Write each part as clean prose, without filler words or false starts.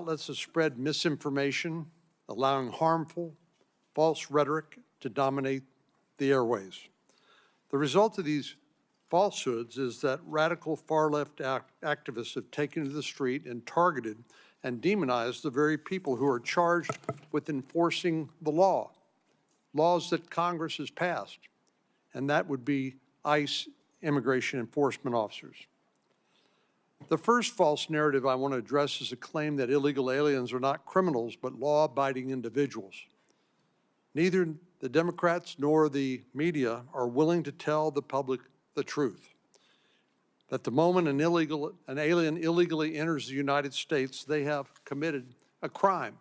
outlets have spread misinformation, allowing harmful, false rhetoric to dominate the airways. The result of these falsehoods is that radical far-left activists have taken to the street and targeted and demonized the very people who are charged with enforcing the law, laws that Congress has passed, and that would be ICE immigration enforcement officers. The first false narrative I want to address is a claim that illegal aliens are not criminals, but law-abiding individuals. Neither the Democrats nor the media are willing to tell the public the truth. That the moment an alien illegally enters the United States, they have committed a crime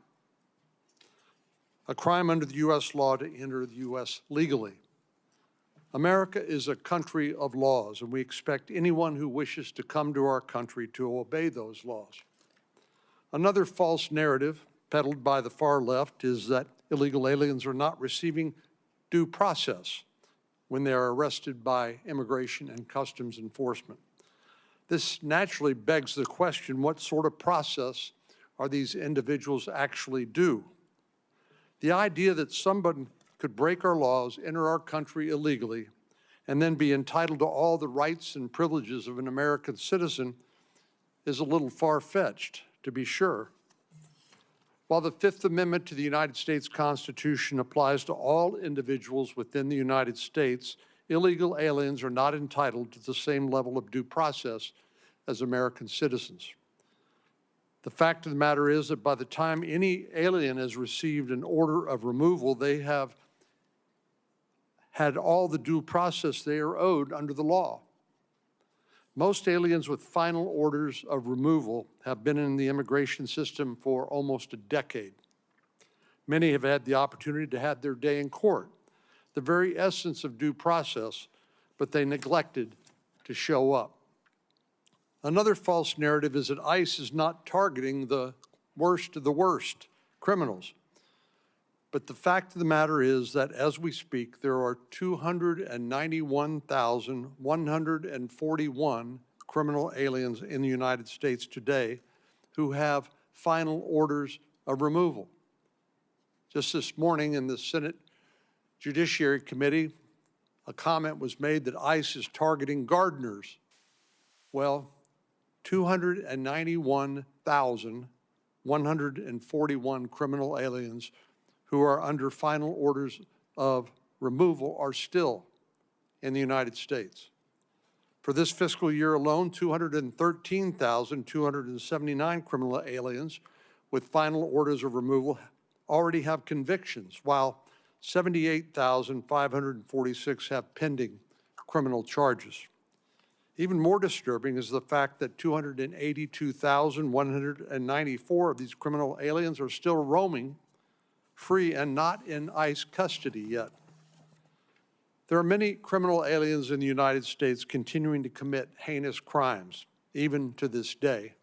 under the U.S. law to enter the U.S. legally. America is a country of laws, and we expect anyone who wishes to come to our country to obey those laws. Another false narrative peddled by the far left is that illegal aliens are not receiving due process when they are arrested by Immigration and Customs Enforcement. This naturally begs the question, what sort of process are these individuals actually due? The idea that somebody could break our laws, enter our country illegally, and then be entitled to all the rights and privileges of an American citizen is a little far-fetched, to be sure. While the Fifth Amendment to the United States Constitution applies to all individuals within the United States, illegal aliens are not entitled to the same level of due process as American citizens. The fact of the matter is that by the time any alien has received an order of removal, they have had all the due process they are owed under the law. Most aliens with final orders of removal have been in the immigration system for almost a decade. Many have had the opportunity to have their day in court, the very essence of due process, but they neglected to show up. Another false narrative is that ICE is not targeting the worst of the worst criminals. But the fact of the matter is that as we speak, there are 291,141 criminal aliens in the United States today who have final orders of removal. Just this morning in the Senate Judiciary Committee, a comment was made that ICE is targeting gardeners. Well, 291,141 criminal aliens who are under final orders of removal are still in the United States. For this fiscal year alone, 213,279 criminal aliens with final orders of removal already have convictions, while 78,546 have pending criminal charges. Even more disturbing is the fact that 282,194 of these criminal aliens are still roaming free and not in ICE custody yet. There are many criminal aliens in the United States continuing to commit heinous crimes, even to this day.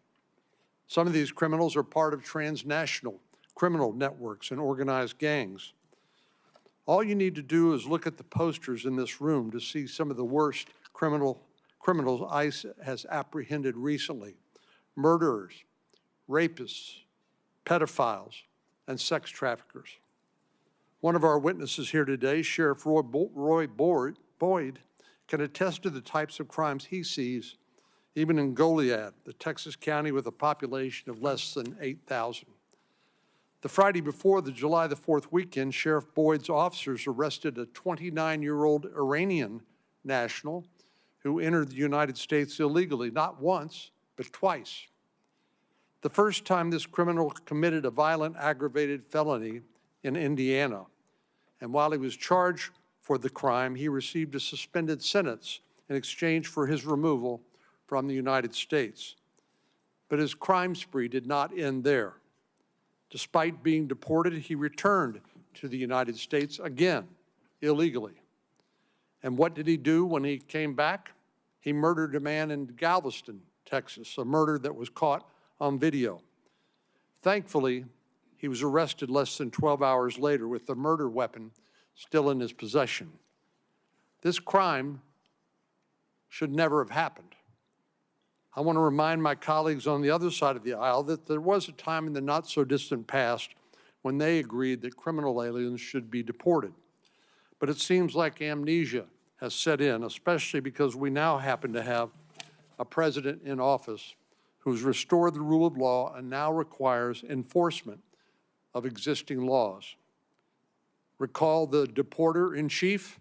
Some of these criminals are part of transnational criminal networks and organized gangs. All you need to do is look at the posters in this room to see some of the worst criminals ICE has apprehended recently: murderers, rapists, pedophiles, and sex traffickers. One of our witnesses here today, Sheriff Roy Boyd, can attest to the types of crimes he sees, even in Goliad, the Texas county with a population of less than 8,000. The Friday before the July the 4th weekend, Sheriff Boyd's officers arrested a 29-year-old Iranian national who entered the United States illegally, not once, but twice. The first time this criminal committed a violent aggravated felony in Indiana, and while he was charged for the crime, he received a suspended sentence in exchange for his removal from the United States. But his crime spree did not end there. Despite being deported, he returned to the United States again, illegally. And what did he do when he came back? He murdered a man in Galveston, Texas, a murder that was caught on video. Thankfully, he was arrested less than 12 hours later with the murder weapon still in his possession. This crime should never have happened. I want to remind my colleagues on the other side of the aisle that there was a time in the not-so-distant past when they agreed that criminal aliens should be deported. But it seems like amnesia has set in, especially because we now happen to have a president in office who's restored the rule of law and now requires enforcement of existing laws. Recall the deporter-in-chief?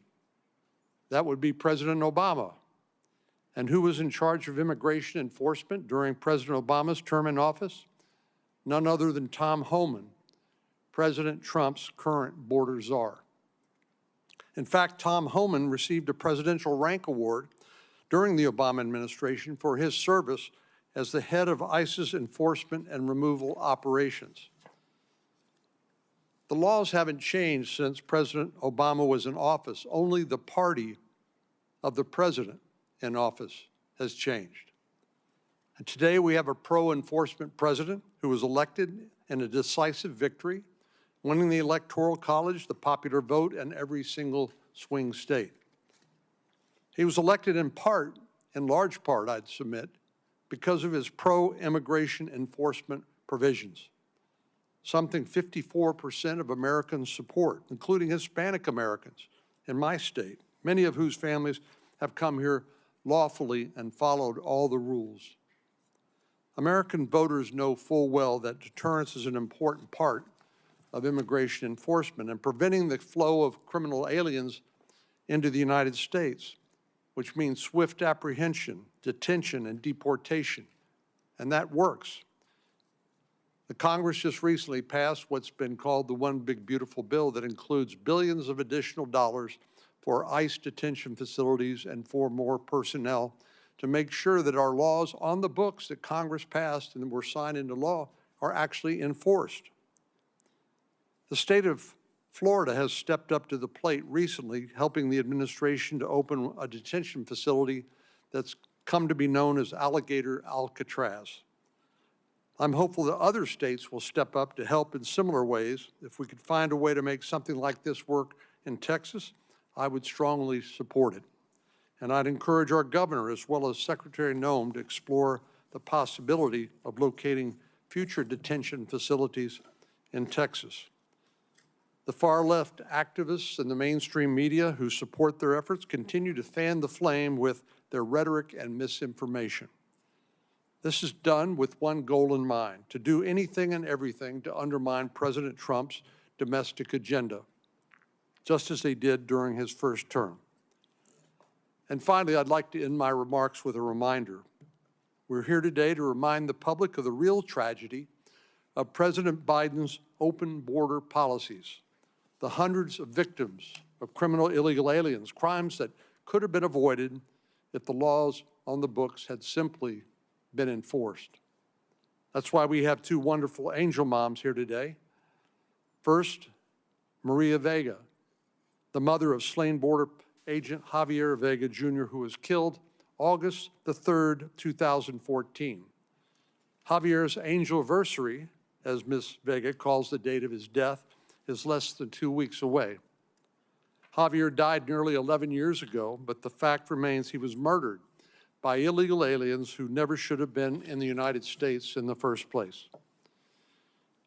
That would be President Obama. And who was in charge of immigration enforcement during President Obama's term in office? None other than Tom Homan, President Trump's current border czar. In fact, Tom Homan received a Presidential Rank Award during the Obama administration for his service as the head of ICE's enforcement and removal operations. The laws haven't changed since President Obama was in office. Only the party of the president in office has changed. And today we have a pro-enforcement president who was elected in a decisive victory, winning the Electoral College, the popular vote, and every single swing state. He was elected in large part, I'd submit, because of his pro-immigration enforcement provisions, something 54% of Americans support, including Hispanic Americans in my state, many of whose families have come here lawfully and followed all the rules. American voters know full well that deterrence is an important part of immigration enforcement and preventing the flow of criminal aliens into the United States, which means swift apprehension, detention, and deportation. And that works. The Congress just recently passed what's been called the One Big Beautiful Bill that includes billions of additional dollars for ICE detention facilities and for more personnel to make sure that our laws on the books that Congress passed and were signed into law are actually enforced. The state of Florida has stepped up to the plate recently, helping the administration to open a detention facility that's come to be known as Alligator Alcatraz. I'm hopeful that other states will step up to help in similar ways. If we could find a way to make something like this work in Texas, I would strongly support it. And I'd encourage our governor, as well as Secretary Noem, to explore the possibility of locating future detention facilities in Texas. The far-left activists and the mainstream media who support their efforts continue to fan the flame with their rhetoric and misinformation. This is done with one goal in mind: to do anything and everything to undermine President Trump's domestic agenda, just as they did during his first term. And finally, I'd like to end my remarks with a reminder. We're here today to remind the public of the real tragedy of President Biden's open border policies, the hundreds of victims of criminal illegal aliens, crimes that could have been avoided if the laws on the books had simply been enforced. That's why we have two wonderful angel moms here today. First, Maria Vega, the mother of slain border agent Javier Vega Jr., who was killed August the 3rd, 2014. Javier's angelversary, as Ms. Vega calls the date of his death, is less than 2 weeks away. Javier died nearly 11 years ago, but the fact remains he was murdered by illegal aliens who never should have been in the United States in the first place.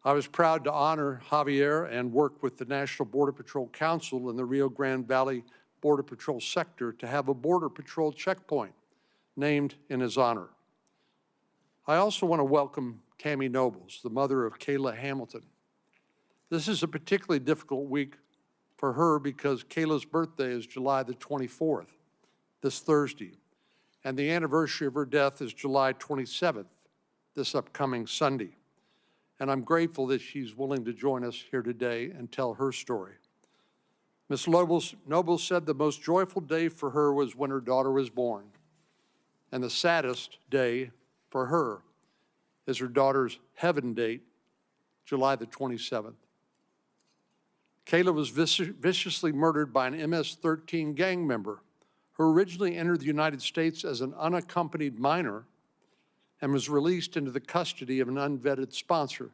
I was proud to honor Javier and work with the National Border Patrol Council and the Rio Grande Valley Border Patrol sector to have a Border Patrol checkpoint named in his honor. I also want to welcome Tammy Nobles, the mother of Kayla Hamilton. This is a particularly difficult week for her because Kayla's birthday is July the 24th, this Thursday, and the anniversary of her death is July 27th, this upcoming Sunday. And I'm grateful that she's willing to join us here today and tell her story. Ms. Nobles said the most joyful day for her was when her daughter was born, and the saddest day for her is her daughter's heaven date, July the 27th. Kayla was viciously murdered by an MS-13 gang member who originally entered the United States as an unaccompanied minor and was released into the custody of an unvetted sponsor.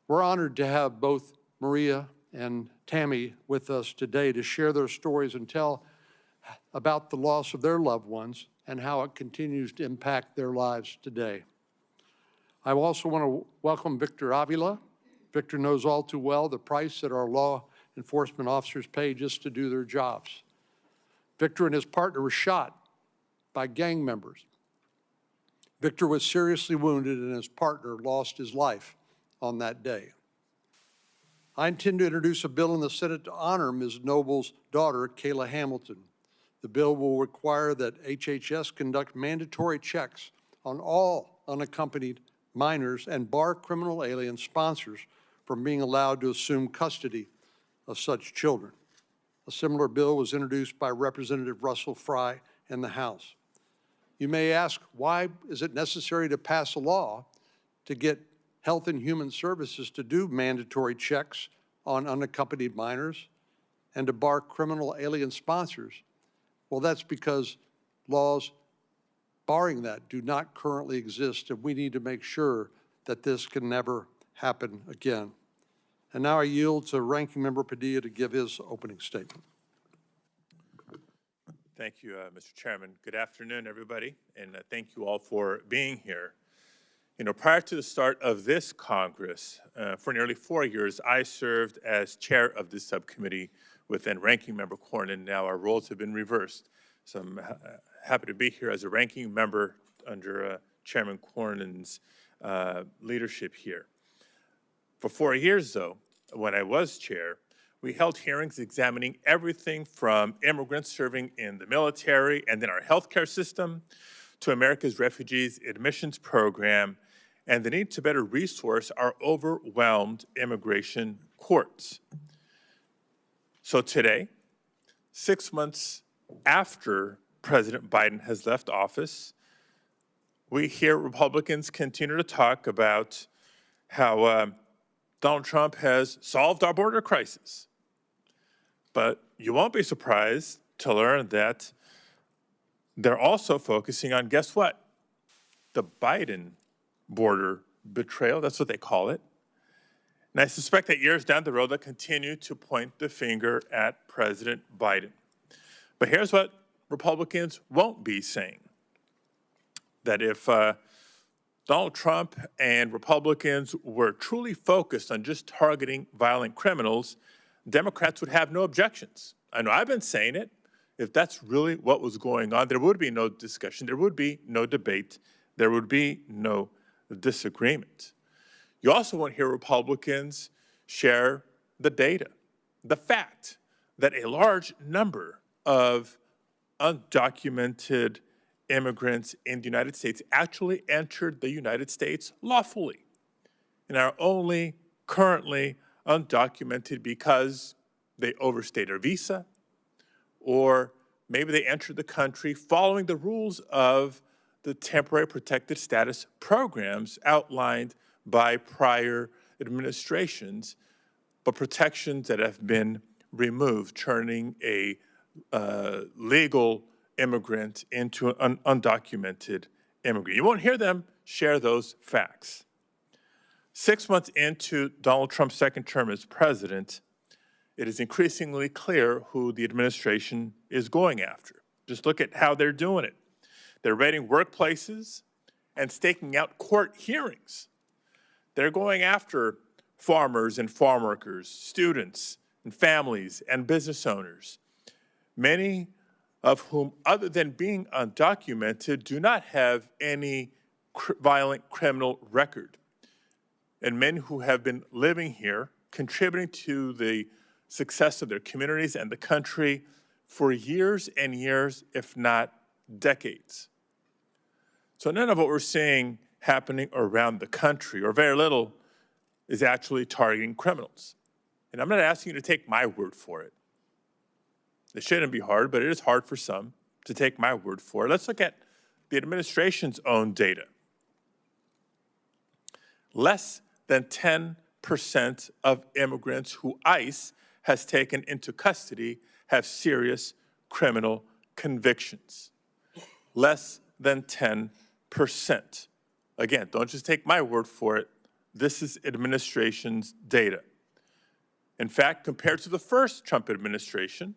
We're honored to have both Maria and Tammy with us today to share their stories and tell about the loss of their loved ones and how it continues to impact their lives today. I also want to welcome Victor Avila. Victor knows all too well the price that our law enforcement officers pay just to do their jobs. Victor and his partner were shot by gang members. Victor was seriously wounded and his partner lost his life on that day. I intend to introduce a bill in the Senate to honor Ms. Noble's daughter, Kayla Hamilton. The bill will require that HHS conduct mandatory checks on all unaccompanied minors and bar criminal alien sponsors from being allowed to assume custody of such children. A similar bill was introduced by Representative Russell Fry in the House. You may ask, why is it necessary to pass a law to get Health and Human Services to do mandatory checks on unaccompanied minors and to bar criminal alien sponsors? Well, that's because laws barring that do not currently exist, and we need to make sure that this can never happen again. And now I yield to Ranking Member Padilla to give his opening statement. Thank you, Mr. Chairman. Good afternoon, everybody, and thank you all for being here. You know, prior to the start of this Congress, for nearly 4 years, I served as chair of this subcommittee with then Ranking Member Cornyn. Now our roles have been reversed, so I'm happy to be here as a ranking member under Chairman Cornyn's leadership here. For 4 years, though, when I was chair, we held hearings examining everything from immigrants serving in the military and then our healthcare system to America's Refugees Admissions Program and the need to better resource our overwhelmed immigration courts. So today, 6 months after President Biden has left office, we hear Republicans continue to talk about how Donald Trump has solved our border crisis. But you won't be surprised to learn that they're also focusing on, guess what? The Biden border betrayal, that's what they call it. And I suspect that years down the road, they'll continue to point the finger at President Biden. But here's what Republicans won't be saying. That if Donald Trump and Republicans were truly focused on just targeting violent criminals, Democrats would have no objections. I know I've been saying it. If that's really what was going on, there would be no discussion, there would be no debate, there would be no disagreement. You also won't hear Republicans share the data, the fact that a large number of undocumented immigrants in the United States actually entered the United States lawfully and are only currently undocumented because they overstayed their visa, or maybe they entered the country following the rules of the temporary protected status programs outlined by prior administrations, but protections that have been removed, turning a legal immigrant into an undocumented immigrant. You won't hear them share those facts. 6 months into Donald Trump's second term as president, it is increasingly clear who the administration is going after. Just look at how they're doing it. They're raiding workplaces and staking out court hearings. They're going after farmers and farm workers, students and families and business owners, many of whom, other than being undocumented, do not have any violent criminal record, and men who have been living here, contributing to the success of their communities and the country for years and years, if not decades. So none of what we're seeing happening around the country, or very little, is actually targeting criminals. And I'm not asking you to take my word for it. It shouldn't be hard, but it is hard for some to take my word for it. Let's look at the administration's own data. Less than 10% of immigrants who ICE has taken into custody have serious criminal convictions. Less than 10%. Again, don't just take my word for it. This is administration's data. In fact, compared to the first Trump administration,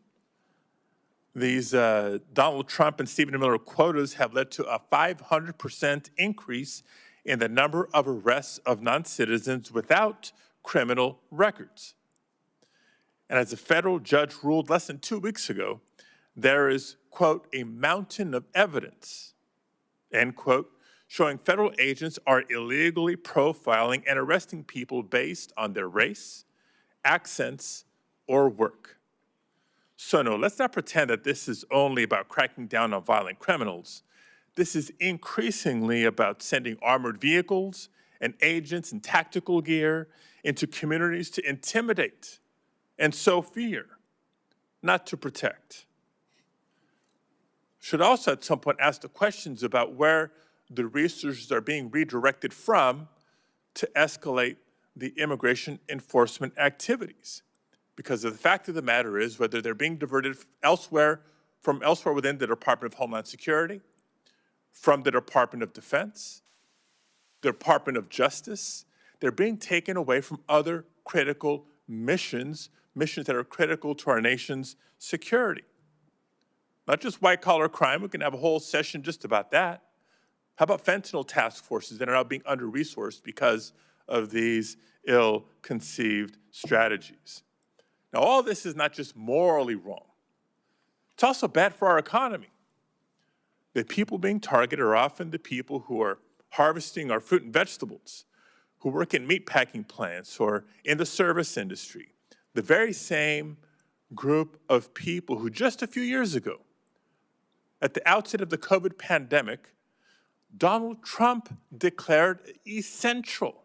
These Donald Trump and Stephen Miller quotas have led to a 500% increase in the number of arrests of non-citizens without criminal records. And as a federal judge ruled less than 2 weeks ago, there is, quote, a mountain of evidence, end quote, showing federal agents are illegally profiling and arresting people based on their race, accents, or work. So no, let's not pretend that this is only about cracking down on violent criminals. This is increasingly about sending armored vehicles and agents and tactical gear into communities to intimidate and sow fear, not to protect. Should also at some point ask the questions about where the resources are being redirected from to escalate the immigration enforcement activities. Because the fact of the matter is, whether they're being diverted from elsewhere within the Department of Homeland Security, from the Department of Defense, the Department of Justice, they're being taken away from other critical missions that are critical to our nation's security. Not just white-collar crime, we can have a whole session just about that. How about fentanyl task forces that are now being under-resourced because of these ill-conceived strategies? Now, all this is not just morally wrong. It's also bad for our economy. The people being targeted are often the people who are harvesting our fruit and vegetables, who work in meatpacking plants or in the service industry. The very same group of people who just a few years ago, at the outset of the COVID pandemic, Donald Trump declared essential.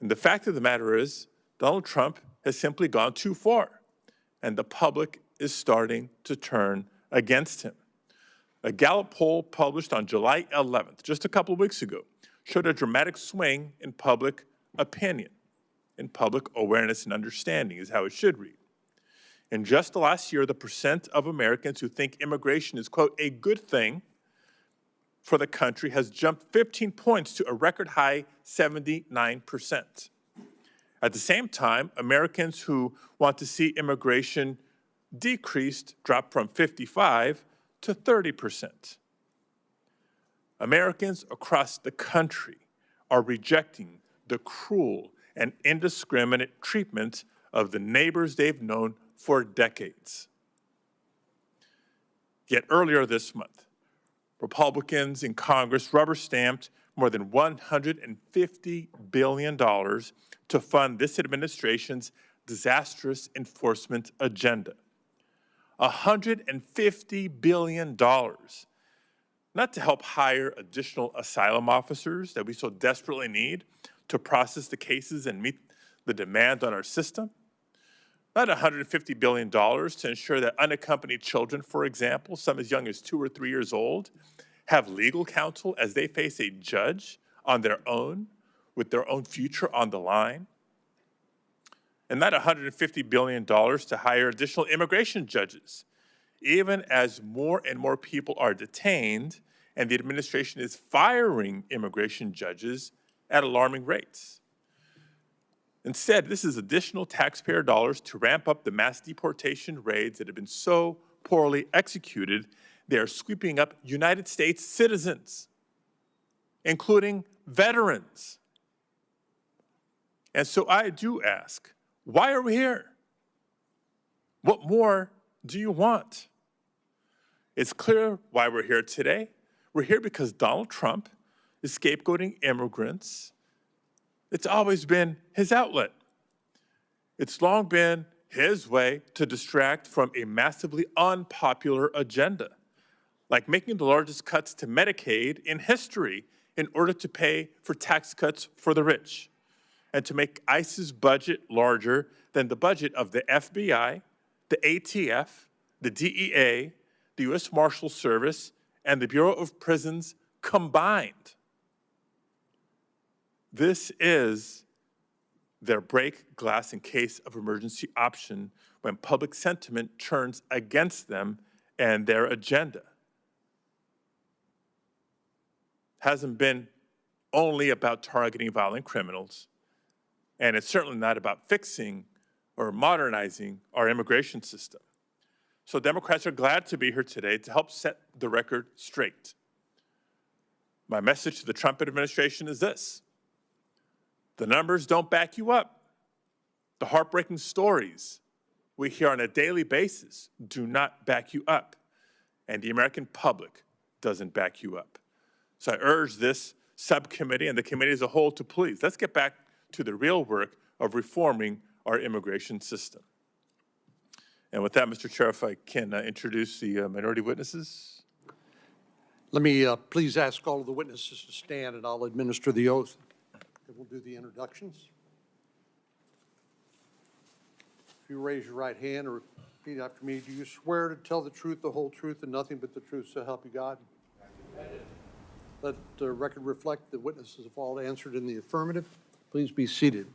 And the fact of the matter is, Donald Trump has simply gone too far, and the public is starting to turn against him. A Gallup poll published on July 11th, just a couple of weeks ago, showed a dramatic swing in public opinion, in public awareness and understanding is how it should read. In just the last year, the percent of Americans who think immigration is, quote, a good thing for the country has jumped 15 points to a record high 79%. At the same time, Americans who want to see immigration decreased dropped from 55 to 30%. Americans across the country are rejecting the cruel and indiscriminate treatment of the neighbors they've known for decades. Yet earlier this month, Republicans in Congress rubber-stamped more than $150 billion to fund this administration's disastrous enforcement agenda. $150 billion, not to help hire additional asylum officers that we so desperately need to process the cases and meet the demand on our system, not $150 billion to ensure that unaccompanied children, for example, some as young as 2 or 3 years old, have legal counsel as they face a judge on their own, with their own future on the line. And not $150 billion to hire additional immigration judges, even as more and more people are detained and the administration is firing immigration judges at alarming rates. Instead, this is additional taxpayer dollars to ramp up the mass deportation raids that have been so poorly executed. They are sweeping up United States citizens, including veterans. And so I do ask, why are we here? What more do you want? It's clear why we're here today. We're here because Donald Trump is scapegoating immigrants. It's always been his outlet. It's long been his way to distract from a massively unpopular agenda, like making the largest cuts to Medicaid in history in order to pay for tax cuts for the rich, and to make ICE's budget larger than the budget of the FBI, the ATF, the DEA, the U.S. Marshal Service, and the Bureau of Prisons combined. This is their break glass in case of emergency option when public sentiment turns against them and their agenda. Hasn't been only about targeting violent criminals, and it's certainly not about fixing or modernizing our immigration system. So Democrats are glad to be here today to help set the record straight. My message to the Trump administration is this: the numbers don't back you up. The heartbreaking stories we hear on a daily basis do not back you up, and the American public doesn't back you up. So I urge this subcommittee and the committee as a whole to please, let's get back to the real work of reforming our immigration system. And with that, Mr. Chair, if I can introduce the minority witnesses. Let me please ask all of the witnesses to stand, and I'll administer the oath. And we'll do the introductions. If you raise your right hand or repeat after me, do you swear to tell the truth, the whole truth, and nothing but the truth, so help you God? Let the record reflect the witnesses have all answered in the affirmative. Please be seated.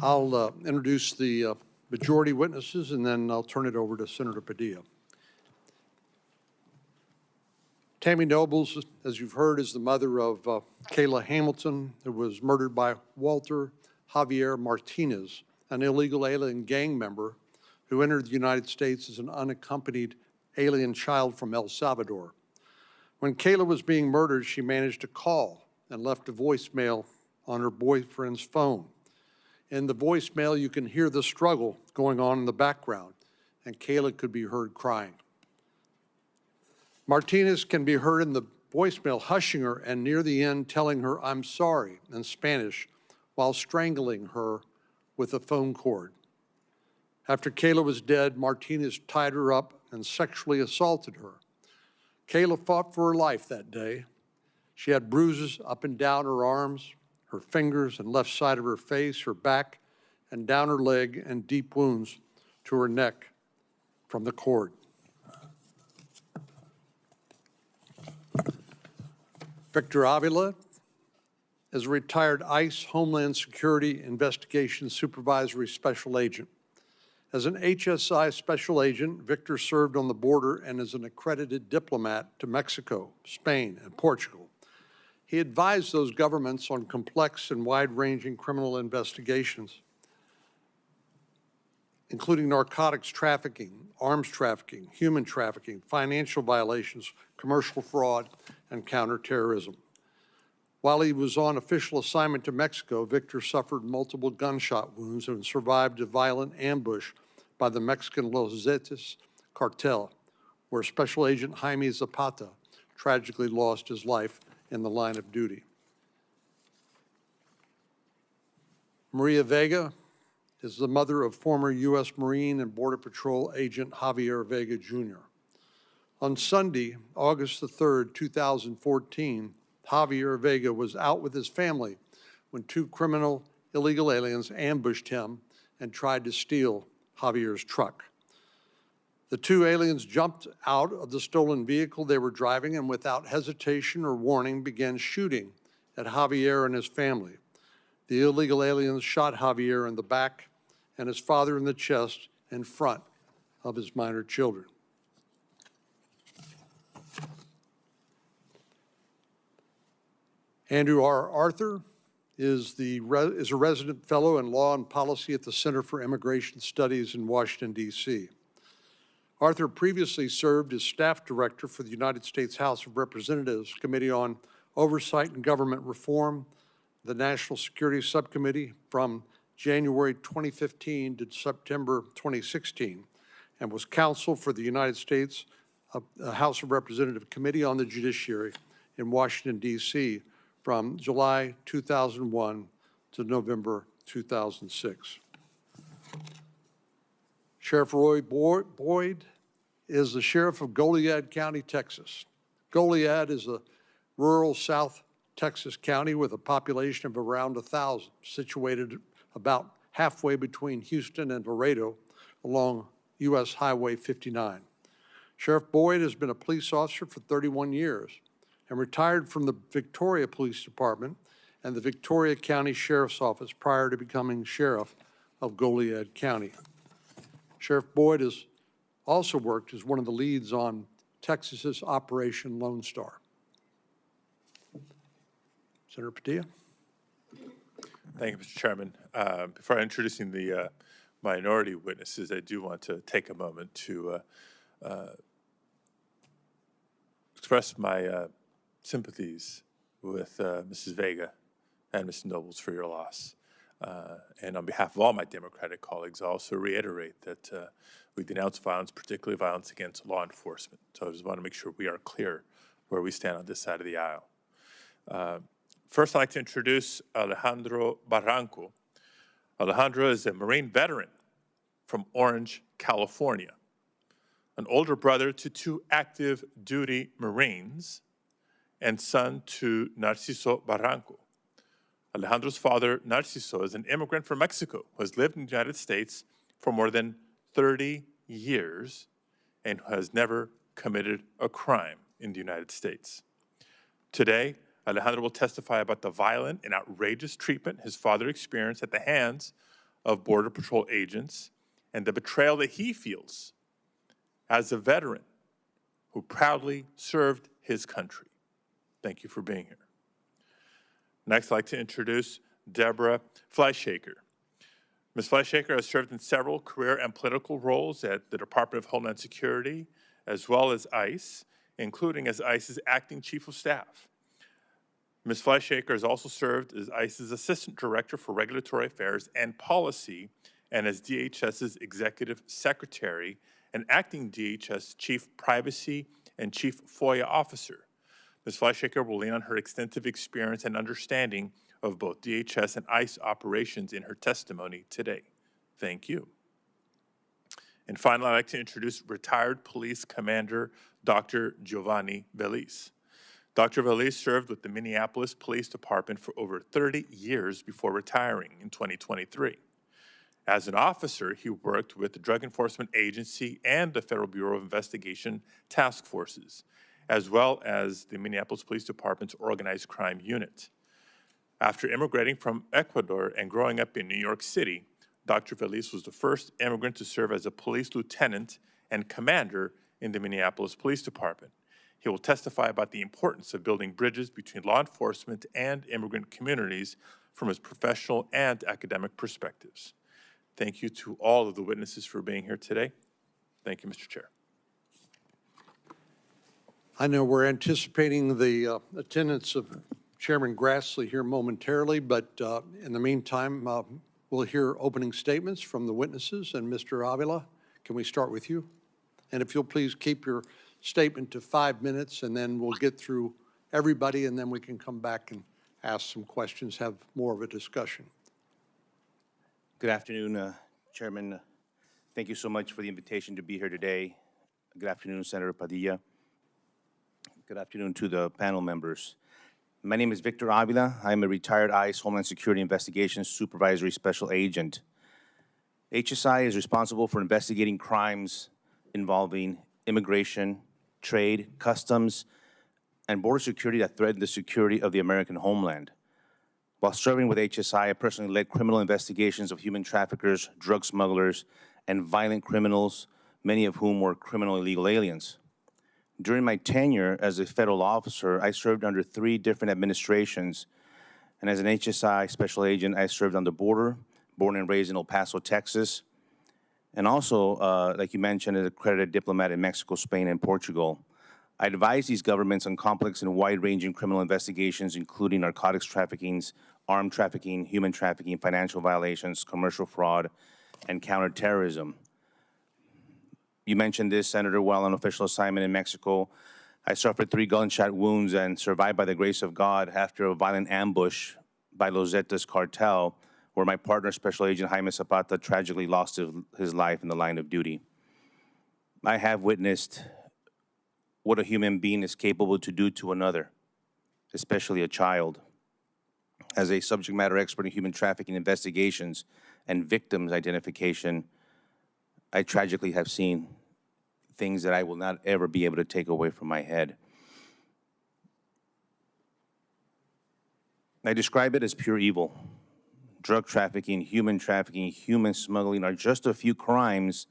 I'll introduce the majority witnesses, and then I'll turn it over to Senator Padilla. Tammy Nobles, as you've heard, is the mother of Kayla Hamilton, who was murdered by Walter Javier Martinez, an illegal alien gang member who entered the United States as an unaccompanied alien child from El Salvador. When Kayla was being murdered, she managed to call and left a voicemail on her boyfriend's phone. In the voicemail, you can hear the struggle going on in the background, and Kayla could be heard crying. Martinez can be heard in the voicemail hushing her and near the end telling her, "I'm sorry," in Spanish, while strangling her with a phone cord. After Kayla was dead, Martinez tied her up and sexually assaulted her. Kayla fought for her life that day. She had bruises up and down her arms, her fingers and left side of her face, her back, and down her leg, and deep wounds to her neck from the cord. Victor Avila is a retired ICE Homeland Security Investigation Supervisory Special Agent. As an HSI Special Agent, Victor served on the border and is an accredited diplomat to Mexico, Spain, and Portugal. He advised those governments on complex and wide-ranging criminal investigations, including narcotics trafficking, arms trafficking, human trafficking, financial violations, commercial fraud, and counterterrorism. While he was on official assignment to Mexico, Victor suffered multiple gunshot wounds and survived a violent ambush by the Mexican Los Zetas cartel, where Special Agent Jaime Zapata tragically lost his life in the line of duty. Maria Vega is the mother of former U.S. Marine and Border Patrol Agent Javier Vega, Jr. On Sunday, August the 3rd, 2014, Javier Vega was out with his family when two criminal illegal aliens ambushed him and tried to steal Javier's truck. The two aliens jumped out of the stolen vehicle they were driving and without hesitation or warning began shooting at Javier and his family. The illegal aliens shot Javier in the back and his father in the chest in front of his minor children. Andrew R. Arthur is a resident fellow in law and policy at the Center for Immigration Studies in Washington, D.C. Arthur previously served as staff director for the United States House of Representatives Committee on Oversight and Government Reform, the National Security Subcommittee from January 2015 to September 2016, and was counsel for the United States House of Representatives Committee on the Judiciary in Washington, D.C. from July 2001 to November 2006. Sheriff Roy Boyd is the sheriff of Goliad County, Texas. Goliad is a rural South Texas county with a population of around 1,000, situated about halfway between Houston and Laredo along U.S. Highway 59. Sheriff Boyd has been a police officer for 31 years and retired from the Victoria Police Department and the Victoria County Sheriff's Office prior to becoming sheriff of Goliad County. Sheriff Boyd has also worked as one of the leads on Texas's Operation Lone Star. Senator Padilla. Thank you, Mr. Chairman. Before introducing the minority witnesses, I do want to take a moment to express my sympathies with Mrs. Vega and Mr. Nobles for your loss. And on behalf of all my Democratic colleagues, I also reiterate that we denounce violence, particularly violence against law enforcement. So I just want to make sure we are clear where we stand on this side of the aisle. First, I'd like to introduce Alejandro Barranco. Alejandro is a Marine veteran from Orange, California, an older brother to 2 active duty Marines and son to Narciso Barranco. Alejandro's father, Narciso, is an immigrant from Mexico who has lived in the United States for more than 30 years and who has never committed a crime in the United States. Today, Alejandro will testify about the violent and outrageous treatment his father experienced at the hands of Border Patrol agents and the betrayal that he feels as a veteran who proudly served his country. Thank you for being here. Next, I'd like to introduce Deborah Fleischaker. Ms. Fleischaker has served in several career and political roles at the Department of Homeland Security, as well as ICE, including as ICE's acting chief of staff. Ms. Fleischaker has also served as ICE's Assistant Director for Regulatory Affairs and Policy and as DHS's Executive Secretary and acting DHS Chief Privacy and Chief FOIA Officer. Ms. Fleischaker will lean on her extensive experience and understanding of both DHS and ICE operations in her testimony today. Thank you. And finally, I'd like to introduce retired police commander Dr. Giovanni Velis. Dr. Velis served with the Minneapolis Police Department for over 30 years before retiring in 2023. As an officer, he worked with the Drug Enforcement Agency and the Federal Bureau of Investigation task forces, as well as the Minneapolis Police Department's organized crime unit. After immigrating from Ecuador and growing up in New York City, Dr. Velis was the first immigrant to serve as a police lieutenant and commander in the Minneapolis Police Department. He will testify about the importance of building bridges between law enforcement and immigrant communities from his professional and academic perspectives. Thank you to all of the witnesses for being here today. Thank you, Mr. Chair. I know we're anticipating the attendance of Chairman Grassley here momentarily, but in the meantime, we'll hear opening statements from the witnesses. And Mr. Avila, can we start with you? And if you'll please keep your statement to 5 minutes, and then we'll get through everybody, and then we can come back and ask some questions, have more of a discussion. Good afternoon, Chairman. Thank you so much for the invitation to be here today. Good afternoon, Senator Padilla. Good afternoon to the panel members. My name is Victor Avila. I am a retired ICE Homeland Security Investigations Supervisory Special Agent. HSI is responsible for investigating crimes involving immigration, trade, customs, and border security that threaten the security of the American homeland. While serving with HSI, I personally led criminal investigations of human traffickers, drug smugglers, and violent criminals, many of whom were criminal illegal aliens. During my tenure as a federal officer, I served under 3 different administrations, and as an HSI special agent, I served on the border, born and raised in El Paso, Texas, and also, like you mentioned, as an accredited diplomat in Mexico, Spain, and Portugal. I advise these governments on complex and wide-ranging criminal investigations, including narcotics trafficking, armed trafficking, human trafficking, financial violations, commercial fraud, and counterterrorism. You mentioned this, Senator, while on official assignment in Mexico. I suffered 3 gunshot wounds and survived by the grace of God after a violent ambush by Los Zetas cartel, where my partner, Special Agent Jaime Zapata, tragically lost his life in the line of duty. I have witnessed what a human being is capable to do to another, especially a child. As a subject matter expert in human trafficking investigations and victims identification, I tragically have seen things that I will not ever be able to take away from my head. I describe it as pure evil. Drug trafficking, human smuggling are just a few crimes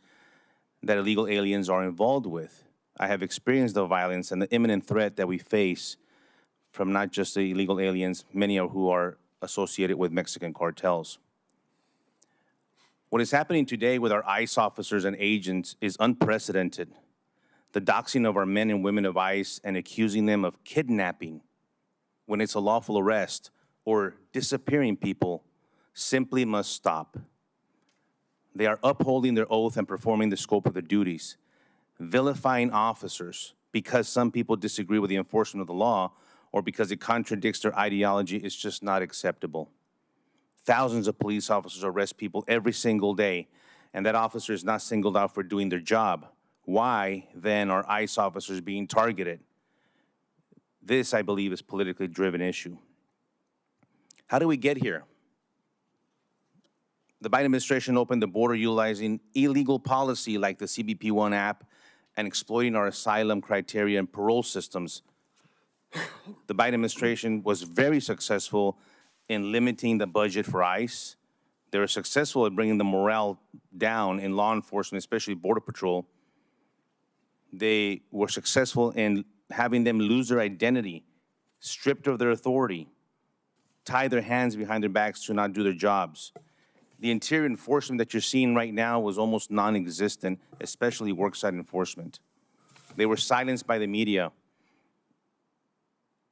that illegal aliens are involved with. I have experienced the violence and the imminent threat that we face from not just the illegal aliens, many of who are associated with Mexican cartels. What is happening today with our ICE officers and agents is unprecedented. The doxing of our men and women of ICE and accusing them of kidnapping when it's a lawful arrest or disappearing people simply must stop. They are upholding their oath and performing the scope of their duties. Vilifying officers because some people disagree with the enforcement of the law or because it contradicts their ideology is just not acceptable. Thousands of police officers arrest people every single day, and that officer is not singled out for doing their job. Why, then, are ICE officers being targeted? This, I believe, is a politically driven issue. How do we get here? The Biden administration opened the border utilizing illegal policy like the CBP-1 app and exploiting our asylum criteria and parole systems. The Biden administration was very successful in limiting the budget for ICE. They were successful at bringing the morale down in law enforcement, especially Border Patrol. They were successful in having them lose their identity, stripped of their authority, tie their hands behind their backs to not do their jobs. The interior enforcement that you're seeing right now was almost non-existent, especially worksite enforcement. They were silenced by the media.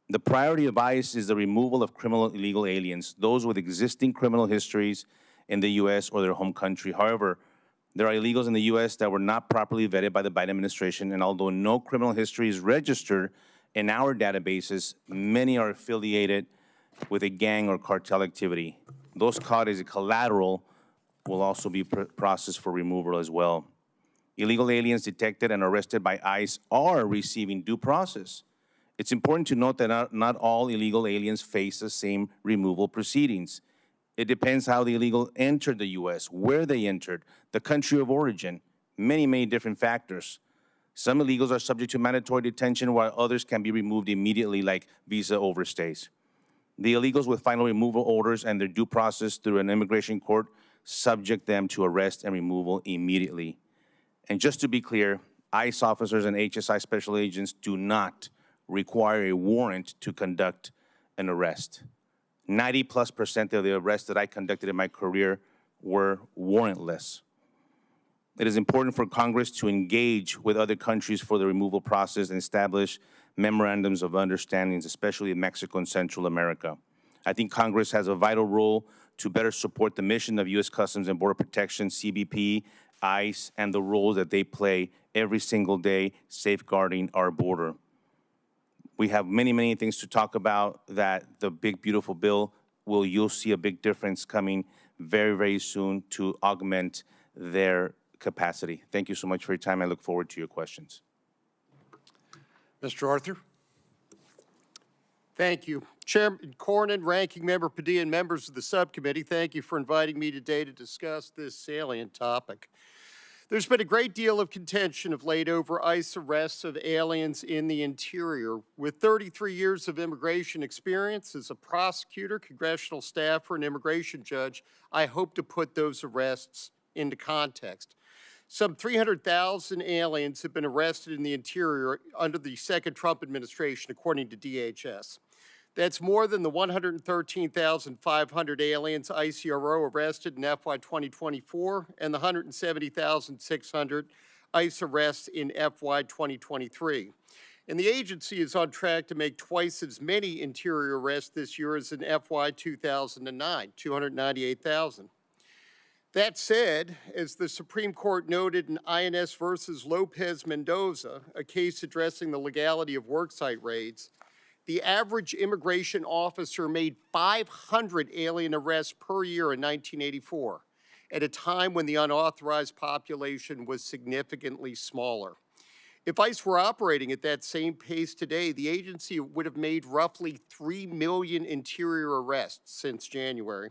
The priority of ICE is the removal of criminal illegal aliens, those with existing criminal histories in the U.S. or their home country. However, there are illegals in the U.S. that were not properly vetted by the Biden administration, and although no criminal history is registered in our databases, many are affiliated with a gang or cartel activity. Those caught as a collateral will also be processed for removal as well. Illegal aliens detected and arrested by ICE are receiving due process. It's important to note that not all illegal aliens face the same removal proceedings. It depends how the illegal entered the U.S., where they entered, the country of origin, many different factors. Some illegals are subject to mandatory detention while others can be removed immediately like visa overstays. The illegals with final removal orders and their due process through an immigration court subject them to arrest and removal immediately. And just to be clear, ICE officers and HSI special agents do not require a warrant to conduct an arrest. 90+% of the arrests that I conducted in my career were warrantless. It is important for Congress to engage with other countries for the removal process and establish memorandums of understandings, especially in Mexico and Central America. I think Congress has a vital role to better support the mission of U.S. Customs and Border Protection, CBP, ICE, and the role that they play every single day safeguarding our border. We have many things to talk about that the big, beautiful bill you'll see a big difference coming very soon to augment their capacity. Thank you so much for your time. I look forward to your questions. Mr. Arthur? Thank you. Chairman Cornyn, Ranking Member Padilla, and members of the subcommittee, thank you for inviting me today to discuss this salient topic. There's been a great deal of contention of late over ICE arrests of aliens in the interior. With 33 years of immigration experience as a prosecutor, congressional staffer, and immigration judge, I hope to put those arrests into context. Some 300,000 aliens have been arrested in the interior under the second Trump administration, according to DHS. That's more than the 113,500 aliens ICRO arrested in FY 2024 and the 170,600 ICE arrests in FY 2023. And the agency is on track to make twice as many interior arrests this year as in FY 2009, 298,000. That said, as the Supreme Court noted in INS versus Lopez Mendoza, a case addressing the legality of worksite raids, the average immigration officer made 500 alien arrests per year in 1984, at a time when the unauthorized population was significantly smaller. If ICE were operating at that same pace today, the agency would have made roughly 3 million interior arrests since January.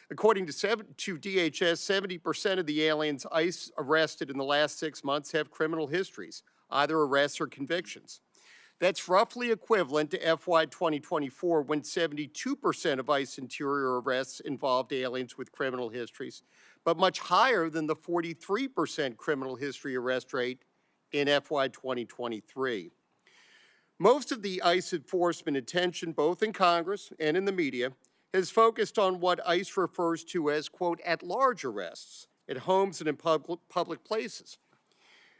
According to DHS, 70% of the aliens ICE arrested in the last 6 months have criminal histories, either arrests or convictions. That's roughly equivalent to FY 2024, when 72% of ICE interior arrests involved aliens with criminal histories, but much higher than the 43% criminal history arrest rate in FY 2023. Most of the ICE enforcement attention, both in Congress and in the media, has focused on what ICE refers to as, quote, at-large arrests at homes and in public places.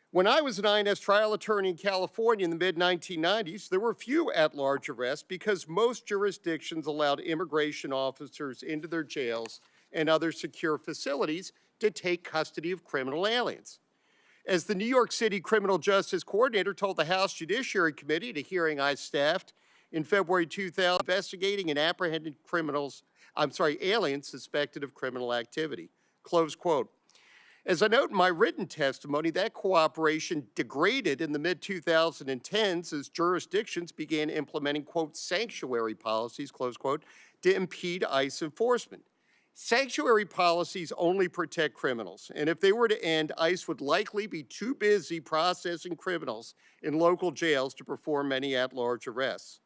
When I was an INS trial attorney in California in the mid-1990s, there were few at-large arrests because most jurisdictions allowed immigration officers into their jails and other secure facilities to take custody of criminal aliens. As the New York City Criminal Justice Coordinator told the House Judiciary Committee at a hearing I staffed in February 2000, investigating and apprehending aliens suspected of criminal activity, close quote. As I note in my written testimony, that cooperation degraded in the mid-2010s as jurisdictions began implementing, quote, sanctuary policies, close quote, to impede ICE enforcement. Sanctuary policies only protect criminals, and if they were to end, ICE would likely be too busy processing criminals in local jails to perform many at-large arrests.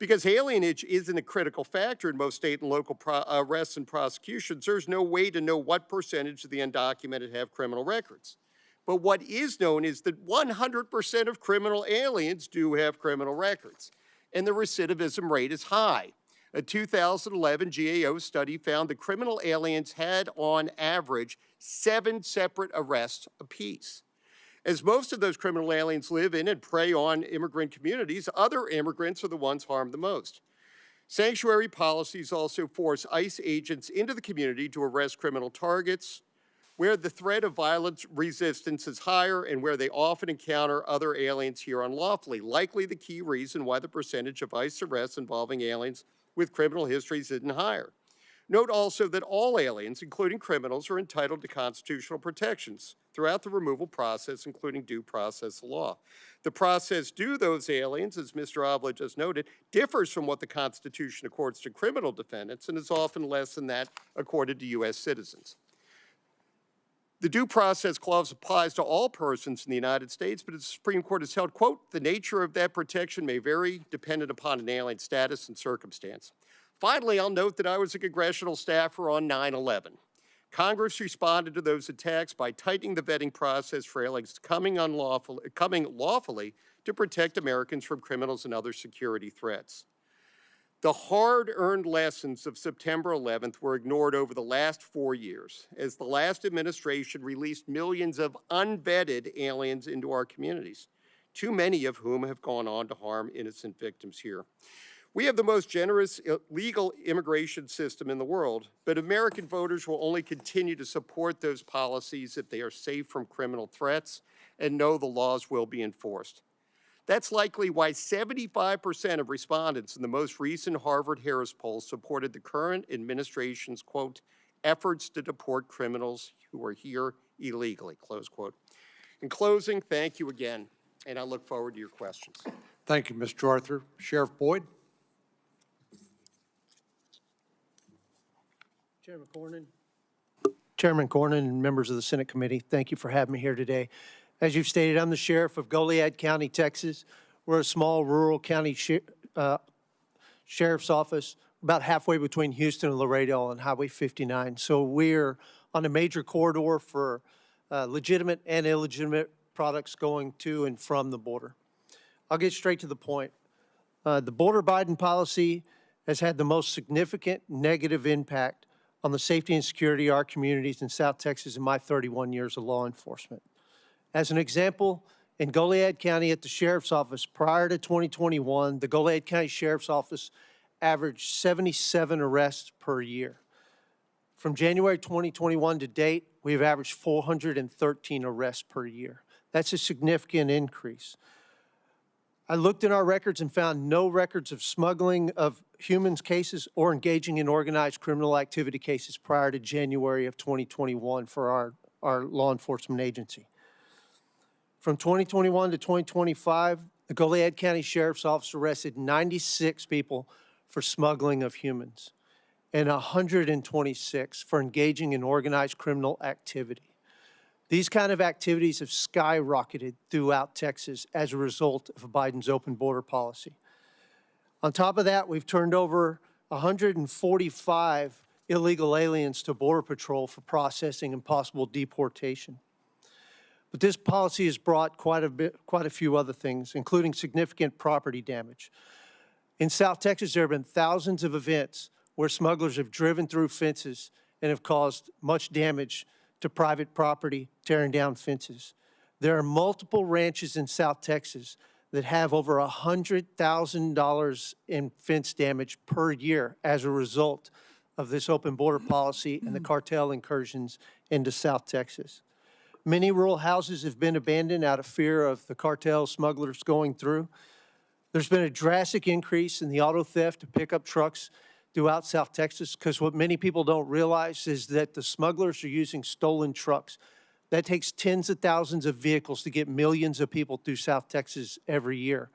Because alienage isn't a critical factor in most state and local arrests and prosecutions, there's no way to know what percentage of the undocumented have criminal records. But what is known is that 100% of criminal aliens do have criminal records, and the recidivism rate is high. A 2011 GAO study found that criminal aliens had, on average, 7 separate arrests apiece. As most of those criminal aliens live in and prey on immigrant communities, other immigrants are the ones harmed the most. Sanctuary policies also force ICE agents into the community to arrest criminal targets where the threat of violent resistance is higher and where they often encounter other aliens here unlawfully, likely the key reason why the percentage of ICE arrests involving aliens with criminal histories isn't higher. Note also that all aliens, including criminals, are entitled to constitutional protections throughout the removal process, including due process law. The process due those aliens, as Mr. Avila just noted, differs from what the Constitution accords to criminal defendants and is often less than that accorded to U.S. citizens. The Due Process Clause applies to all persons in the United States, but the Supreme Court has held, quote, the nature of that protection may vary dependent upon an alien's status and circumstance. Finally, I'll note that I was a congressional staffer on 9/11. Congress responded to those attacks by tightening the vetting process for aliens coming lawfully to protect Americans from criminals and other security threats. The hard-earned lessons of September 11th were ignored over the last 4 years, as the last administration released millions of unvetted aliens into our communities, too many of whom have gone on to harm innocent victims here. We have the most generous legal immigration system in the world, but American voters will only continue to support those policies if they are safe from criminal threats and know the laws will be enforced. That's likely why 75% of respondents in the most recent Harvard-Harris poll supported the current administration's, quote, efforts to deport criminals who are here illegally, close quote. In closing, thank you again, and I look forward to your questions. Thank you, Mr. Arthur. Sheriff Boyd? Chairman Cornyn and members of the Senate Committee, thank you for having me here today. As you've stated, I'm the sheriff of Goliad County, Texas. We're a small rural county sheriff's office, about halfway between Houston and Laredo on Highway 59. So we're on a major corridor for legitimate and illegitimate products going to and from the border. I'll get straight to the point. The border Biden policy has had the most significant negative impact on the safety and security of our communities in South Texas in my 31 years of law enforcement. As an example, in Goliad County at the Sheriff's Office, prior to 2021, the Goliad County Sheriff's Office averaged 77 arrests per year. From January 2021 to date, we've averaged 413 arrests per year. That's a significant increase. I looked in our records and found no records of smuggling of humans cases or engaging in organized criminal activity cases prior to January of 2021 for our law enforcement agency. From 2021 to 2025, the Goliad County Sheriff's Office arrested 96 people for smuggling of humans and 126 for engaging in organized criminal activity. These kind of activities have skyrocketed throughout Texas as a result of Biden's open border policy. On top of that, we've turned over 145 illegal aliens to Border Patrol for processing and possible deportation. But this policy has brought quite a few other things, including significant property damage. In South Texas, there have been thousands of events where smugglers have driven through fences and have caused much damage to private property, tearing down fences. There are multiple ranches in South Texas that have over $100,000 in fence damage per year as a result of this open border policy and the cartel incursions into South Texas. Many rural houses have been abandoned out of fear of the cartel smugglers going through. There's been a drastic increase in the auto theft of pickup trucks throughout South Texas, because what many people don't realize is that the smugglers are using stolen trucks. That takes tens of thousands of vehicles to get millions of people through South Texas every year.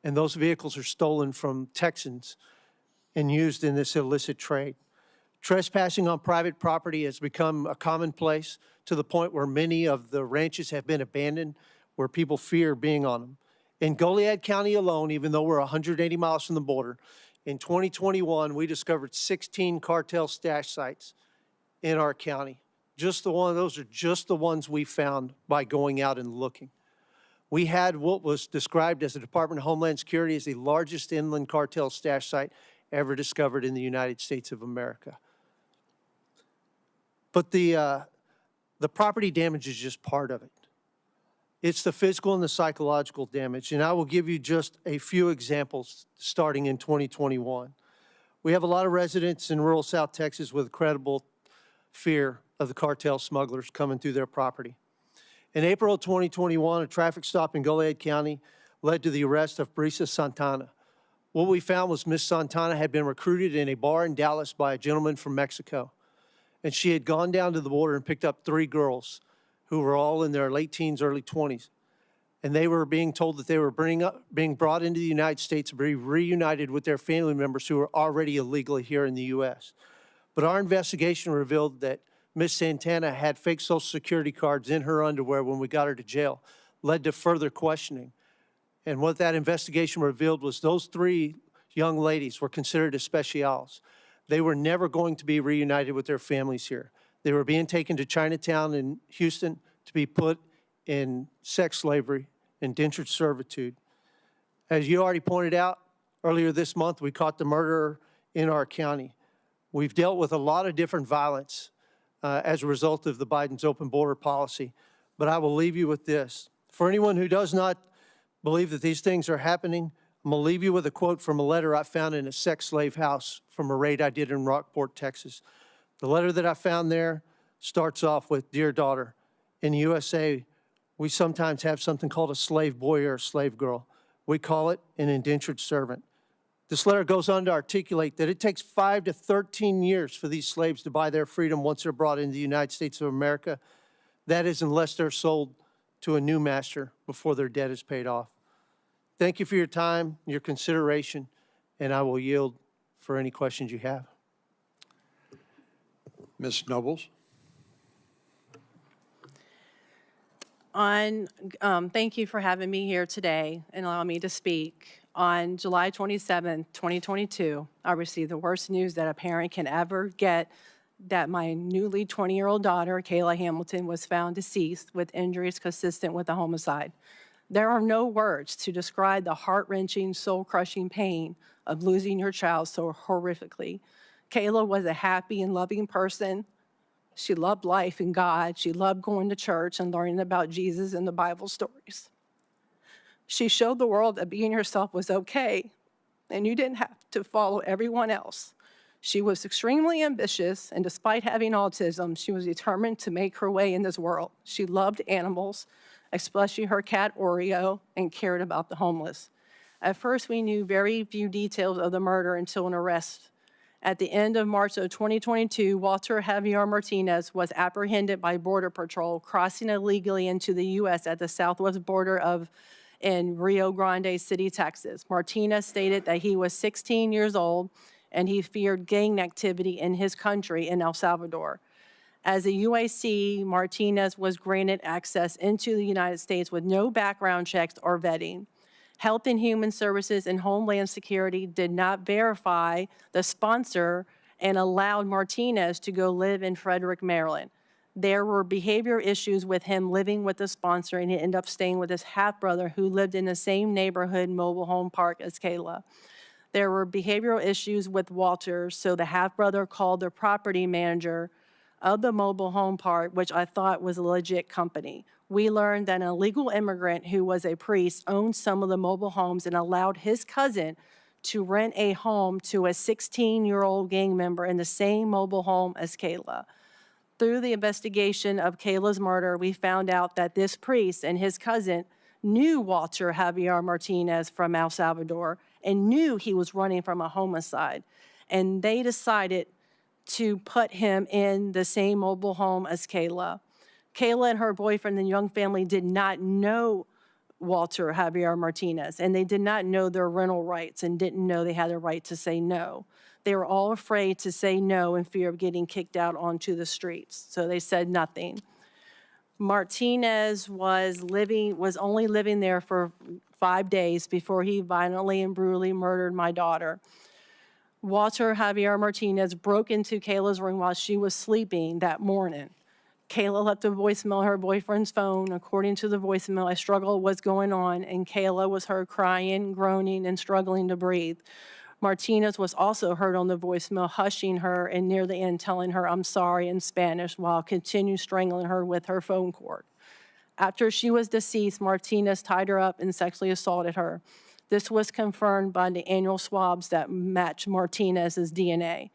And those vehicles are stolen from Texans and used in this illicit trade. Trespassing on private property has become a commonplace to the point where many of the ranches have been abandoned, where people fear being on them. In Goliad County alone, even though we're 180 miles from the border, in 2021, we discovered 16 cartel stash sites in our county. Those are just the ones we found by going out and looking. We had what was described as the Department of Homeland Security as the largest inland cartel stash site ever discovered in the United States of America. But the property damage is just part of it. It's the physical and the psychological damage, and I will give you just a few examples starting in 2021. We have a lot of residents in rural South Texas with credible fear of the cartel smugglers coming through their property. In April of 2021, a traffic stop in Goliad County led to the arrest of Brisa Santana. What we found was Miss Santana had been recruited in a bar in Dallas by a gentleman from Mexico, and she had gone down to the border and picked up 3 girls who were all in their late teens, early 20s. And they were being told that they were being brought into the United States to be reunited with their family members who were already illegally here in the U.S. But our investigation revealed that Ms. Santana had fake Social Security cards in her underwear when we got her to jail, led to further questioning. And what that investigation revealed was those 3 young ladies were considered especials. They were never going to be reunited with their families here. They were being taken to Chinatown in Houston to be put in sex slavery, indentured servitude. As you already pointed out, earlier this month, we caught the murderer in our county. We've dealt with a lot of different violence as a result of the Biden's open border policy, but I will leave you with this. For anyone who does not believe that these things are happening, I'm going to leave you with a quote from a letter I found in a sex slave house from a raid I did in Rockport, Texas. The letter that I found there starts off with, "Dear daughter, in the USA, we sometimes have something called a slave boy or a slave girl. We call it an indentured servant." This letter goes on to articulate that it takes 5 to 13 years for these slaves to buy their freedom once they're brought into the United States of America. That is, unless they're sold to a new master before their debt is paid off. Thank you for your time, your consideration, and I will yield for any questions you have. Ms. Nobles? Thank you for having me here today and allowing me to speak. On July 27, 2022, I received the worst news that a parent can ever get, that my newly 20-year-old daughter, Kayla Hamilton, was found deceased with injuries consistent with a homicide. There are no words to describe the heart-wrenching, soul-crushing pain of losing your child so horrifically. Kayla was a happy and loving person. She loved life and God. She loved going to church and learning about Jesus and the Bible stories. She showed the world that being herself was okay, and you didn't have to follow everyone else. She was extremely ambitious, and despite having autism, she was determined to make her way in this world. She loved animals, especially her cat Oreo, and cared about the homeless. At first, we knew very few details of the murder until an arrest. At the end of March of 2022, Walter Javier Martinez was apprehended by Border Patrol crossing illegally into the U.S. at the southwest border in Rio Grande City, Texas. Martinez stated that he was 16 years old and he feared gang activity in his country in El Salvador. As a UAC, Martinez was granted access into the United States with no background checks or vetting. Health and Human Services and Homeland Security did not verify the sponsor and allowed Martinez to go live in Frederick, Maryland. There were behavior issues with him living with the sponsor, and he ended up staying with his half-brother who lived in the same neighborhood mobile home park as Kayla. There were behavioral issues with Walter, so the half-brother called the property manager of the mobile home park, which I thought was a legit company. We learned that an illegal immigrant who was a priest owned some of the mobile homes and allowed his cousin to rent a home to a 16-year-old gang member in the same mobile home as Kayla. Through the investigation of Kayla's murder, we found out that this priest and his cousin knew Walter Javier Martinez from El Salvador and knew he was running from a homicide. And they decided to put him in the same mobile home as Kayla. Kayla and her boyfriend and young family did not know Walter Javier Martinez, and they did not know their rental rights and didn't know they had a right to say no. They were all afraid to say no in fear of getting kicked out onto the streets, so they said nothing. Martinez was only living there for 5 days before he violently and brutally murdered my daughter. Walter Javier Martinez broke into Kayla's room while she was sleeping that morning. Kayla left a voicemail on her boyfriend's phone. According to the voicemail, a struggle was going on, and Kayla was heard crying, groaning, and struggling to breathe. Martinez was also heard on the voicemail, hushing her, and near the end telling her, "I'm sorry," in Spanish, while continuing strangling her with her phone cord. After she was deceased, Martinez tied her up and sexually assaulted her. This was confirmed by the annual swabs that matched Martinez's DNA.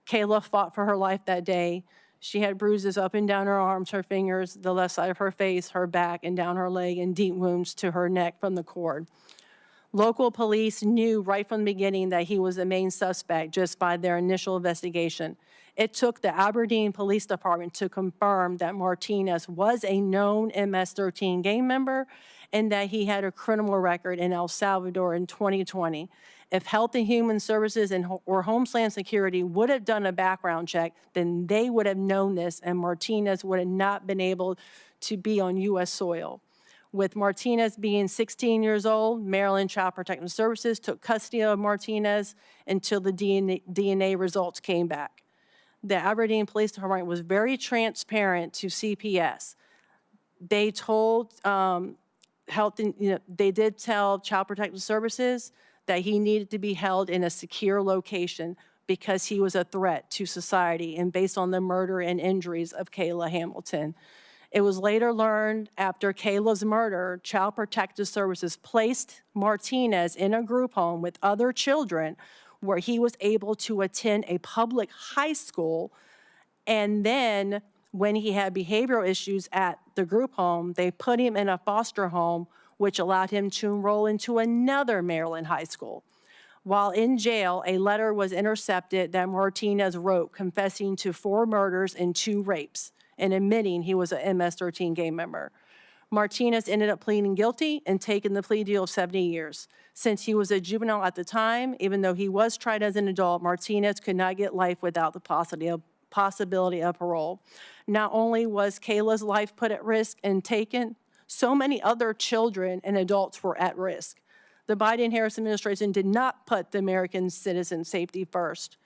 Kayla fought for her life that day. She had bruises up and down her arms, her fingers, the left side of her face, her back, and down her leg, and deep wounds to her neck from the cord. Local police knew right from the beginning that he was the main suspect just by their initial investigation. It took the Aberdeen Police Department to confirm that Martinez was a known MS-13 gang member and that he had a criminal record in El Salvador in 2020. If Health and Human Services or Homeland Security would have done a background check, then they would have known this, and Martinez would have not been able to be on U.S. soil. With Martinez being 16 years old, Maryland Child Protective Services took custody of Martinez until the DNA results came back. The Aberdeen Police Department was very transparent to CPS. They told they did tell Child Protective Services that he needed to be held in a secure location because he was a threat to society and based on the murder and injuries of Kayla Hamilton. It was later learned after Kayla's murder, Child Protective Services placed Martinez in a group home with other children where he was able to attend a public high school. And then when he had behavioral issues at the group home, they put him in a foster home, which allowed him to enroll into another Maryland high school. While in jail, a letter was intercepted that Martinez wrote confessing to 4 murders and 2 rapes and admitting he was an MS-13 gang member. Martinez ended up pleading guilty and taking the plea deal of 70 years. Since he was a juvenile at the time, even though he was tried as an adult, Martinez could not get life without the possibility of parole. Not only was Kayla's life put at risk and taken, so many other children and adults were at risk. The Biden-Harris administration did not put the American citizen safety first.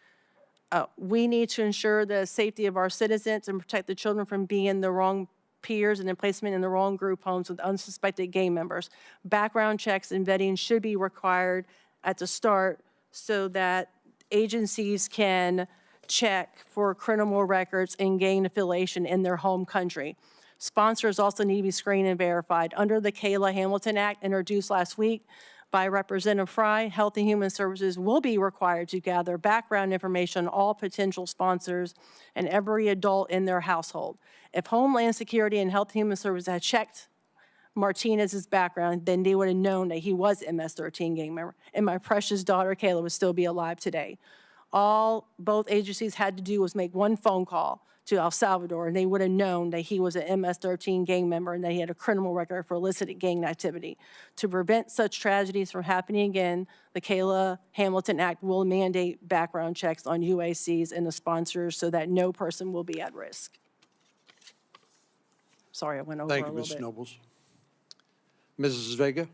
We need to ensure the safety of our citizens and protect the children from being in the wrong peers and then placement in the wrong group homes with unsuspected gang members. Background checks and vetting should be required at the start so that agencies can check for criminal records and gang affiliation in their home country. Sponsors also need to be screened and verified. Under the Kayla Hamilton Act introduced last week by Representative Fry, Health and Human Services will be required to gather background information on all potential sponsors and every adult in their household. If Homeland Security and Health and Human Services had checked Martinez's background, then they would have known that he was an MS-13 gang member, and my precious daughter Kayla would still be alive today. All both agencies had to do was make one phone call to El Salvador, and they would have known that he was an MS-13 gang member and that he had a criminal record for illicit gang activity. To prevent such tragedies from happening again, the Kayla Hamilton Act will mandate background checks on UACs and the sponsors so that no person will be at risk. Sorry, I went over a Thank you, little Ms. bit. Nobles. Mrs. Vega?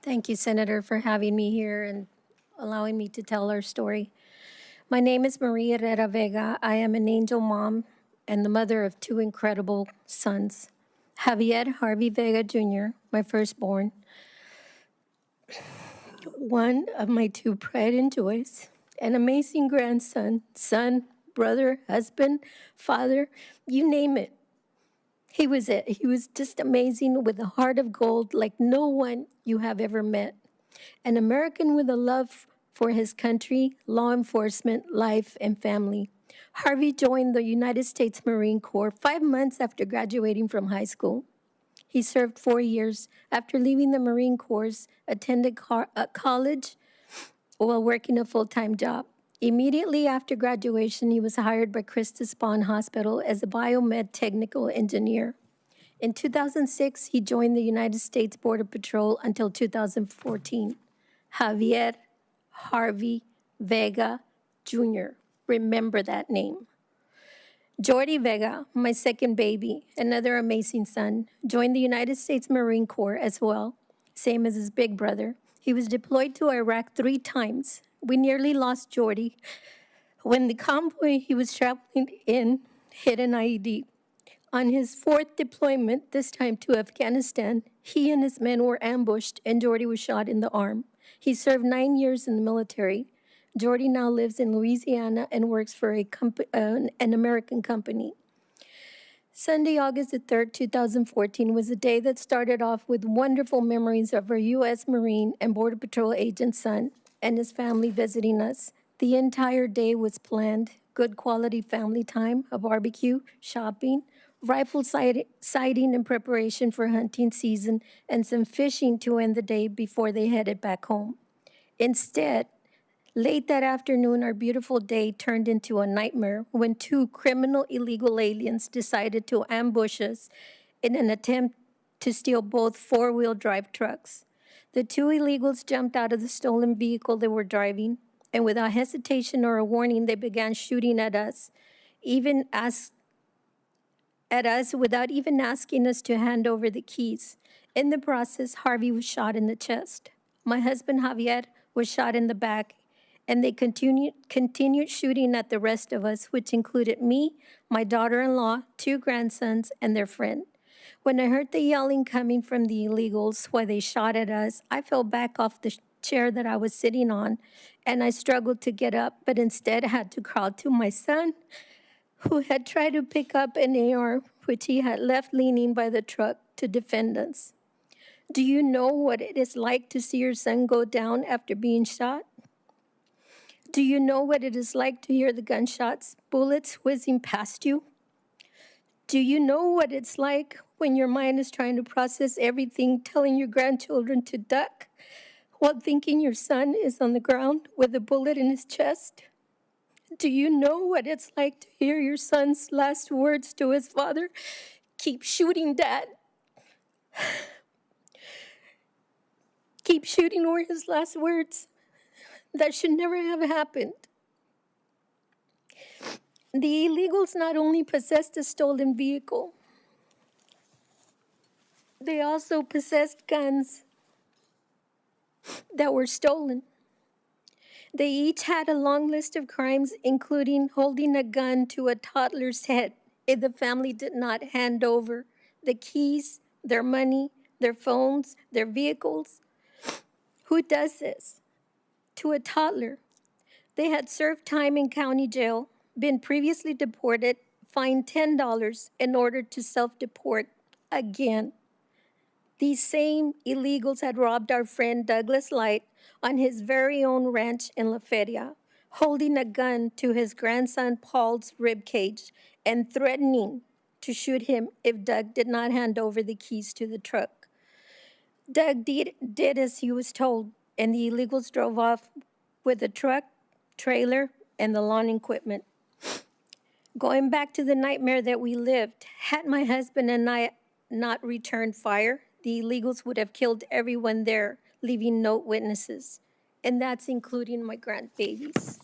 Thank you, Senator, for having me here and allowing me to tell our story. My name is Maria Herrera Vega. I am an angel mom and the mother of two incredible sons. Javier Harvey Vega Jr., my firstborn, one of my two pride and joys, an amazing grandson, son, brother, husband, father, you name it. He was it. He was just amazing with a heart of gold like no one you have ever met. An American with a love for his country, law enforcement, life, and family. Harvey joined the United States Marine Corps 5 months after graduating from high school. He served 4 years. After leaving the Marine Corps, attended college while working a full-time job. Immediately after graduation, he was hired by Christus Spohn Hospital as a biomed technical engineer. In 2006, he joined the United States Border Patrol until 2014. Javier Harvey Vega Jr. Remember that name. Jordi Vega, my second baby, another amazing son, joined the United States Marine Corps as well, same as his big brother. He was deployed to Iraq 3 times. We nearly lost Jordi when the convoy he was traveling in hit an IED. On his 4th deployment, this time to Afghanistan, he and his men were ambushed and Jordi was shot in the arm. He served 9 years in the military. Jordi now lives in Louisiana and works for an American company. Sunday, August the 3rd, 2014 was a day that started off with wonderful memories of our U.S. Marine and Border Patrol agent son and his family visiting us. The entire day was planned, good quality family time, a barbecue, shopping, rifle sighting in preparation for hunting season, and some fishing to end the day before they headed back home. Instead, late that afternoon, our beautiful day turned into a nightmare when 2 criminal illegal aliens decided to ambush us in an attempt to steal both 4-wheel drive trucks. The 2 illegals jumped out of the stolen vehicle they were driving, and without hesitation or a warning, they began shooting at us, without even asking us to hand over the keys. In the process, Harvey was shot in the chest. My husband, Javier, was shot in the back, and they continued shooting at the rest of us, which included me, my daughter-in-law, 2 grandsons, and their friend. When I heard the yelling coming from the illegals while they shot at us, I fell back off the chair that I was sitting on, and I struggled to get up, but instead had to crawl to my son, who had tried to pick up an AR, which he had left leaning by the truck to defend us. Do you know what it is like to see your son go down after being shot? Do you know what it is like to hear the gunshots, bullets whizzing past you? Do you know what it's like when your mind is trying to process everything, telling your grandchildren to duck, while thinking your son is on the ground with a bullet in his chest? Do you know what it's like to hear your son's last words to his father? Keep shooting, Dad. Keep shooting were his last words. That should never have happened. The illegals not only possessed a stolen vehicle, they also possessed guns that were stolen. They each had a long list of crimes, including holding a gun to a toddler's head if the family did not hand over the keys, their money, their phones, their vehicles. Who does this to a toddler? They had served time in county jail, been previously deported, fined $10 in order to self-deport again. These same illegals had robbed our friend Douglas Light on his very own ranch in La Feria, holding a gun to his grandson Paul's ribcage and threatening to shoot him if Doug did not hand over the keys to the truck. Doug did as he was told, and the illegals drove off with the truck, trailer, and the lawn equipment. Going back to the nightmare that we lived, had my husband and I not returned fire, the illegals would have killed everyone there, leaving no witnesses, and that's including my grandbabies.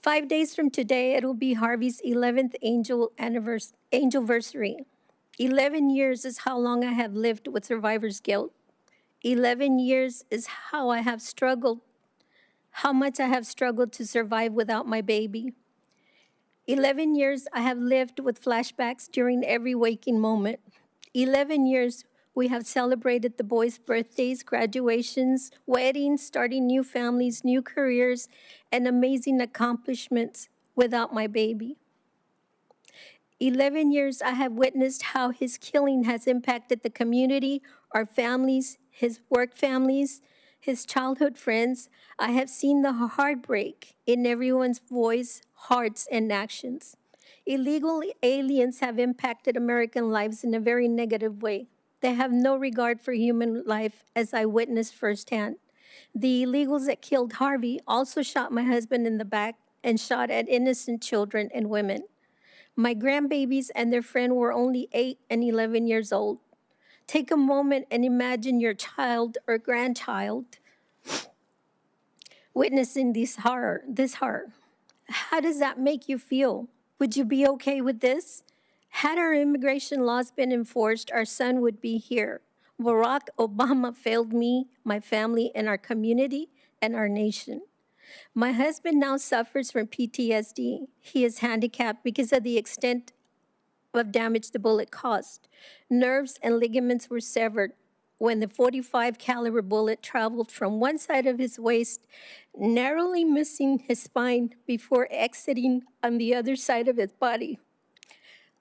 5 days from today, it'll be Harvey's 11th angelversary. 11 years is how long I have lived with survivor's guilt. 11 years is how I have struggled how much I have struggled to survive without my baby. 11 years I have lived with flashbacks during every waking moment. 11 years we have celebrated the boys' birthdays, graduations, weddings, starting new families, new careers, and amazing accomplishments without my baby. 11 years I have witnessed how his killing has impacted the community, our families, his work families, his childhood friends. I have seen the heartbreak in everyone's voice, hearts, and actions. Illegal aliens have impacted American lives in a very negative way. They have no regard for human life, as I witnessed firsthand. The illegals that killed Harvey also shot my husband in the back and shot at innocent children and women. My grandbabies and their friend were only 8 and 11 years old. Take a moment and imagine your child or grandchild witnessing this horror. How does that make you feel? Would you be okay with this? Had our immigration laws been enforced, our son would be here. Barack Obama failed me, my family, and our community, and our nation. My husband now suffers from PTSD. He is handicapped because of the extent of damage the bullet caused. Nerves and ligaments were severed when the .45 caliber bullet traveled from one side of his waist, narrowly missing his spine before exiting on the other side of his body.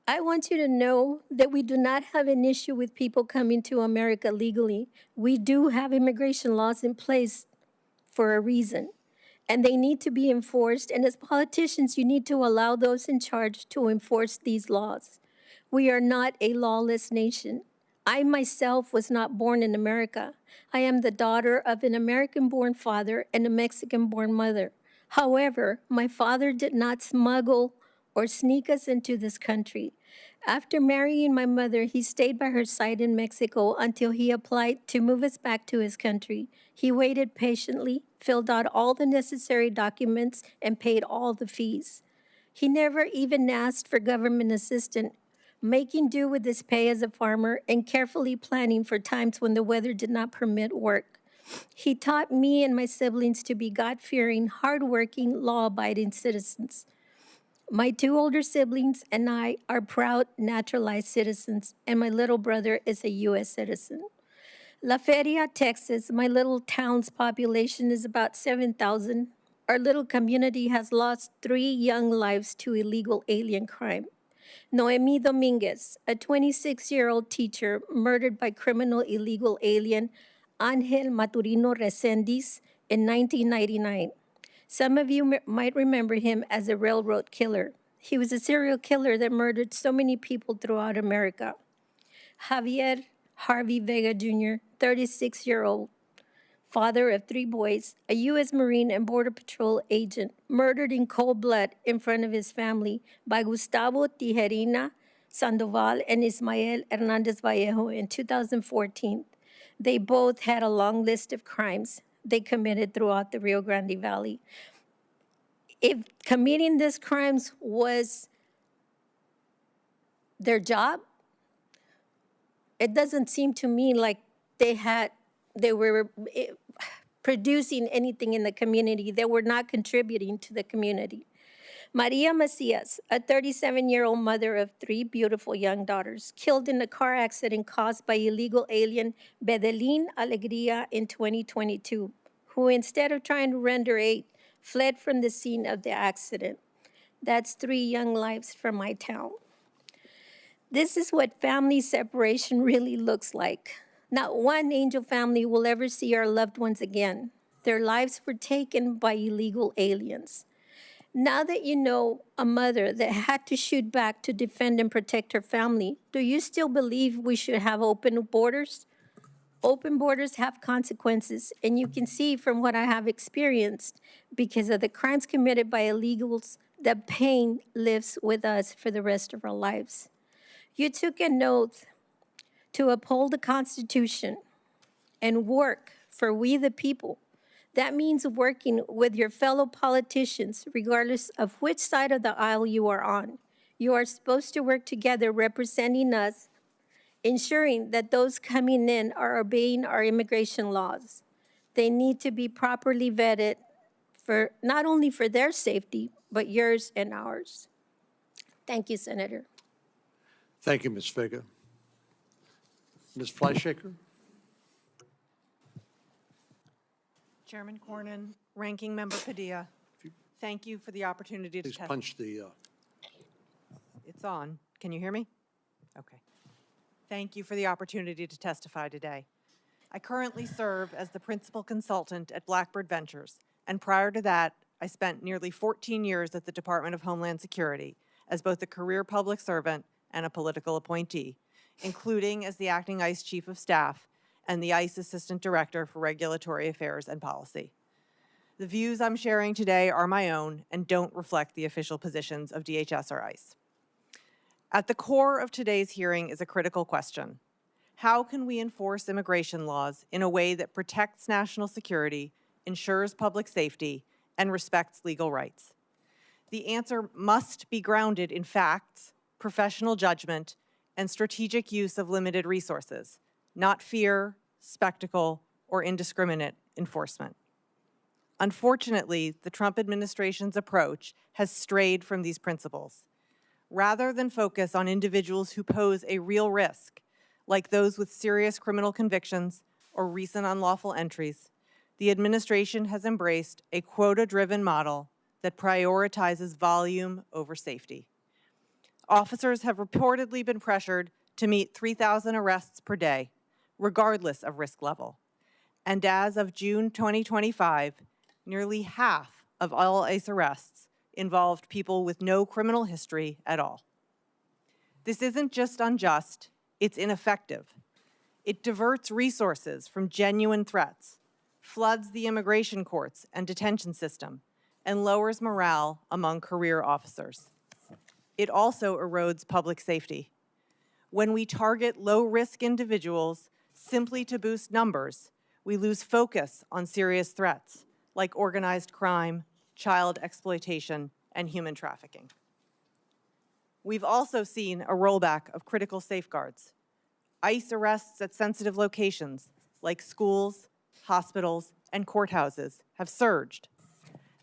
I want you to know that we do not have an issue with people coming to America legally. We do have immigration laws in place for a reason, and they need to be enforced. And as politicians, you need to allow those in charge to enforce these laws. We are not a lawless nation. I myself was not born in America. I am the daughter of an American-born father and a Mexican-born mother. However, my father did not smuggle or sneak us into this country. After marrying my mother, he stayed by her side in Mexico until he applied to move us back to his country. He waited patiently, filled out all the necessary documents, and paid all the fees. He never even asked for government assistance, making do with his pay as a farmer and carefully planning for times when the weather did not permit work. He taught me and my siblings to be God-fearing, hardworking, law-abiding citizens. My 2 older siblings and I are proud naturalized citizens, and my little brother is a U.S. citizen. La Feria, Texas, my little town's population is about 7,000. Our little community has lost 3 young lives to illegal alien crime. Noemi Dominguez, a 26-year-old teacher murdered by criminal illegal alien Angel Maturino Resendiz in 1999. Some of you might remember him as a railroad killer. He was a serial killer that murdered so many people throughout America. Javier Harvey Vega Jr., 36-year-old, father of 3 boys, a U.S. Marine and Border Patrol agent, murdered in cold blood in front of his family by Gustavo Tijerina Sandoval and Ismael Hernandez Vallejo in 2014. They both had a long list of crimes they committed throughout the Rio Grande Valley. If committing these crimes was their job, it doesn't seem to me like they were producing anything in the community. They were not contributing to the community. Maria Macias, a 37-year-old mother of 3 beautiful young daughters, killed in a car accident caused by illegal alien Bedelin Alegria in 2022, who instead of trying to render aid, fled from the scene of the accident. That's 3 young lives from my town. This is what family separation really looks like. Not one angel family will ever see our loved ones again. Their lives were taken by illegal aliens. Now that you know a mother that had to shoot back to defend and protect her family, do you still believe we should have open borders? Open borders have consequences, and you can see from what I have experienced, because of the crimes committed by illegals, the pain lives with us for the rest of our lives. You took an oath to uphold the Constitution and work for we the people. That means working with your fellow politicians, regardless of which side of the aisle you are on. You are supposed to work together representing us, ensuring that those coming in are obeying our immigration laws. They need to be properly vetted for not only for their safety, but yours and ours. Thank you, Senator. Thank you, Ms. Vega. Ms. Fleischhaker? Chairman Cornyn, Ranking Member Padilla, thank you for the opportunity to Please testify. punch the, It's on. Can you hear me? Okay. Thank you for the opportunity to testify today. I currently serve as the principal consultant at Blackbird Ventures, and prior to that, I spent nearly 14 years at the Department of Homeland Security as both a career public servant and a political appointee, including as the acting ICE Chief of Staff and the ICE Assistant Director for Regulatory Affairs and Policy. The views I'm sharing today are my own and don't reflect the official positions of DHS or ICE. At the core of today's hearing is a critical question. How can we enforce immigration laws in a way that protects national security, ensures public safety, and respects legal rights? The answer must be grounded in facts, professional judgment, and strategic use of limited resources, not fear, spectacle, or indiscriminate enforcement. Unfortunately, the Trump administration's approach has strayed from these principles. Rather than focus on individuals who pose a real risk, like those with serious criminal convictions or recent unlawful entries, the administration has embraced a quota-driven model that prioritizes volume over safety. Officers have reportedly been pressured to meet 3,000 arrests per day, regardless of risk level. And as of June 2025, nearly half of all ICE arrests involved people with no criminal history at all. This isn't just unjust, it's ineffective. It diverts resources from genuine threats, floods the immigration courts and detention system, and lowers morale among career officers. It also erodes public safety. When we target low-risk individuals simply to boost numbers, we lose focus on serious threats like organized crime, child exploitation, and human trafficking. We've also seen a rollback of critical safeguards. ICE arrests at sensitive locations like schools, hospitals, and courthouses have surged.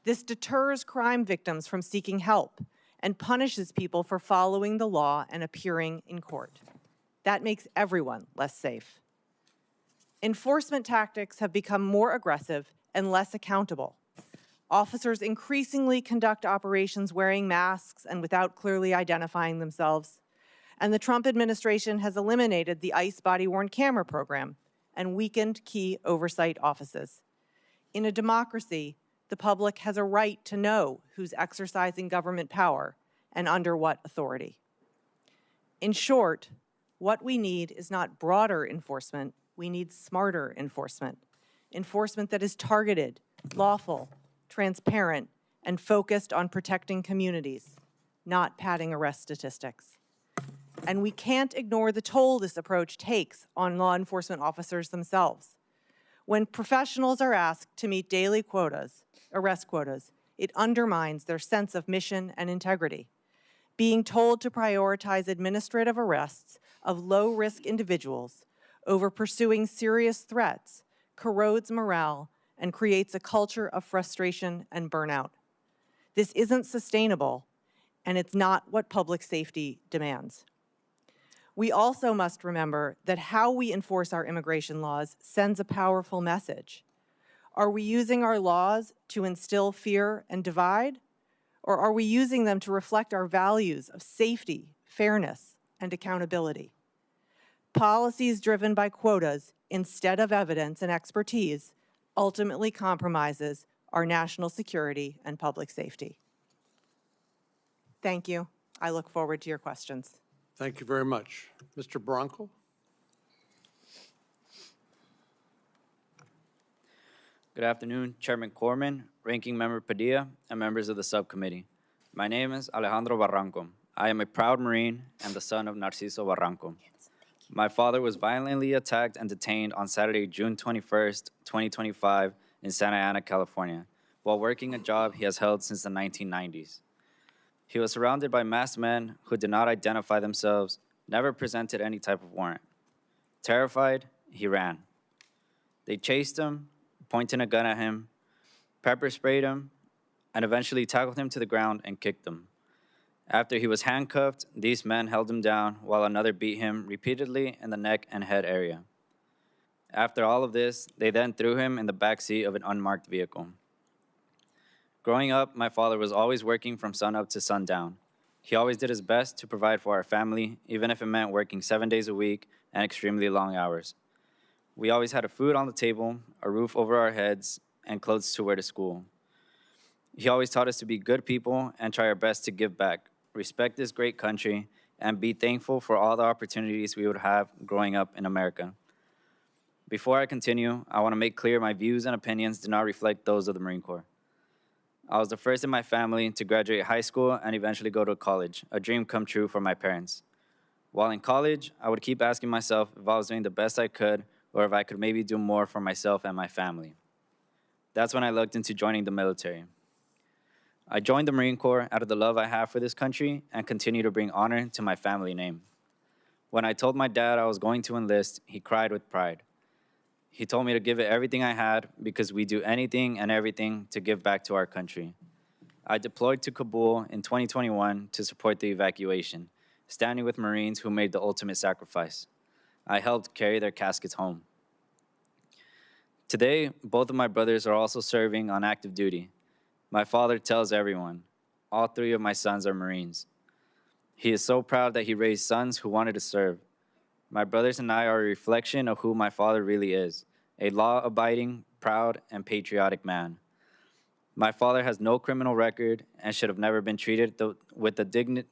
This deters crime victims from seeking help and punishes people for following the law and appearing in court. That makes everyone less safe. Enforcement tactics have become more aggressive and less accountable. Officers increasingly conduct operations wearing masks and without clearly identifying themselves. And the Trump administration has eliminated the ICE body-worn camera program and weakened key oversight offices. In a democracy, the public has a right to know who's exercising government power and under what authority. In short, what we need is not broader enforcement, we need smarter enforcement. Enforcement that is targeted, lawful, transparent, and focused on protecting communities, not padding arrest statistics. And we can't ignore the toll this approach takes on law enforcement officers themselves. When professionals are asked to meet daily quotas, arrest quotas, it undermines their sense of mission and integrity. Being told to prioritize administrative arrests of low-risk individuals over pursuing serious threats corrodes morale and creates a culture of frustration and burnout. This isn't sustainable, and it's not what public safety demands. We also must remember that how we enforce our immigration laws sends a powerful message. Are we using our laws to instill fear and divide? Or are we using them to reflect our values of safety, fairness, and accountability? Policies driven by quotas instead of evidence and expertise ultimately compromises our national security and public safety. Thank you. I look forward to your questions. thank you very much. Mr. Bronco? Good afternoon, Chairman Corman, Ranking Member Padilla, and members of the subcommittee. My name is Alejandro Barranco. I am a proud Marine and the son of Narciso Barranco. My father was violently attacked and detained on Saturday, June 21st, 2025, in Santa Ana, California, while working a job he has held since the 1990s. He was surrounded by masked men who did not identify themselves, never presented any type of warrant. Terrified, he ran. They chased him, pointing a gun at him, pepper sprayed him, and eventually tackled him to the ground and kicked him. After he was handcuffed, these men held him down while another beat him repeatedly in the neck and head area. After all of this, they then threw him in the back seat of an unmarked vehicle. Growing up, my father was always working from sunup to sundown. He always did his best to provide for our family, even if it meant working 7 days a week and extremely long hours. We always had food on the table, a roof over our heads, and clothes to wear to school. He always taught us to be good people and try our best to give back, respect this great country, and be thankful for all the opportunities we would have growing up in America. Before I continue, I want to make clear my views and opinions do not reflect those of the Marine Corps. I was the first in my family to graduate high school and eventually go to college, a dream come true for my parents. While in college, I would keep asking myself if I was doing the best I could or if I could maybe do more for myself and my family. That's when I looked into joining the military. I joined the Marine Corps out of the love I have for this country and continue to bring honor to my family name. When I told my dad I was going to enlist, he cried with pride. He told me to give it everything I had because we do anything and everything to give back to our country. I deployed to Kabul in 2021 to support the evacuation, standing with Marines who made the ultimate sacrifice. I helped carry their caskets home. Today, both of my brothers are also serving on active duty. My father tells everyone, all 3 of my sons are Marines. He is so proud that he raised sons who wanted to serve. My brothers and I are a reflection of who my father really is, a law-abiding, proud, and patriotic man. My father has no criminal record and should have never been treated with the dignity.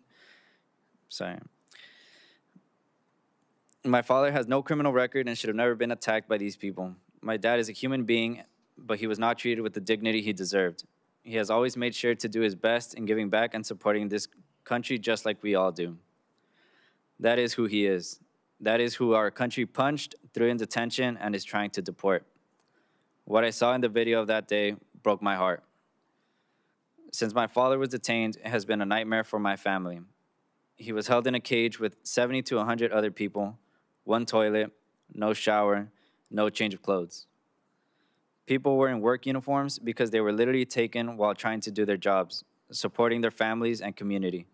My father has no criminal record and should have never been attacked by these people. My dad is a human being, but he was not treated with the dignity he deserved. He has always made sure to do his best in giving back and supporting this country just like we all do. That is who he is. That is who our country punched, threw in detention, and is trying to deport. What I saw in the video of that day broke my heart. Since my father was detained, it has been a nightmare for my family. He was held in a cage with 70 to 100 other people, 1 toilet, no shower, no change of clothes. People were in work uniforms because they were literally taken while trying to do their jobs, supporting their families and community.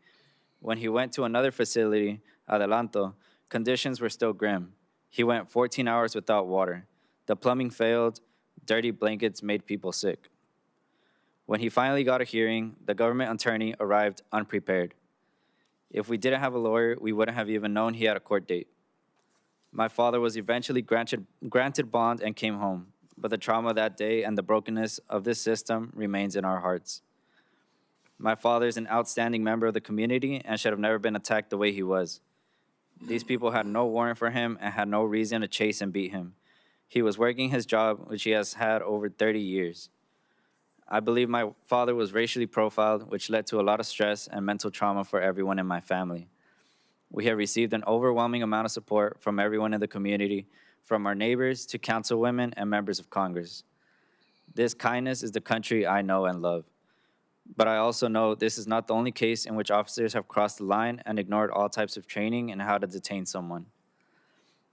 When he went to another facility, Adelanto, conditions were still grim. He went 14 hours without water. The plumbing failed. Dirty blankets made people sick. When he finally got a hearing, the government attorney arrived unprepared. If we didn't have a lawyer, we wouldn't have even known he had a court date. My father was eventually granted bond and came home, but the trauma that day and the brokenness of this system remains in our hearts. My father is an outstanding member of the community and should have never been attacked the way he was. These people had no warrant for him and had no reason to chase and beat him. He was working his job, which he has had over 30 years. I believe my father was racially profiled, which led to a lot of stress and mental trauma for everyone in my family. We have received an overwhelming amount of support from everyone in the community, from our neighbors to councilwomen and members of Congress. This kindness is the country I know and love. But I also know this is not the only case in which officers have crossed the line and ignored all types of training and how to detain someone.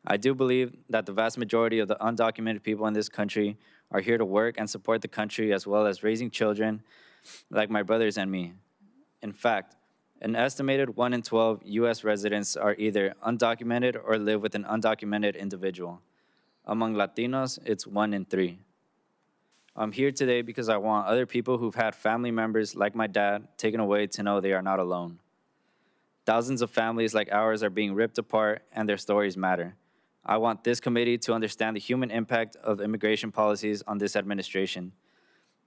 I do believe that the vast majority of the undocumented people in this country are here to work and support the country as well as raising children like my brothers and me. In fact, an estimated 1 in 12 U.S. residents are either undocumented or live with an undocumented individual. Among Latinos, it's 1 in 3. I'm here today because I want other people who've had family members like my dad taken away to know they are not alone. Thousands of families like ours are being ripped apart and their stories matter. I want this committee to understand the human impact of immigration policies on this administration.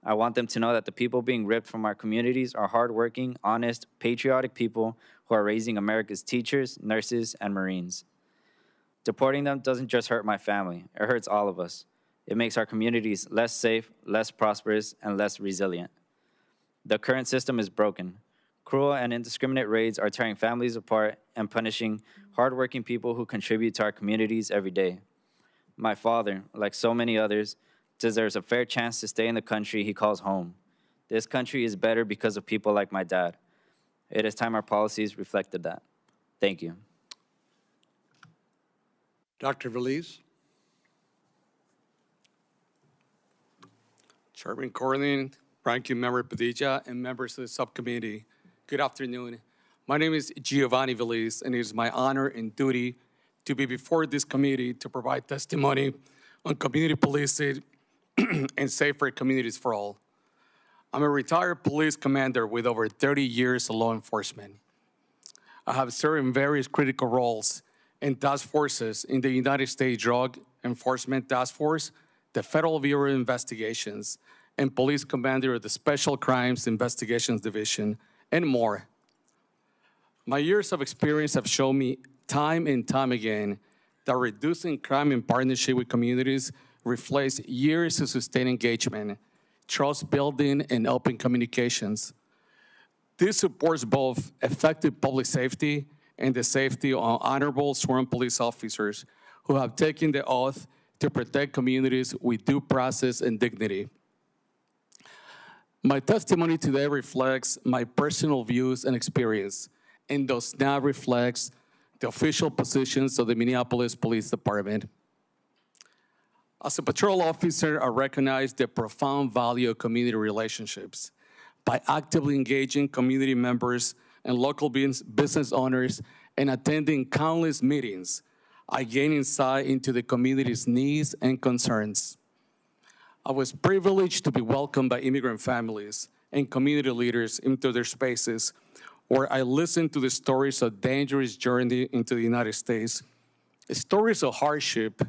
I want them to know that the people being ripped from our communities are hardworking, honest, patriotic people who are raising America's teachers, nurses, and Marines. Deporting them doesn't just hurt my family, it hurts all of us. It makes our communities less safe, less prosperous, and less resilient. The current system is broken. Cruel and indiscriminate raids are tearing families apart and punishing hardworking people who contribute to our communities every day. My father, like so many others, deserves a fair chance to stay in the country he calls home. This country is better because of people like my dad. It is time our policies reflected that. Thank you. Dr. Veliz? Chairman Corlin, Ranking Member Padilla, and members of the subcommittee, good afternoon. My name is Giovanni Velez, and it is my honor and duty to be before this committee to provide testimony on community policing and safer communities for all. I'm a retired police commander with over 30 years of law enforcement. I have served in various critical roles in task forces in the United States Drug Enforcement Task Force, the Federal Bureau of Investigations, and police commander of the Special Crimes Investigations Division, and more. My years of experience have shown me time and time again that reducing crime in partnership with communities reflects years of sustained engagement, trust building, and open communications. This supports both effective public safety and the safety of honorable sworn police officers who have taken the oath to protect communities with due process and dignity. My testimony today reflects my personal views and experience and does not reflect the official positions of the Minneapolis Police Department. As a patrol officer, I recognize the profound value of community relationships. By actively engaging community members and local business owners and attending countless meetings, I gain insight into the community's needs and concerns. I was privileged to be welcomed by immigrant families and community leaders into their spaces, where I listened to the stories of dangerous journey into the United States, stories of hardship,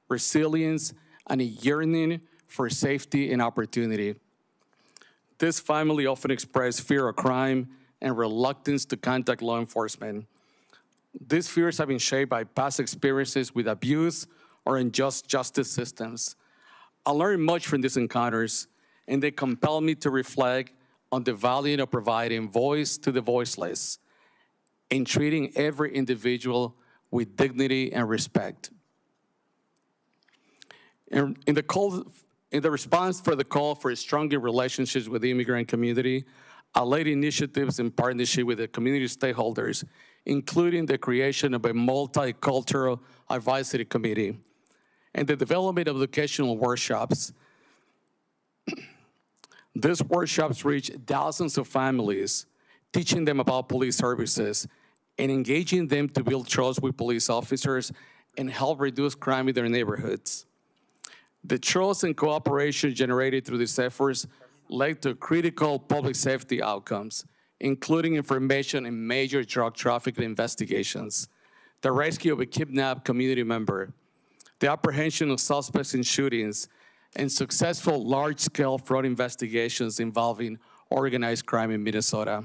resilience, and a yearning for safety and opportunity. This family often expressed fear of crime and reluctance to contact law enforcement. These fears have been shaped by past experiences with abuse or unjust justice systems. I learned much from these encounters, and they compel me to reflect on the value of providing voice to the voiceless and treating every individual with dignity and respect. In the response for the call for stronger relationships with the immigrant community, I led initiatives in partnership with the community stakeholders, including the creation of a multicultural advisory committee and the development of educational workshops. These workshops reach thousands of families, teaching them about police services and engaging them to build trust with police officers and help reduce crime in their neighborhoods. The trust and cooperation generated through these efforts led to critical public safety outcomes, including information in major drug trafficking investigations, the rescue of a kidnapped community member, the apprehension of suspects in shootings, and successful large-scale fraud investigations involving organized crime in Minnesota.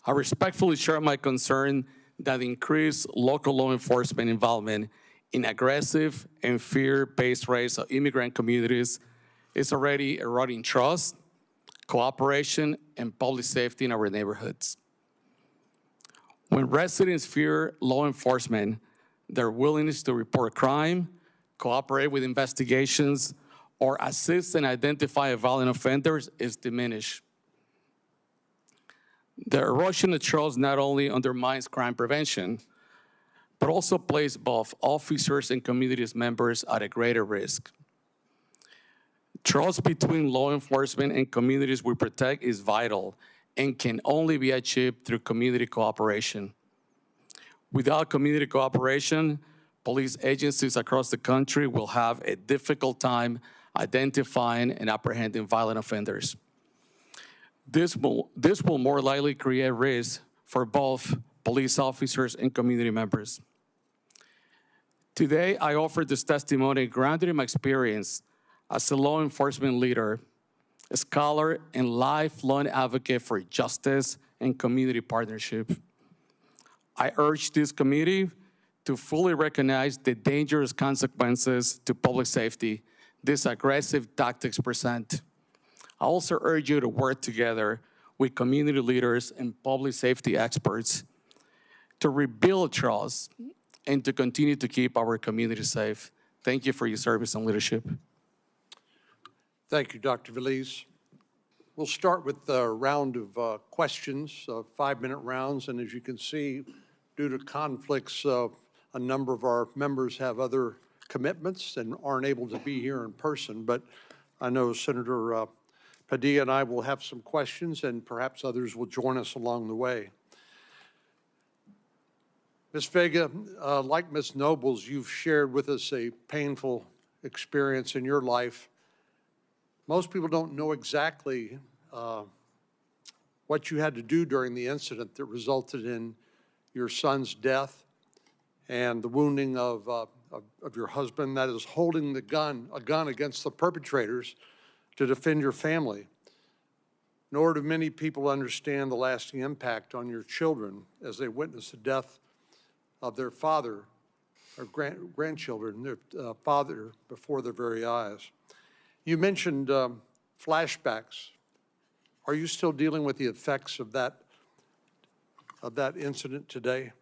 I respectfully share my concern that increased local law enforcement involvement in aggressive and fear-based raids of immigrant communities is already eroding trust, cooperation, and public safety in our neighborhoods. When residents fear law enforcement, their willingness to report crime, cooperate with investigations, or assist and identify violent offenders is diminished. The erosion of trust not only undermines crime prevention, but also place both officers and community members at a greater risk. Trust between law enforcement and communities we protect is vital and can only be achieved through community cooperation. Without community cooperation, police agencies across the country will have a difficult time identifying and apprehending violent offenders. This will more likely create risks for both police officers and community members. Today, I offer this testimony grounded in my experience as a law enforcement leader, a scholar, and lifelong advocate for justice and community partnership. I urge this committee to fully recognize the dangerous consequences to public safety these aggressive tactics present. I also urge you to work together with community leaders and public safety experts to rebuild trust and to continue to keep our community safe. Thank you for your service and leadership. Thank you, Dr. Velez. We'll start with a round of questions, 5-minute rounds, and as you can see, due to conflicts, a number of our members have other commitments and aren't able to be here in person, but I know Senator Padilla and I will have some questions, and perhaps others will join us along the way. Ms. Vega, like Ms. Nobles, you've shared with us a painful experience in your life. Most people don't know exactly what you had to do during the incident that resulted in your son's death and the wounding of your husband, that is holding a gun against the perpetrators to defend your family. Nor do many people understand the lasting impact on your children as they witness the death of their father or grandchildren, their father before their very eyes. You mentioned flashbacks. Are you still dealing with the effects of that incident today?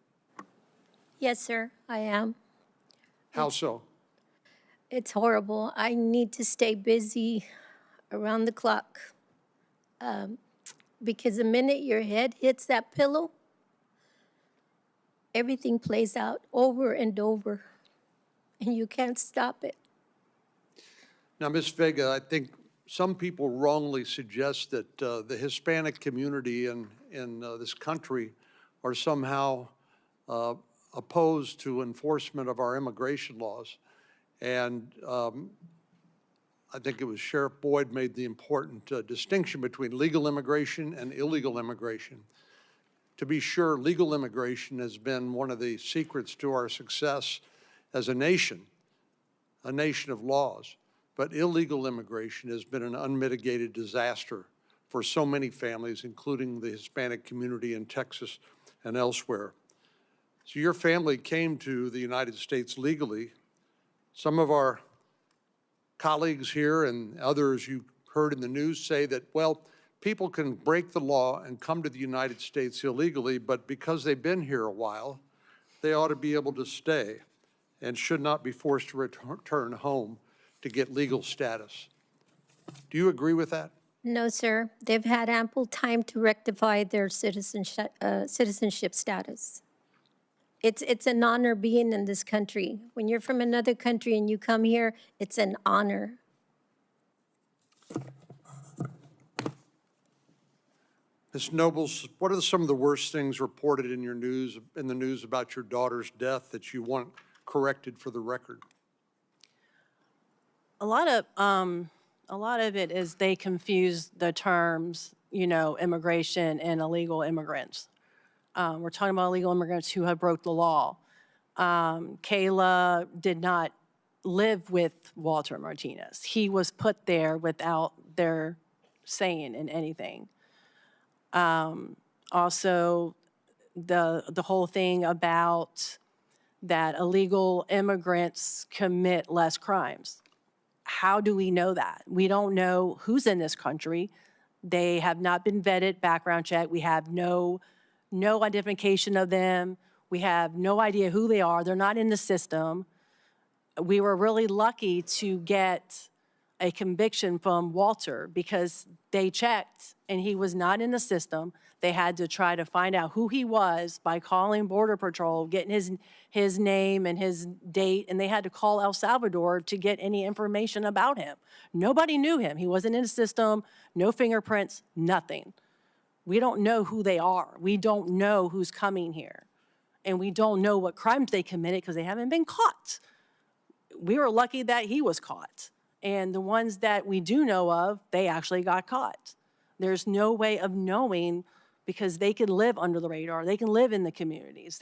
Yes, sir, I am. How so? It's horrible. I need to stay busy around the clock. Because the minute your head hits that pillow, everything plays out over and over, and you can't stop it. Now, Ms. Vega, I think some people wrongly suggest that the Hispanic community in this country are somehow opposed to enforcement of our immigration laws. And I think it was Sheriff Boyd made the important distinction between legal immigration and illegal immigration. To be sure, legal immigration has been one of the secrets to our success as a nation of laws. But illegal immigration has been an unmitigated disaster for so many families, including the Hispanic community in Texas and elsewhere. So your family came to the United States legally. Some of our colleagues here and others you heard in the news say that, well, people can break the law and come to the United States illegally, but because they've been here a while, they ought to be able to stay and should not be forced to return home to get legal status. Do you agree with that? No, sir. They've had ample time to rectify their citizenship status. It's an honor being in this country. When you're from another country and you come here, it's an honor. Ms. Nobles, what are some of the worst things reported in the news about your daughter's death that you want corrected for the record? A lot of it is they confuse the terms, immigration and illegal immigrants. We're talking about illegal immigrants who have broke the law. Kayla did not live with Walter Martinez. He was put there without their saying in anything. Also, the whole thing about that illegal immigrants commit less crimes. How do we know that? We don't know who's in this country. They have not been vetted, background check. We have no identification of them. We have no idea who they are. They're not in the system. We were really lucky to get a conviction from Walter because they checked and he was not in the system. They had to try to find out who he was by calling Border Patrol, getting his name and his date, and they had to call El Salvador to get any information about him. Nobody knew him. He wasn't in the system, no fingerprints, nothing. We don't know who they are. We don't know who's coming here. And we don't know what crimes they committed because they haven't been caught. We were lucky that he was caught. And the ones that we do know of, they actually got caught. There's no way of knowing because they can live under the radar. They can live in the communities.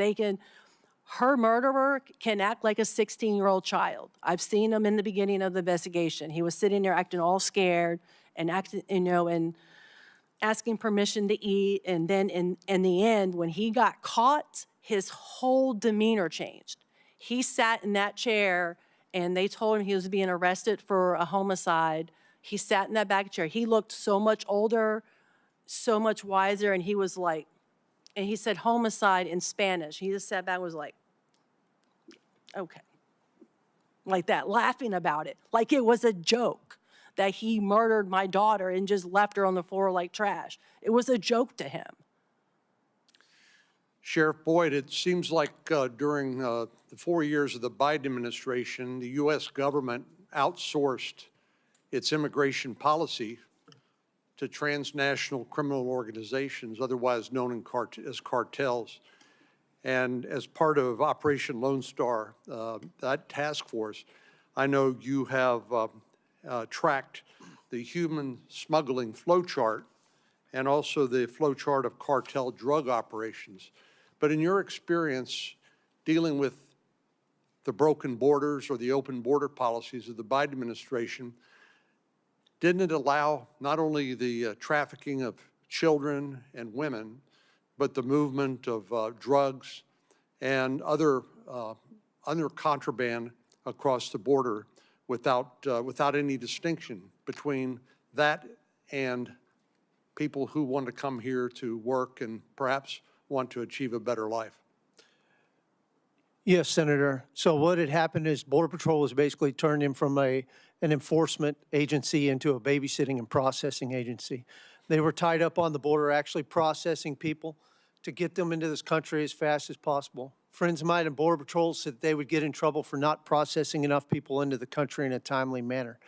Her murderer can act like a 16-year-old child. I've seen him in the beginning of the investigation. He was sitting there acting all scared and acting, and asking permission to eat. And then in the end, when he got caught, his whole demeanor changed. He sat in that chair and they told him he was being arrested for a homicide. He sat in that back chair. He looked so much older, so much wiser, and he was like, and he said homicide in Spanish. He just sat back and was like, okay. Like that, laughing about it, like it was a joke that he murdered my daughter and just left her on the floor like trash. It was a joke to him. Sheriff Boyd, it seems like during the 4 years of the Biden administration, the U.S. government outsourced its immigration policy to transnational criminal organizations, otherwise known as cartels. And as part of Operation Lone Star, that task force, I know you have tracked the human smuggling flowchart and also the flowchart of cartel drug operations. But in your experience dealing with the broken borders or the open border policies of the Biden administration, didn't it allow not only the trafficking of children and women, but the movement of drugs and other contraband across the border without any distinction between that and people who want to come here to work and perhaps want to achieve a better life? Yes, Senator. So what had happened is Border Patrol was basically turned in from an enforcement agency into a babysitting and processing agency. They were tied up on the border actually processing people to get them into this country as fast as possible. Friends of mine in Border Patrol said they would get in trouble for not processing enough people into the country in a timely manner.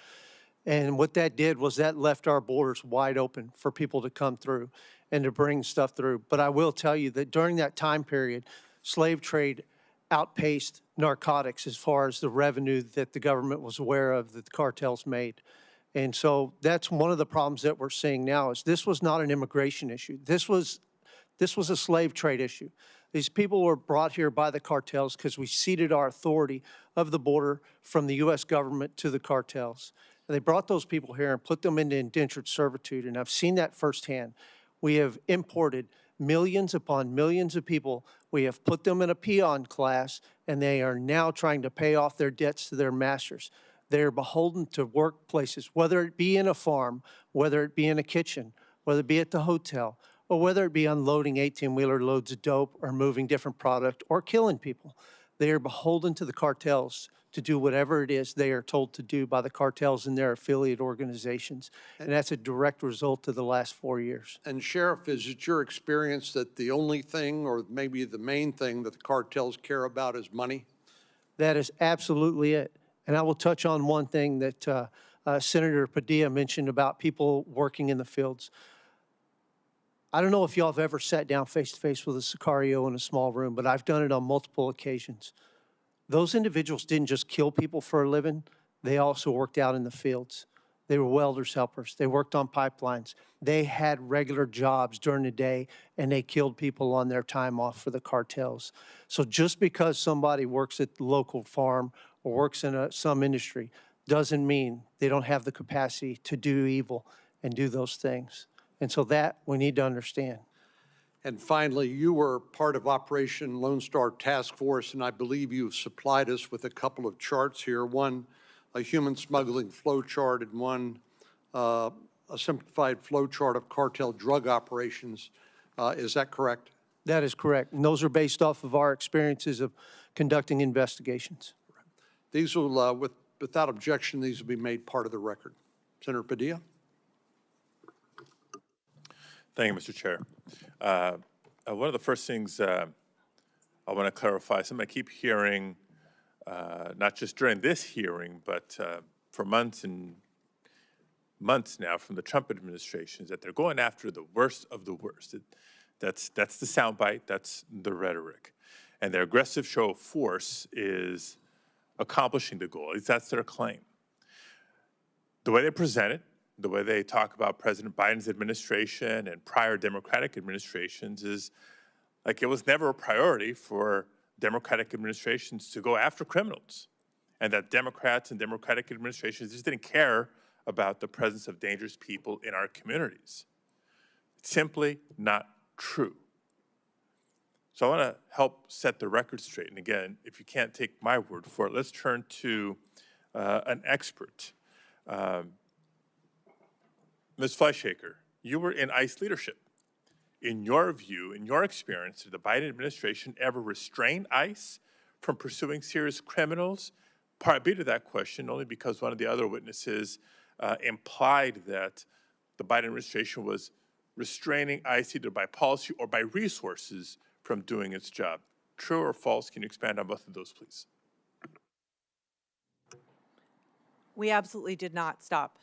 And what that did was that left our borders wide open for people to come through and to bring stuff through. But I will tell you that during that time period, slave trade outpaced narcotics as far as the revenue that the government was aware of that the cartels made. And so that's one of the problems that we're seeing now is this was not an immigration issue. This was a slave trade issue. These people were brought here by the cartels because we ceded our authority of the border from the U.S. government to the cartels. And they brought those people here and put them into indentured servitude, and I've seen that firsthand. We have imported millions upon millions of people. We have put them in a peon class, and they are now trying to pay off their debts to their masters. They are beholden to workplaces, whether it be in a farm, whether it be in a kitchen, whether it be at the hotel, or whether it be unloading 18-wheeler loads of dope or moving different product or killing people. They are beholden to the cartels to do whatever it is they are told to do by the cartels and their affiliate organizations. And that's a direct result of the last 4 years. And Sheriff, is it your experience that the only thing or maybe the main thing that the cartels care about is money? That is absolutely it. And I will touch on one thing that Senator Padilla mentioned about people working in the fields. I don't know if y'all have ever sat down face-to-face with a Sicario in a small room, but I've done it on multiple occasions. Those individuals didn't just kill people for a living. They also worked out in the fields. They were welders helpers. They worked on pipelines. They had regular jobs during the day, and they killed people on their time off for the cartels. So just because somebody works at the local farm or works in some industry doesn't mean they don't have the capacity to do evil and do those things. And so that we need to understand. And finally, you were part of Operation Lone Star Task Force, and I believe you've supplied us with a couple of charts here. One, a human smuggling flow chart, and one, a simplified flow chart of cartel drug operations. Is that correct? That is correct. And those are based off of our experiences of conducting investigations. These will, without objection, these will be made part of the record. Senator Padilla? Thank you, Mr. Chair. One of the first things I want to clarify, something I keep hearing, not just during this hearing, but for months and months now from the Trump administration, is that they're going after the worst of the worst. That's the soundbite, that's the rhetoric. And their aggressive show of force is accomplishing the goal. At least that's their claim. The way they present it, the way they talk about President Biden's administration and prior Democratic administrations is like it was never a priority for Democratic administrations to go after criminals, and that Democrats and Democratic administrations just didn't care about the presence of dangerous people in our communities. It's simply not true. So I want to help set the record straight. And again, if you can't take my word for it, let's turn to an expert. Ms. Fleischaker, you were in ICE leadership. In your view, in your experience, did the Biden administration ever restrain ICE from pursuing serious criminals? Part B to that question, only because one of the other witnesses implied that the Biden administration was restraining ICE either by policy or by resources from doing its job. True or false? Can you expand on both of those, please? We absolutely did not stop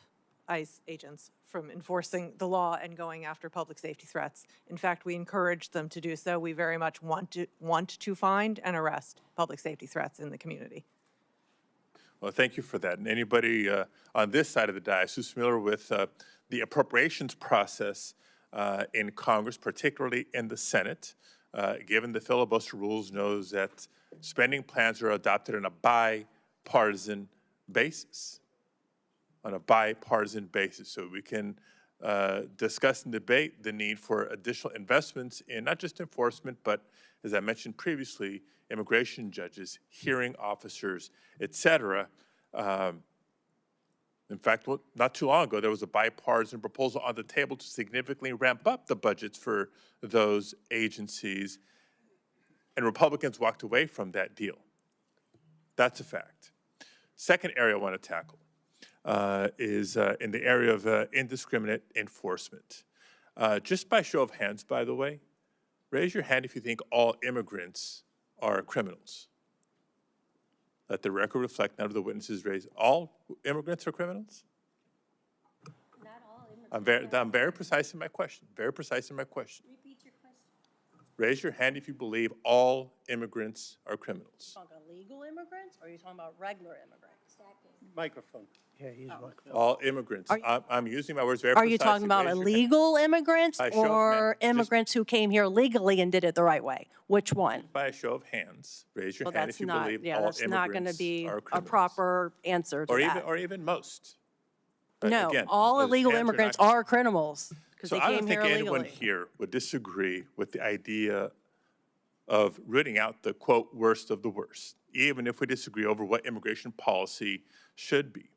ICE agents from enforcing the law and going after public safety threats. In fact, we encourage them to do so. We very much want to find and arrest public safety threats in the community. Well, thank you for that. And anybody on this side of the dais who's familiar with the appropriations process in Congress, particularly in the Senate, given the filibuster rules, knows that spending plans are adopted on a bipartisan basis. On a bipartisan basis, so we can discuss and debate the need for additional investments in not just enforcement, but as I mentioned previously, immigration judges, hearing officers, et cetera. In fact, not too long ago, there was a bipartisan proposal on the table to significantly ramp up the budgets for those agencies, and Republicans walked away from that deal. That's a fact. Second area I want to tackle is in the area of indiscriminate enforcement. Just by show of hands, by the way, raise your hand if you think all immigrants are criminals. Let the record reflect, none of the witnesses raised. All immigrants are criminals? Not all immigrants. I'm very precise in my question, very precise in my question. Repeat your question. Raise your hand if you believe all immigrants are criminals. Talking illegal immigrants, or are you talking about regular immigrants? Microphone. Yeah, he's microphone. All immigrants. I'm using my words very Are precisely. you talking about Raise your hand. illegal immigrants By show of or hands, just- immigrants who came here legally and did it the right way? Which one? By a show of hands, raise your Well, hand that's if you not, believe yeah, all that's not going to immigrants be are a criminals. proper answer to that. Or even most. No, Again, all those illegal hands are immigrants not- are criminals because So they I don't came here think anyone illegally. here would disagree with the idea of rooting out the, quote, worst of the worst, even if we disagree over what immigration policy should be.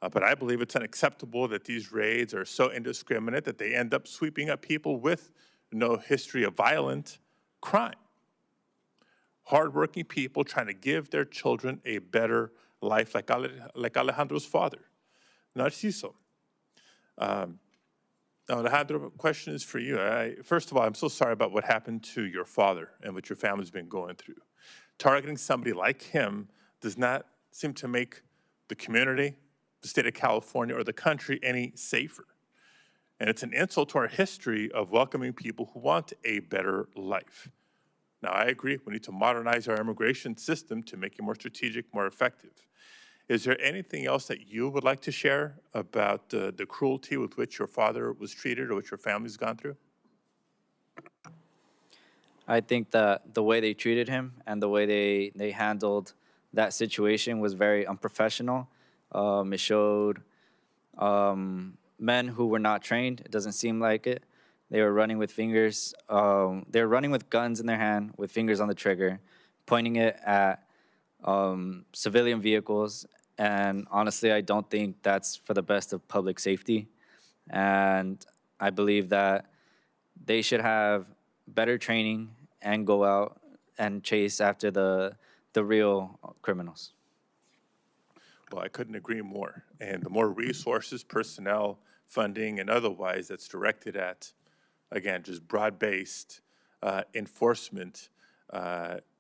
But I believe it's unacceptable that these raids are so indiscriminate that they end up sweeping up people with no history of violent crime. Hardworking people trying to give their children a better life, like Alejandro's father, Narciso. Now, Alejandro, question is for you. First of all, I'm so sorry about what happened to your father and what your family's been going through. Targeting somebody like him does not seem to make the community, the state of California, or the country any safer. And it's an insult to our history of welcoming people who want a better life. Now, I agree, we need to modernize our immigration system to make it more strategic, more effective. Is there anything else that you would like to share about the cruelty with which your father was treated or which your family's gone through? I think that the way they treated him and the way they handled that situation was very unprofessional. It showed men who were not trained. It doesn't seem like it. They were running with fingers. They were running with guns in their hand, with fingers on the trigger, pointing it at civilian vehicles. And honestly, I don't think that's for the best of public safety. And I believe that they should have better training and go out and chase after the real criminals. Well, I couldn't agree more. And the more resources, personnel, funding, and otherwise that's directed at, again, just broad-based enforcement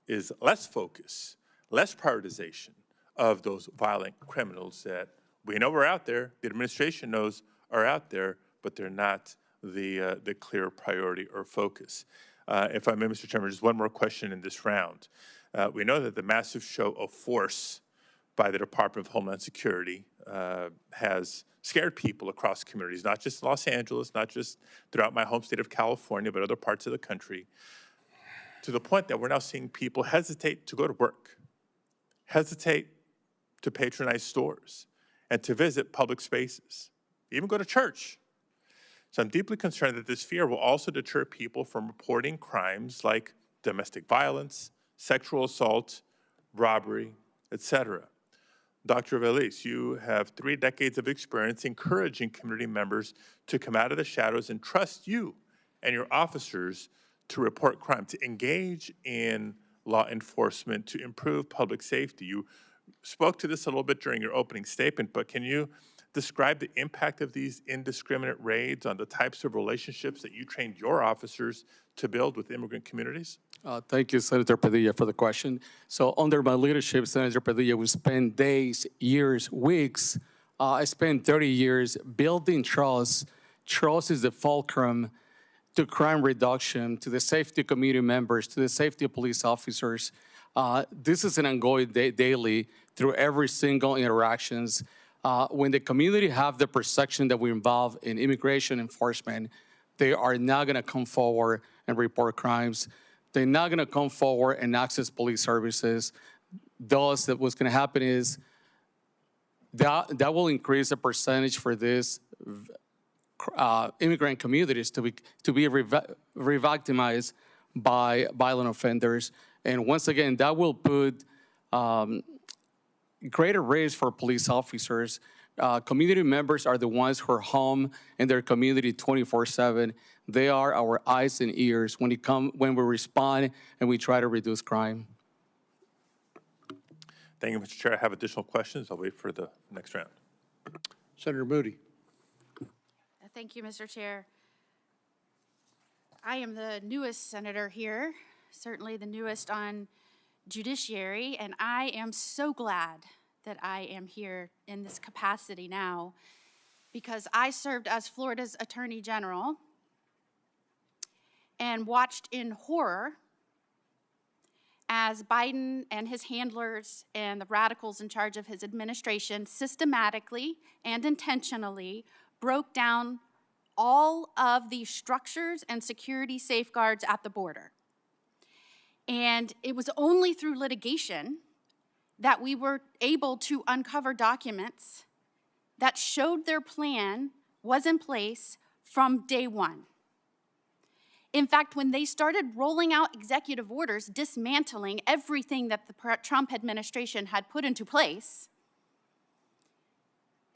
is less focus, less prioritization of those violent criminals that we know are out there, the administration knows are out there, but they're not the clear priority or focus. If I may, Mr. Chairman, just one more question in this round. We know that the massive show of force by the Department of Homeland Security has scared people across communities, not just Los Angeles, not just throughout my home state of California, but other parts of the country, to the point that we're now seeing people hesitate to go to work, hesitate to patronize stores, and to visit public spaces, even go to church. So I'm deeply concerned that this fear will also deter people from reporting crimes like domestic violence, sexual assault, robbery, etc. Dr. Veliz, you have 3 decades of experience encouraging community members to come out of the shadows and trust you and your officers to report crime, to engage in law enforcement, to improve public safety. You spoke to this a little bit during your opening statement, but can you describe the impact of these indiscriminate raids on the types of relationships that you trained your officers to build with immigrant communities? Thank you, Senator Padilla, for the question. So under my leadership, Senator Padilla, we spent days, years, weeks I spent 30 years building trust. Trust is the fulcrum to crime reduction, to the safety of community members, to the safety of police officers. This is an ongoing daily through every single interactions. When the community have the perception that we're involved in immigration enforcement, they are not gonna come forward and report crimes. They're not gonna come forward and access police services. Thus, what's gonna happen is that will increase the percentage for this immigrant communities to be revictimized by violent offenders. And once again, that will put greater risk for police officers. Community members are the ones who are home in their community 24/7. They are our eyes and ears when we respond and we try to reduce crime. Thank you, Mr. Chair. I have additional questions. I'll wait for the next round. Senator Moody. Thank you, Mr. Chair. I am the newest senator here, certainly the newest on judiciary, and I am so glad that I am here in this capacity now because I served as Florida's Attorney General and watched in horror as Biden and his handlers and the radicals in charge of his administration systematically and intentionally broke down all of the structures and security safeguards at the border. And it was only through litigation that we were able to uncover documents that showed their plan was in place from day one. In fact, when they started rolling out executive orders dismantling everything that the Trump administration had put into place,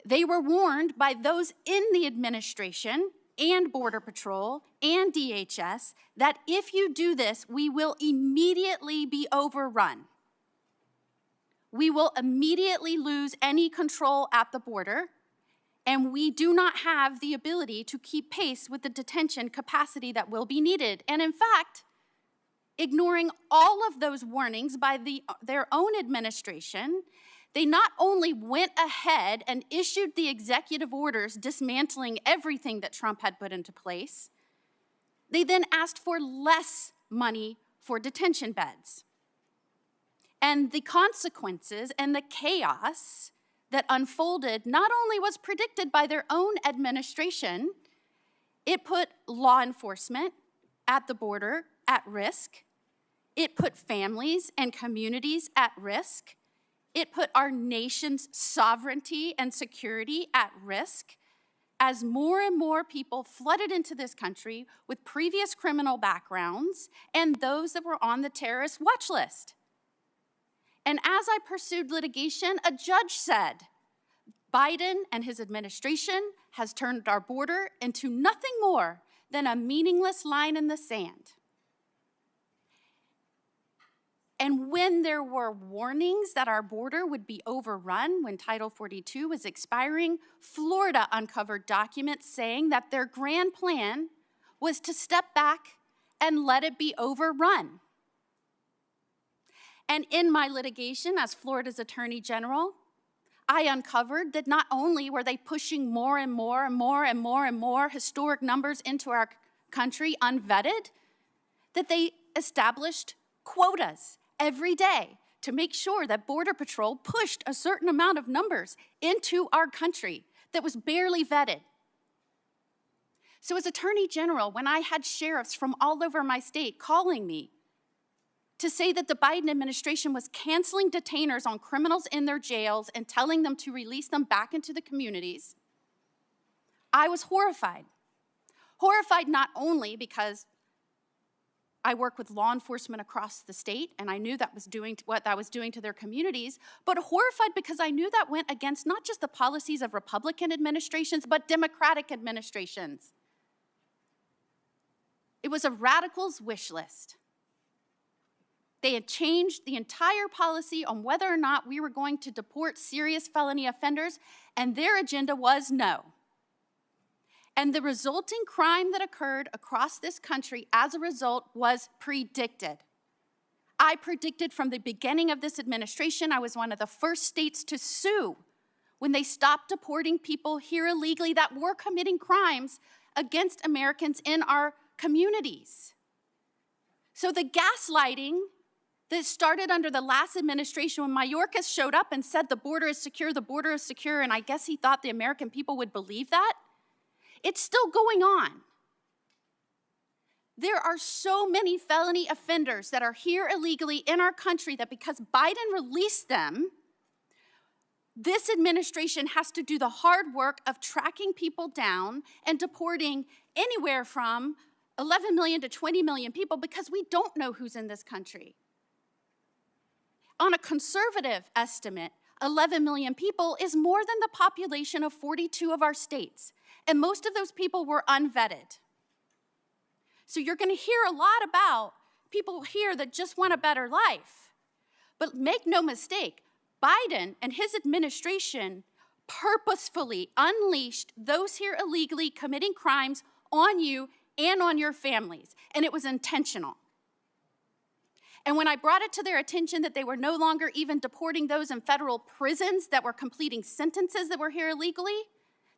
they were warned by those in the administration and Border Patrol and DHS that if you do this, we will immediately be overrun. We will immediately lose any control at the border, and we do not have the ability to keep pace with the detention capacity that will be needed. And in fact, ignoring all of those warnings by their own administration, they not only went ahead and issued the executive orders dismantling everything that Trump had put into place, they then asked for less money for detention beds. And the consequences and the chaos that unfolded not only was predicted by their own administration, it put law enforcement at the border at risk. It put families and communities at risk. It put our nation's sovereignty and security at risk as more and more people flooded into this country with previous criminal backgrounds and those that were on the terrorist watch list. And as I pursued litigation, a judge said, Biden and his administration has turned our border into nothing more than a meaningless line in the sand. And when there were warnings that our border would be overrun when Title 42 was expiring, Florida uncovered documents saying that their grand plan was to step back and let it be overrun. And in my litigation as Florida's Attorney General, I uncovered that not only were they pushing more and more and more and more and more historic numbers into our country unvetted, that they established quotas every day to make sure that Border Patrol pushed a certain amount of numbers into our country that was barely vetted. So as Attorney General, when I had sheriffs from all over my state calling me to say that the Biden administration was canceling detainers on criminals in their jails and telling them to release them back into the communities, I was horrified. Horrified not only because I work with law enforcement across the state and I knew that was doing what that was doing to their communities, but horrified because I knew that went against not just the policies of Republican administrations, but Democratic administrations. It was a radical's wish list. They had changed the entire policy on whether or not we were going to deport serious felony offenders, and their agenda was no. And the resulting crime that occurred across this country as a result was predicted. I predicted from the beginning of this administration, I was one of the first states to sue when they stopped deporting people here illegally that were committing crimes against Americans in our communities. So the gaslighting that started under the last administration when Mayorkas showed up and said the border is secure, and I guess he thought the American people would believe that, it's still going on. There are so many felony offenders that are here illegally in our country that because Biden released them, this administration has to do the hard work of tracking people down and deporting anywhere from 11 million to 20 million people because we don't know who's in this country. On a conservative estimate, 11 million people is more than the population of 42 of our states, and most of those people were unvetted. So you're going to hear a lot about people here that just want a better life. But make no mistake, Biden and his administration purposefully unleashed those here illegally committing crimes on you and on your families, and it was intentional. And when I brought it to their attention that they were no longer even deporting those in federal prisons that were completing sentences that were here illegally,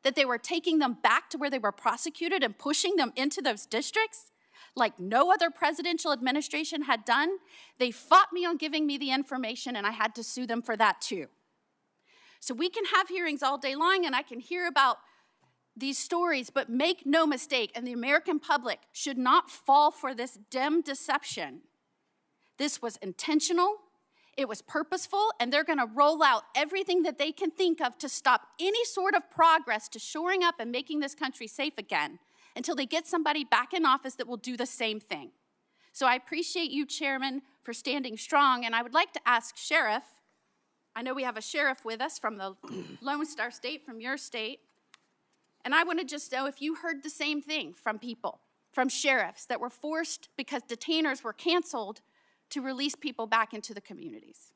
that they were taking them back to where they were prosecuted and pushing them into those districts, like no other presidential administration had done, they fought me on giving me the information, and I had to sue them for that too. So we can have hearings all day long, and I can hear about these stories, but make no mistake, and the American public should not fall for this dim deception. This was intentional, it was purposeful, and they're gonna roll out everything that they can think of to stop any sort of progress to shoring up and making this country safe again until they get somebody back in office that will do the same thing. So I appreciate you, Chairman, for standing strong, and I would like to ask Sheriff, I know we have a sheriff with us from the Lone Star State, from your state, and I want to just know if you heard the same thing from people, from sheriffs that were forced because detainers were canceled to release people back into the communities.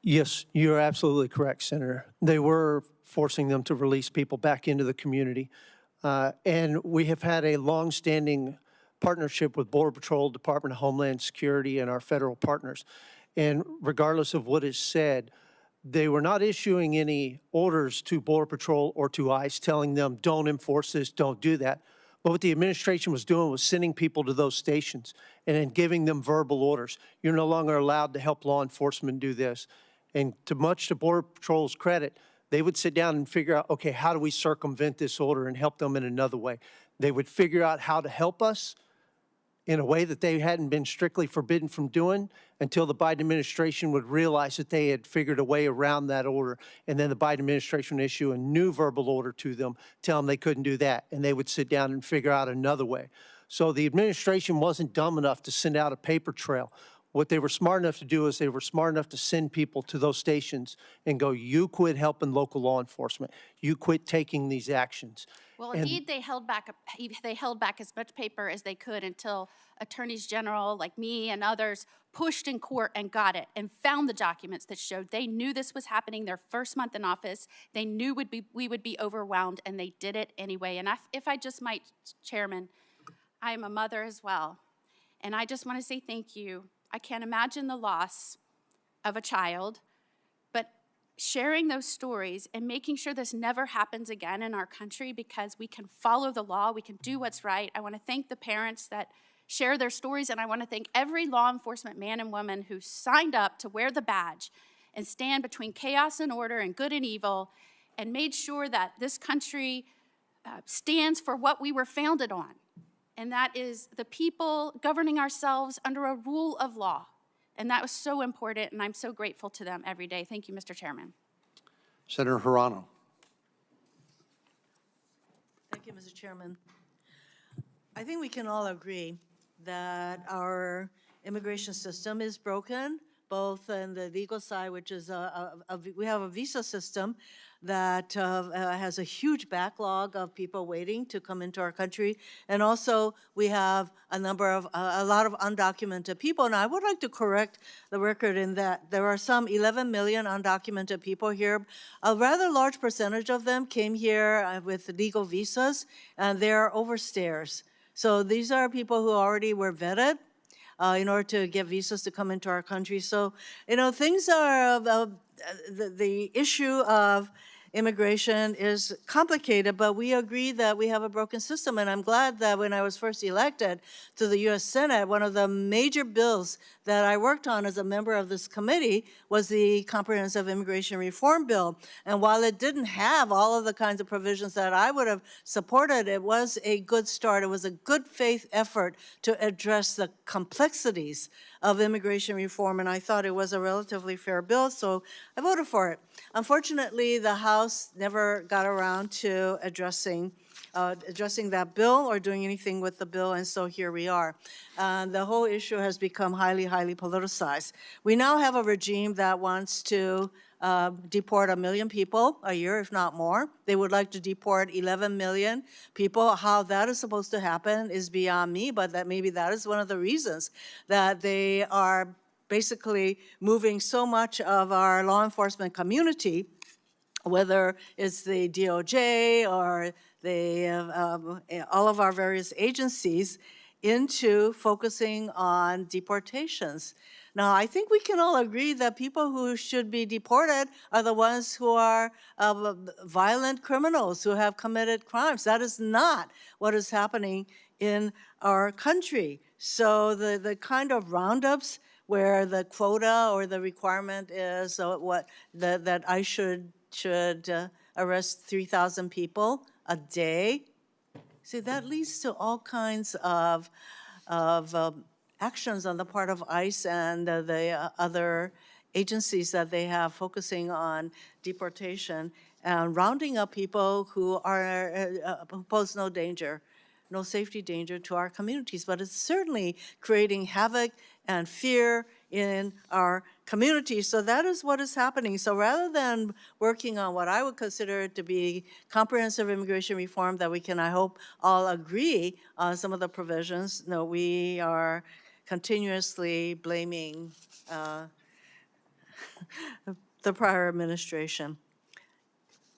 Yes, you're absolutely correct, Senator. They were forcing them to release people back into the community. And we have had a longstanding partnership with Border Patrol, Department of Homeland Security, and our federal partners. And regardless of what is said, they were not issuing any orders to Border Patrol or to ICE telling them, don't enforce this, don't do that. But what the administration was doing was sending people to those stations and then giving them verbal orders. You're no longer allowed to help law enforcement do this. And much to Border Patrol's credit, they would sit down and figure out, okay, how do we circumvent this order and help them in another way? They would figure out how to help us in a way that they hadn't been strictly forbidden from doing until the Biden administration would realize that they had figured a way around that order. And then the Biden administration would issue a new verbal order to them, tell them they couldn't do that. And they would sit down and figure out another way. So the administration wasn't dumb enough to send out a paper trail. What they were smart enough to do is they were smart enough to send people to those stations and go, you quit helping local law enforcement. You quit taking these actions. Well, indeed, they held back as much paper as they could until attorneys general like me and others pushed in court and got it and found the documents that showed they knew this was happening their first month in office. They knew we would be overwhelmed, and they did it anyway. And if I just might, Chairman, I am a mother as well, and I just want to say thank you. I can't imagine the loss of a child, but sharing those stories and making sure this never happens again in our country because we can follow the law, we can do what's right. I want to thank the parents that share their stories, and I want to thank every law enforcement man and woman who signed up to wear the badge and stand between chaos and order and good and evil and made sure that this country stands for what we were founded on. And that is the people governing ourselves under a rule of law. And that was so important, and I'm so grateful to them every day. Thank you, Mr. Chairman. Senator Hirano. Thank you, Mr. Chairman. I think we can all agree that our immigration system is broken, both on the legal side, which is we have a visa system that has a huge backlog of people waiting to come into our country. And also we have a lot of undocumented people. And I would like to correct the record in that there are some 11 million undocumented people here. A rather large percentage of them came here with legal visas, and they're overstayers. So these are people who already were vetted. in order to get visas to come into our country. So, you know, things are, the issue of immigration is complicated, but we agree that we have a broken system. And I'm glad that when I was first elected to the U.S. Senate, one of the major bills that I worked on as a member of this committee was the Comprehensive Immigration Reform Bill. And while it didn't have all of the kinds of provisions that I would have supported, it was a good start. It was a good faith effort to address the complexities of immigration reform, and I thought it was a relatively fair bill, so I voted for it. Unfortunately, the House never got around to addressing that bill or doing anything with the bill, and so here we are. The whole issue has become highly, highly politicized. We now have a regime that wants to deport 1 million people a year, if not more. They would like to deport 11 million people. How that is supposed to happen is beyond me, but that maybe that is one of the reasons that they are basically moving so much of our law enforcement community, whether it's the DOJ or all of our various agencies, into focusing on deportations. Now, I think we can all agree that people who should be deported are the ones who are violent criminals who have committed crimes. That is not what is happening in our country. So the kind of roundups where the quota or the requirement is that I should arrest 3,000 people a day, see, that leads to all kinds of actions on the part of ICE and the other agencies that they have focusing on deportation and rounding up people who pose no danger, no safety danger to our communities. But it's certainly creating havoc and fear in our communities. So that is what is happening. So rather than working on what I would consider to be comprehensive immigration reform that we can, I hope, all agree on some of the provisions, no, we are continuously blaming the prior administration.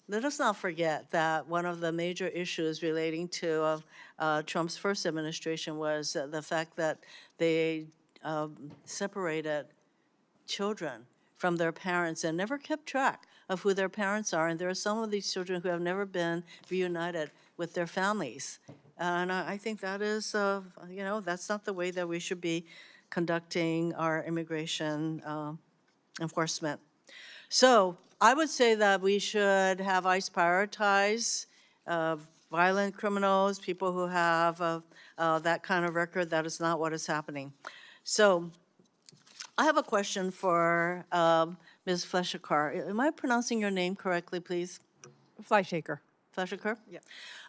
Let us not forget that one of the major issues relating to Trump's first administration was the fact that they separated children from their parents and never kept track of who their parents are. And there are some of these children who have never been reunited with their families. And I think that is, that's not the way that we should be conducting our immigration enforcement. So I would say that we should have ICE prioritize violent criminals, people who have that kind of record. That is not what is happening. So I have a question for Ms. Flesher. Am I pronouncing your name correctly, please? Fleischaker. Flesher? Yeah.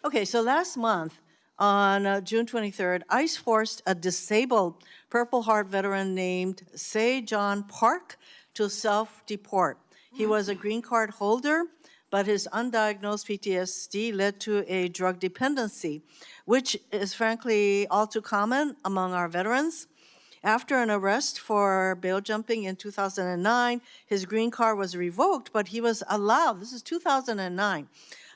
Okay, so last month, on June 23rd, ICE forced a disabled Purple Heart veteran named Se John Park to self-deport. He was a green card holder, but his undiagnosed PTSD led to a drug dependency, which is frankly all too common among our veterans. After an arrest for bail jumping in 2009, his green card was revoked, but he was allowed, this is 2009,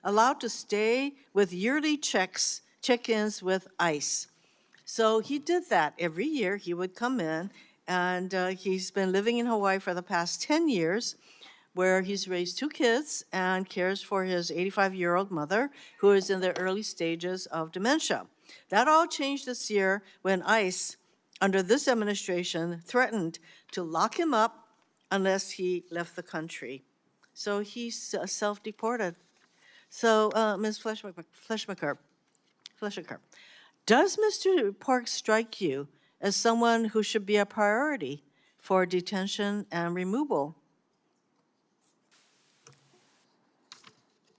allowed to stay with yearly check-ins with ICE. So he did that every year. He would come in, and he's been living in Hawaii for the past 10 years, where he's raised 2 kids and cares for his 85-year-old mother, who is in the early stages of dementia. That all changed this year when ICE, under this administration, threatened to lock him up unless he left the country. So he's self-deported. So, Ms. Flesher, does Mr. Park strike you as someone who should be a priority for detention and removal?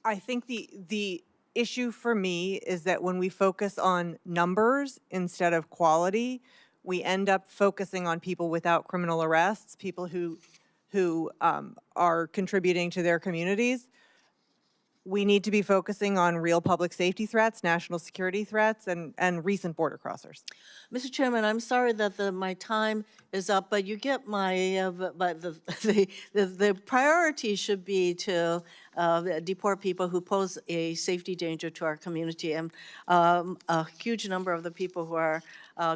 I think the issue for me is that when we focus on numbers instead of quality, we end up focusing on people without criminal arrests, people who are contributing to their communities. We need to be focusing on real public safety threats, national security threats, and recent border crossers. Mr. Chairman, I'm sorry that my time is up, but you get my, but the priority should be to deport people who pose a safety danger to our community. And a huge number of the people who are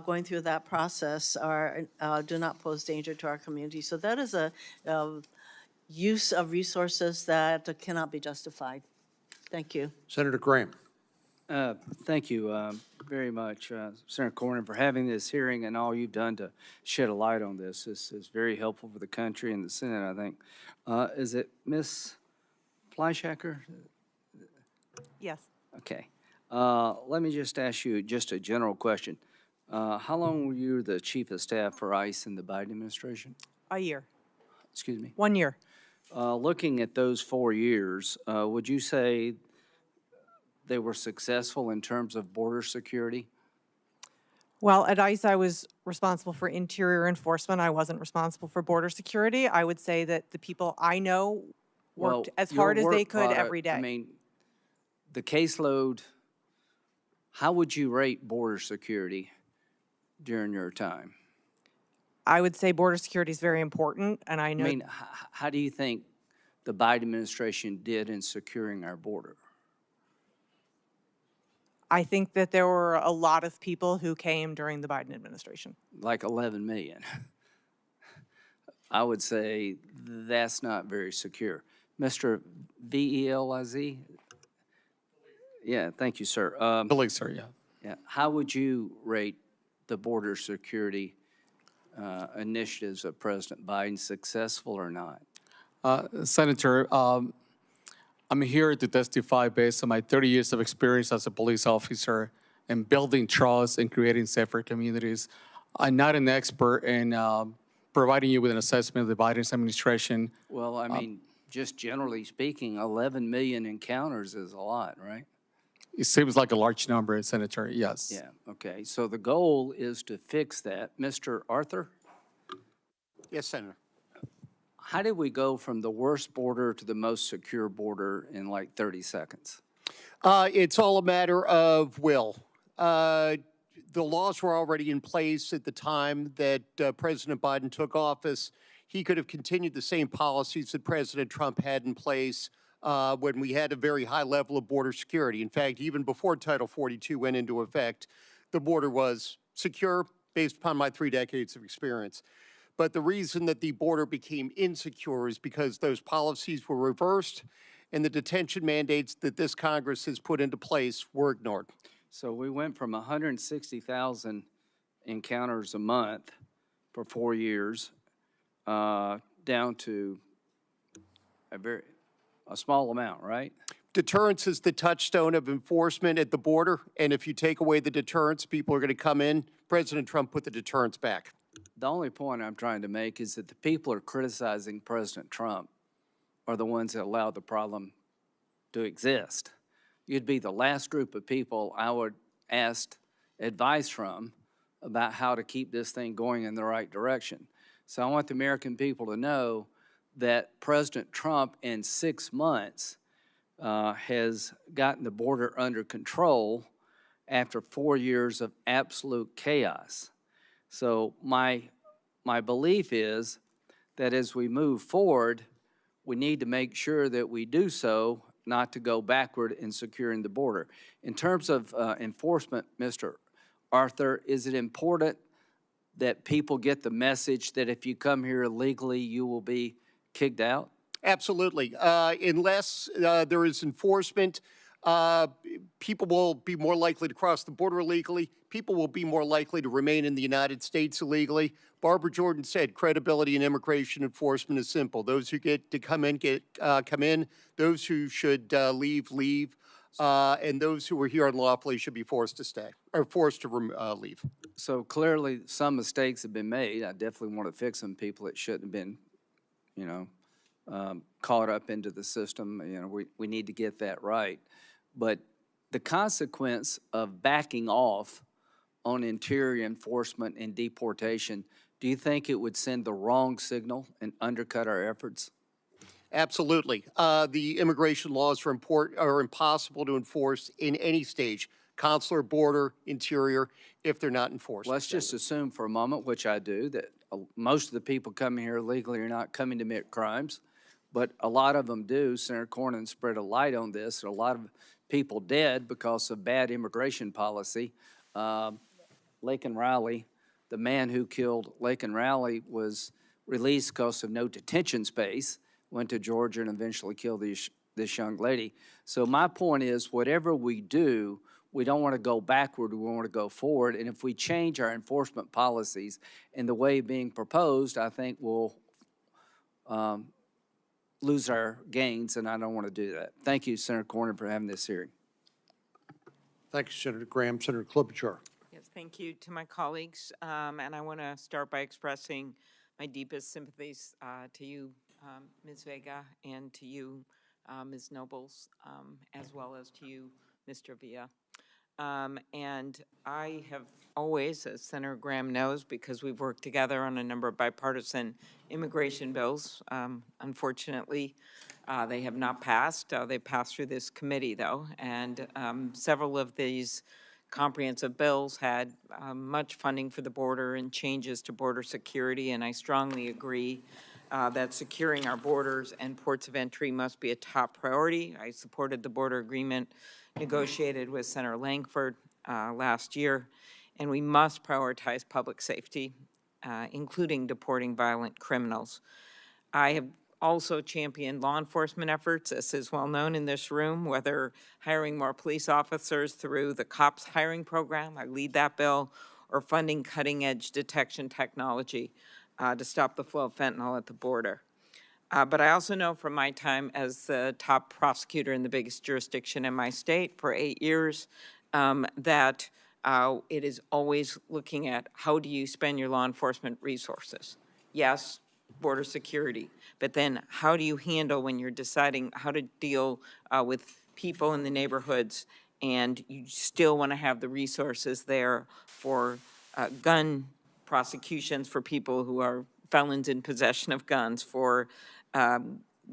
going through that process do not pose danger to our community. So that is a use of resources that cannot be justified. Thank you. Senator Graham. Thank you very much, Senator Cornyn, for having this hearing and all you've done to shed a light on this. This is very helpful for the country and the Senate, I think. Is it Ms. Fleischhacker? Yes. Okay. Let me just ask you just a general question. How long were you the chief of staff for ICE in the Biden administration? A year. Excuse me? 1 year. Looking at those 4 years, would you say they were successful in terms of border security? Well, at ICE, I was responsible for interior enforcement. I wasn't responsible for border security. I would say that the people I know worked as your hard as they work could product, every day. I mean, the caseload, how would you rate border security during your time? I would say border security is very important, and I I know. mean, how do you think the Biden administration did in securing our border? I think that there were a lot of people who came during the Biden administration. Like 11 million. I would say that's not very secure. Mr. Veliz? Yeah, thank you, sir. Believe, sir, yeah. Yeah, how would you rate the border security initiatives of President Biden, successful or not? Senator, I'm here to testify based on my 30 years of experience as a police officer in building trust and creating safer communities. I'm not an expert in providing you with an assessment of the Biden administration. Well, I mean, just generally speaking, 11 million encounters is a lot, right? It seems like a large number, Senator, yes. Yeah, okay. So the goal is to fix that. Mr. Arthur, Yes, Senator. how did we go from the worst border to the most secure border in like 30 seconds? It's all a matter of will. The laws were already in place at the time that President Biden took office. He could have continued the same policies that President Trump had in place when we had a very high level of border security. In fact, even before Title 42 went into effect, the border was secure based upon my 3 decades of experience. But the reason that the border became insecure is because those policies were reversed and the detention mandates that this Congress has put into place were ignored. So we went from 160,000 encounters a month for 4 years down to a small amount, right? Deterrence is the touchstone of enforcement at the border, and if you take away the deterrence, people are going to come in. President Trump put the deterrence back. The only point I'm trying to make is that the people who are criticizing President Trump are the ones that allowed the problem to exist. You'd be the last group of people I would ask advice from about how to keep this thing going in the right direction. So I want the American people to know that President Trump in 6 months has gotten the border under control after 4 years of absolute chaos. So my belief is that as we move forward, we need to make sure that we do so, not to go backward in securing the border. In terms of enforcement, Mr. Arthur, is it important that people get the message that if you come here illegally, you will be kicked out? Absolutely. Unless there is enforcement, people will be more likely to cross the border illegally. People will be more likely to remain in the United States illegally. Barbara Jordan said credibility in immigration enforcement is simple. Those who get to come in, come in. Those who should leave, leave. And those who are here unlawfully should be forced to stay, or forced to leave. So clearly, some mistakes have been made. I definitely want to fix them. People that shouldn't have been, caught up into the system. We need to get that right. But the consequence of backing off on interior enforcement and deportation, do you think it would send the wrong signal and undercut our efforts? Absolutely. The immigration laws are impossible to enforce in any stage, consular, border, interior, if they're not enforced. Let's just assume for a moment, which I do, that most of the people coming here illegally are not coming to commit crimes, but a lot of them do. Senator Cornyn spread a light on this. A lot of people dead because of bad immigration policy. Laken Riley, the man who killed Laken Riley, was released because of no detention space, went to Georgia and eventually killed this young lady. So my point is, whatever we do, we don't want to go backward, we want to go forward. And if we change our enforcement policies in the way being proposed, I think we'll lose our gains, and I don't want to do that. Thank you, Senator Cornyn, for having this hearing. Thank you, Senator Graham. Senator Klobuchar. Yes, thank you to my colleagues. And I want to start by expressing my deepest sympathies to you, Ms. Vega, and to you, Ms. Nobles, as well as to you, Mr. Villa. And I have always, as Senator Graham knows, because we've worked together on a number of bipartisan immigration bills, unfortunately, they have not passed. They passed through this committee, though, and several of these comprehensive bills had much funding for the border and changes to border security, and I strongly agree that securing our borders and ports of entry must be a top priority. I supported the border agreement negotiated with Senator Langford last year, and we must prioritize public safety, including deporting violent criminals. I have also championed law enforcement efforts, as is well known in this room, whether hiring more police officers through the COPS hiring program, I lead that bill, or funding cutting-edge detection technology to stop the flow of fentanyl at the border. But I also know from my time as the top prosecutor in the biggest jurisdiction in my state for 8 years that it is always looking at how do you spend your law enforcement resources. Yes, border security, but then how do you handle when you're deciding how to deal with people in the neighborhoods and you still want to have the resources there for gun prosecutions for people who are felons in possession of guns, for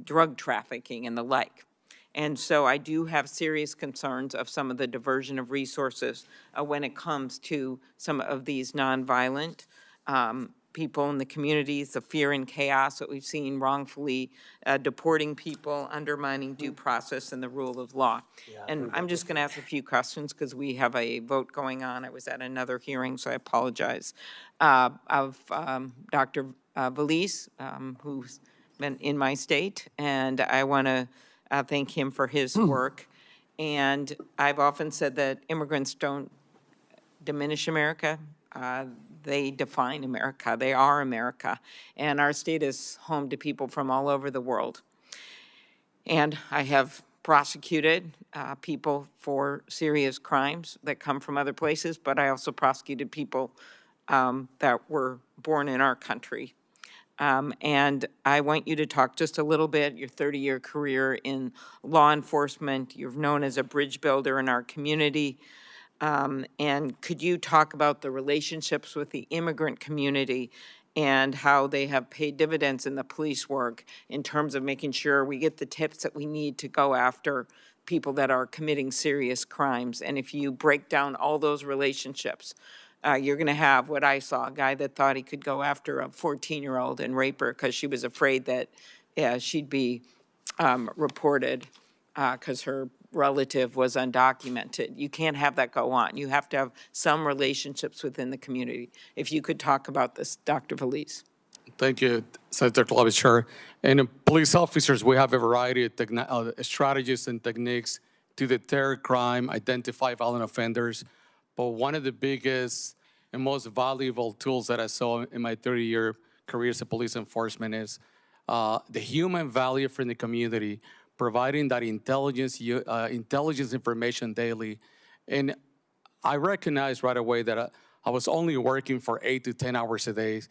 drug trafficking and the like. And so I do have serious concerns of some of the diversion of resources when it comes to some of these nonviolent people in the communities, the fear and chaos that we've seen wrongfully deporting people, undermining due process and the rule of law. And I'm just going to ask a few questions because we have a vote going on. I was at another hearing, so I apologize. Of Dr. Valise, who's been in my state, and I want to thank him for his work. And I've often said that immigrants don't diminish America. They define America. They are America. And our state is home to people from all over the world. And I have prosecuted people for serious crimes that come from other places, but I also prosecuted people that were born in our country. And I want you to talk just a little bit, your 30-year career in law enforcement. You're known as a bridge builder in our community. And could you talk about the relationships with the immigrant community and how they have paid dividends in the police work in terms of making sure we get the tips that we need to go after people that are committing serious crimes? And if you break down all those relationships, you're going to have what I saw, a guy that thought he could go after a 14-year-old and rape her because she was afraid that she'd be reported because her relative was undocumented. You can't have that go on. You have to have some relationships within the community. If you could talk about this, Dr. Valise. Thank you, Senator Klobuchar. And police officers, we have a variety of strategies and techniques to deter crime, identify violent offenders. But one of the biggest and most valuable tools that I saw in my 30-year career as a police enforcement is the human value from the community, providing that intelligence information daily. And I recognized right away that I was only working for 8 to 10 hours a day,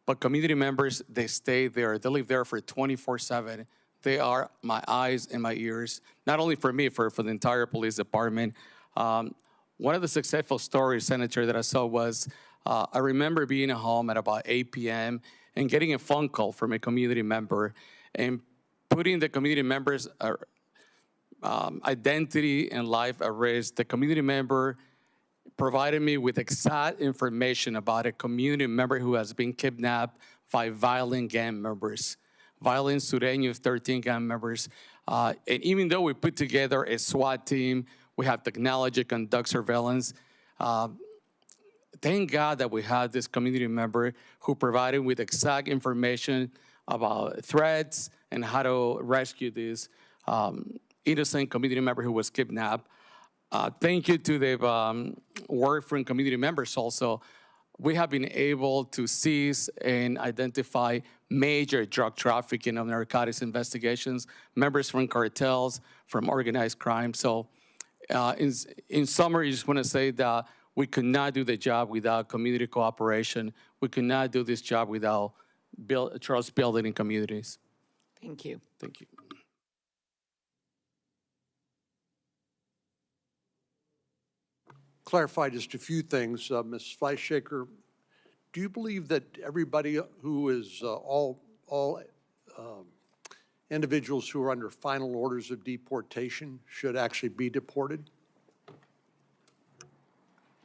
but community members, they stay there. They live there for 24/7. They are my eyes and my ears, not only for me, for the entire police department. One of the successful stories, Senator, that I saw was, I remember being at home at about 8 p.m. and getting a phone call from a community member and putting the community members' identity and life at risk. The community member provided me with exact information about a community member who has been kidnapped by violent gang members, violent Sureños 13 gang members. And even though we put together a SWAT team, we have technology, conduct surveillance, thank God that we had this community member who provided with exact information about threats and how to rescue this innocent community member who was kidnapped. Thank you to the work from community members also. We have been able to seize and identify major drug trafficking and narcotics investigations, members from cartels, from organized crime. So in summary, I just want to say that we could not do the job without community cooperation. We could not do this job without trust building in communities. Thank you. Thank you. Clarify just a few things. Ms. Fleischhaker, do you believe that everybody who is all individuals who are under final orders of deportation should actually be deported?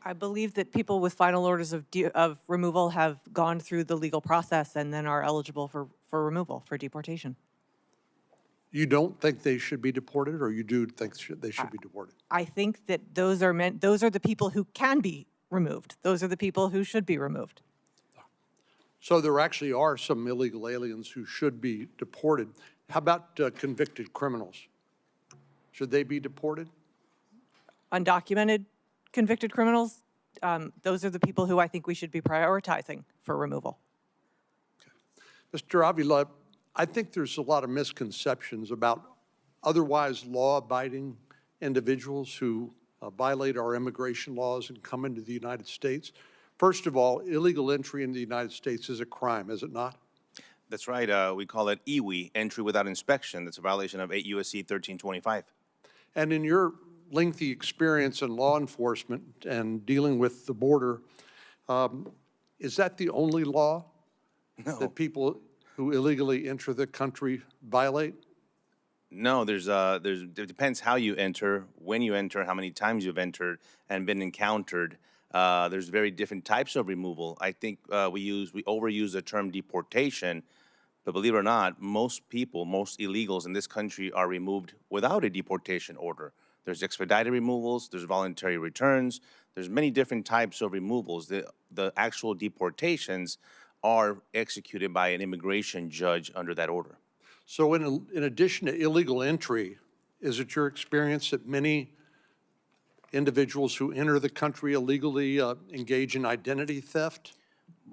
I believe that people with final orders of removal have gone through the legal process and then are eligible for removal, for deportation. You don't think they should be deported, or you do think they should be deported? I think that those are the people who can be removed. Those are the people who should be removed. So there actually are some illegal aliens who should be deported. How about convicted criminals? Should they be deported? Undocumented convicted criminals, those are the people who I think we should be prioritizing for removal. Mr. Avila, I think there's a lot of misconceptions about otherwise law-abiding individuals who violate our immigration laws and come into the United States. First of all, illegal entry into the United States is a crime, is it not? That's right. We call it EWI, entry without inspection. That's a violation of 8 U.S.C. 1325. And in your lengthy experience in law enforcement and dealing with the border, is that the only law that people who illegally enter the country violate? No, it depends how you enter, when you enter, how many times you've entered and been encountered. There's very different types of removal. I think we overuse the term deportation, but believe it or not, most people, most illegals in this country are removed without a deportation order. There's expedited removals, there's voluntary returns, there's many different types of removals. The actual deportations are executed by an immigration judge under that order. So in addition to illegal entry, is it your experience that many individuals who enter the country illegally engage in identity theft?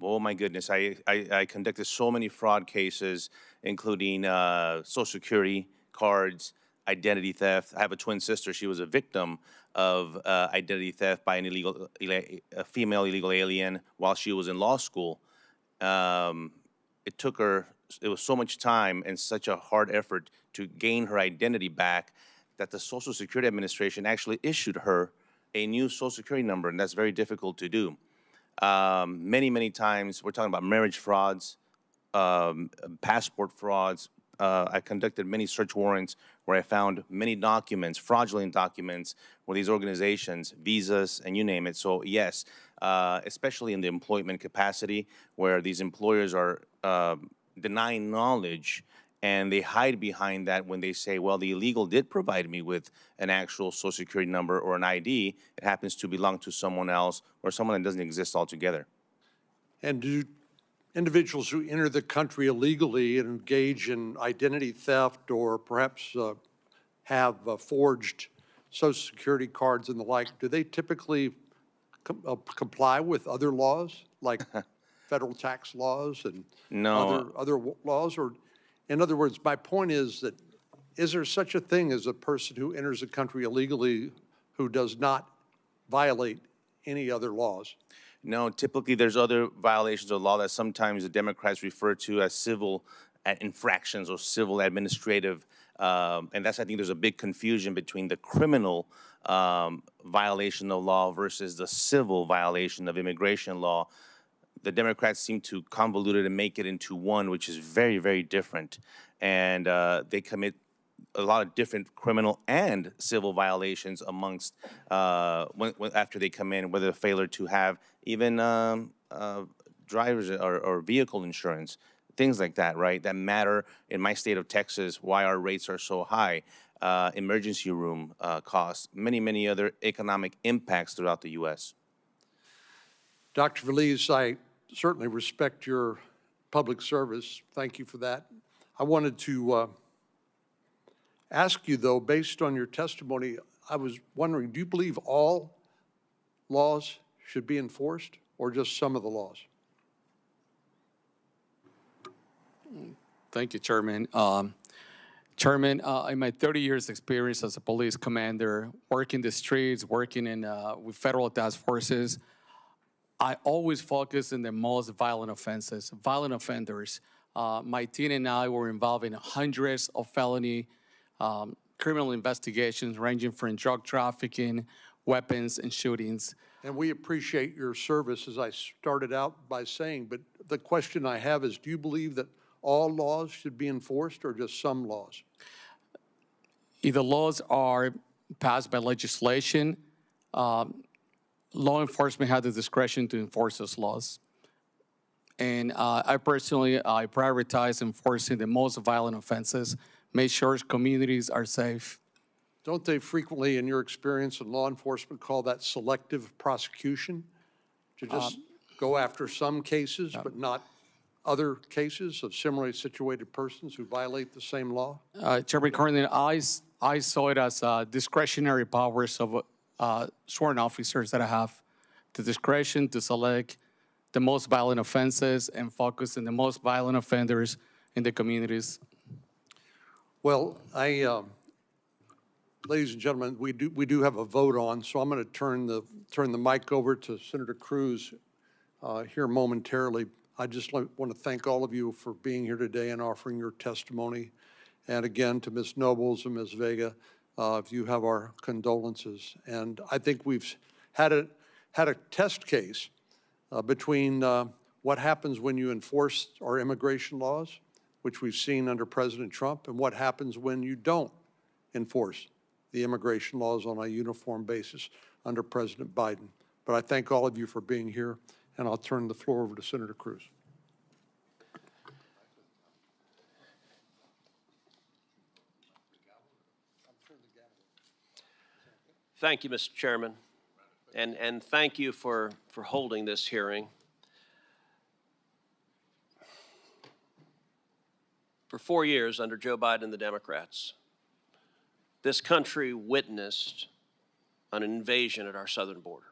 Oh my goodness, I conducted so many fraud cases, including Social Security cards, identity theft. I have a twin sister. She was a victim of identity theft by a female illegal alien while she was in law school. It was so much time and such a hard effort to gain her identity back that the Social Security Administration actually issued her a new Social Security number, and that's very difficult to do. Many times, we're talking about marriage frauds, passport frauds. I conducted many search warrants where I found many documents, fraudulent documents, where these organizations, visas, and you name it. So yes, especially in the employment capacity, where these employers are denying knowledge, and they hide behind that when they say, well, the illegal did provide me with an actual Social Security number or an ID. It happens to belong to someone else or someone that doesn't exist altogether. And do individuals who enter the country illegally and engage in identity theft or perhaps have forged Social Security cards and the like, do they typically comply with other laws like federal tax laws and other laws? Or, in other words, my point is that is there such a thing as a person who enters the country illegally who does not violate any other laws? No, typically there's other violations of law that sometimes the Democrats refer to as civil infractions or civil administrative, and that's, I think there's a big confusion between the criminal violation of law versus the civil violation of immigration law. the Democrats seem to convolute it and make it into one, which is very, very different. And they commit a lot of different criminal and civil violations amongst after they come in, whether failure to have even drivers or vehicle insurance, things like that, right? That matter in my state of Texas, why our rates are so high, emergency room costs, many, many other economic impacts throughout the U.S. Dr. Veliz, I certainly respect your public service. Thank you for that. I wanted to ask you, though, based on your testimony, I was wondering, do you believe all laws should be enforced or just some of the laws? Thank you, Chairman. Chairman, in my 30 years experience as a police commander, working the streets, working in with federal task forces, I always focus on the most violent offenses, violent offenders. My team and I were involved in hundreds of felony criminal investigations ranging from drug trafficking, weapons, and shootings. And we appreciate your service, as I started out by saying, but the question I have is, do you believe that all laws should be enforced or just some laws? Either laws are passed by legislation, law enforcement has the discretion to enforce those laws. And I prioritize enforcing the most violent offenses, make sure communities are safe. Don't they frequently, in your experience in law enforcement, call that selective prosecution? To just go after some cases, but not other cases of similarly situated persons who violate the same law? Chairman Cornyn, I saw it as discretionary powers of sworn officers that I have, the discretion to select the most violent offenses and focus on the most violent offenders in the communities. Well, ladies and gentlemen, we do have a vote on, so I'm going to turn the mic over to Senator Cruz here momentarily. I just want to thank all of you for being here today and offering your testimony. And again, to Ms. Nobles and Ms. Vega, if you have our condolences. And I think we've had a test case between what happens when you enforce our immigration laws, which we've seen under President Trump, and what happens when you don't enforce the immigration laws on a uniform basis under President Biden. But I thank all of you for being here, and I'll turn the floor over to Senator Cruz. Thank you, Mr. Chairman, and thank you for holding this hearing. For 4 years under Joe Biden and the Democrats, this country witnessed an invasion at our southern border.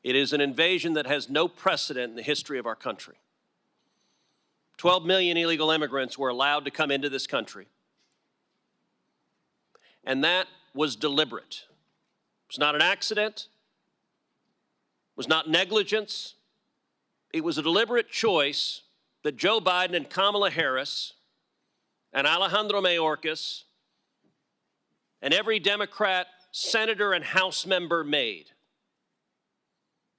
It is an invasion that has no precedent in the history of our country. 12 million illegal immigrants were allowed to come into this country. And that was deliberate. It was not an accident. It was not negligence. It was a deliberate choice that Joe Biden and Kamala Harris and Alejandro Mayorkas and every Democrat senator and House member made.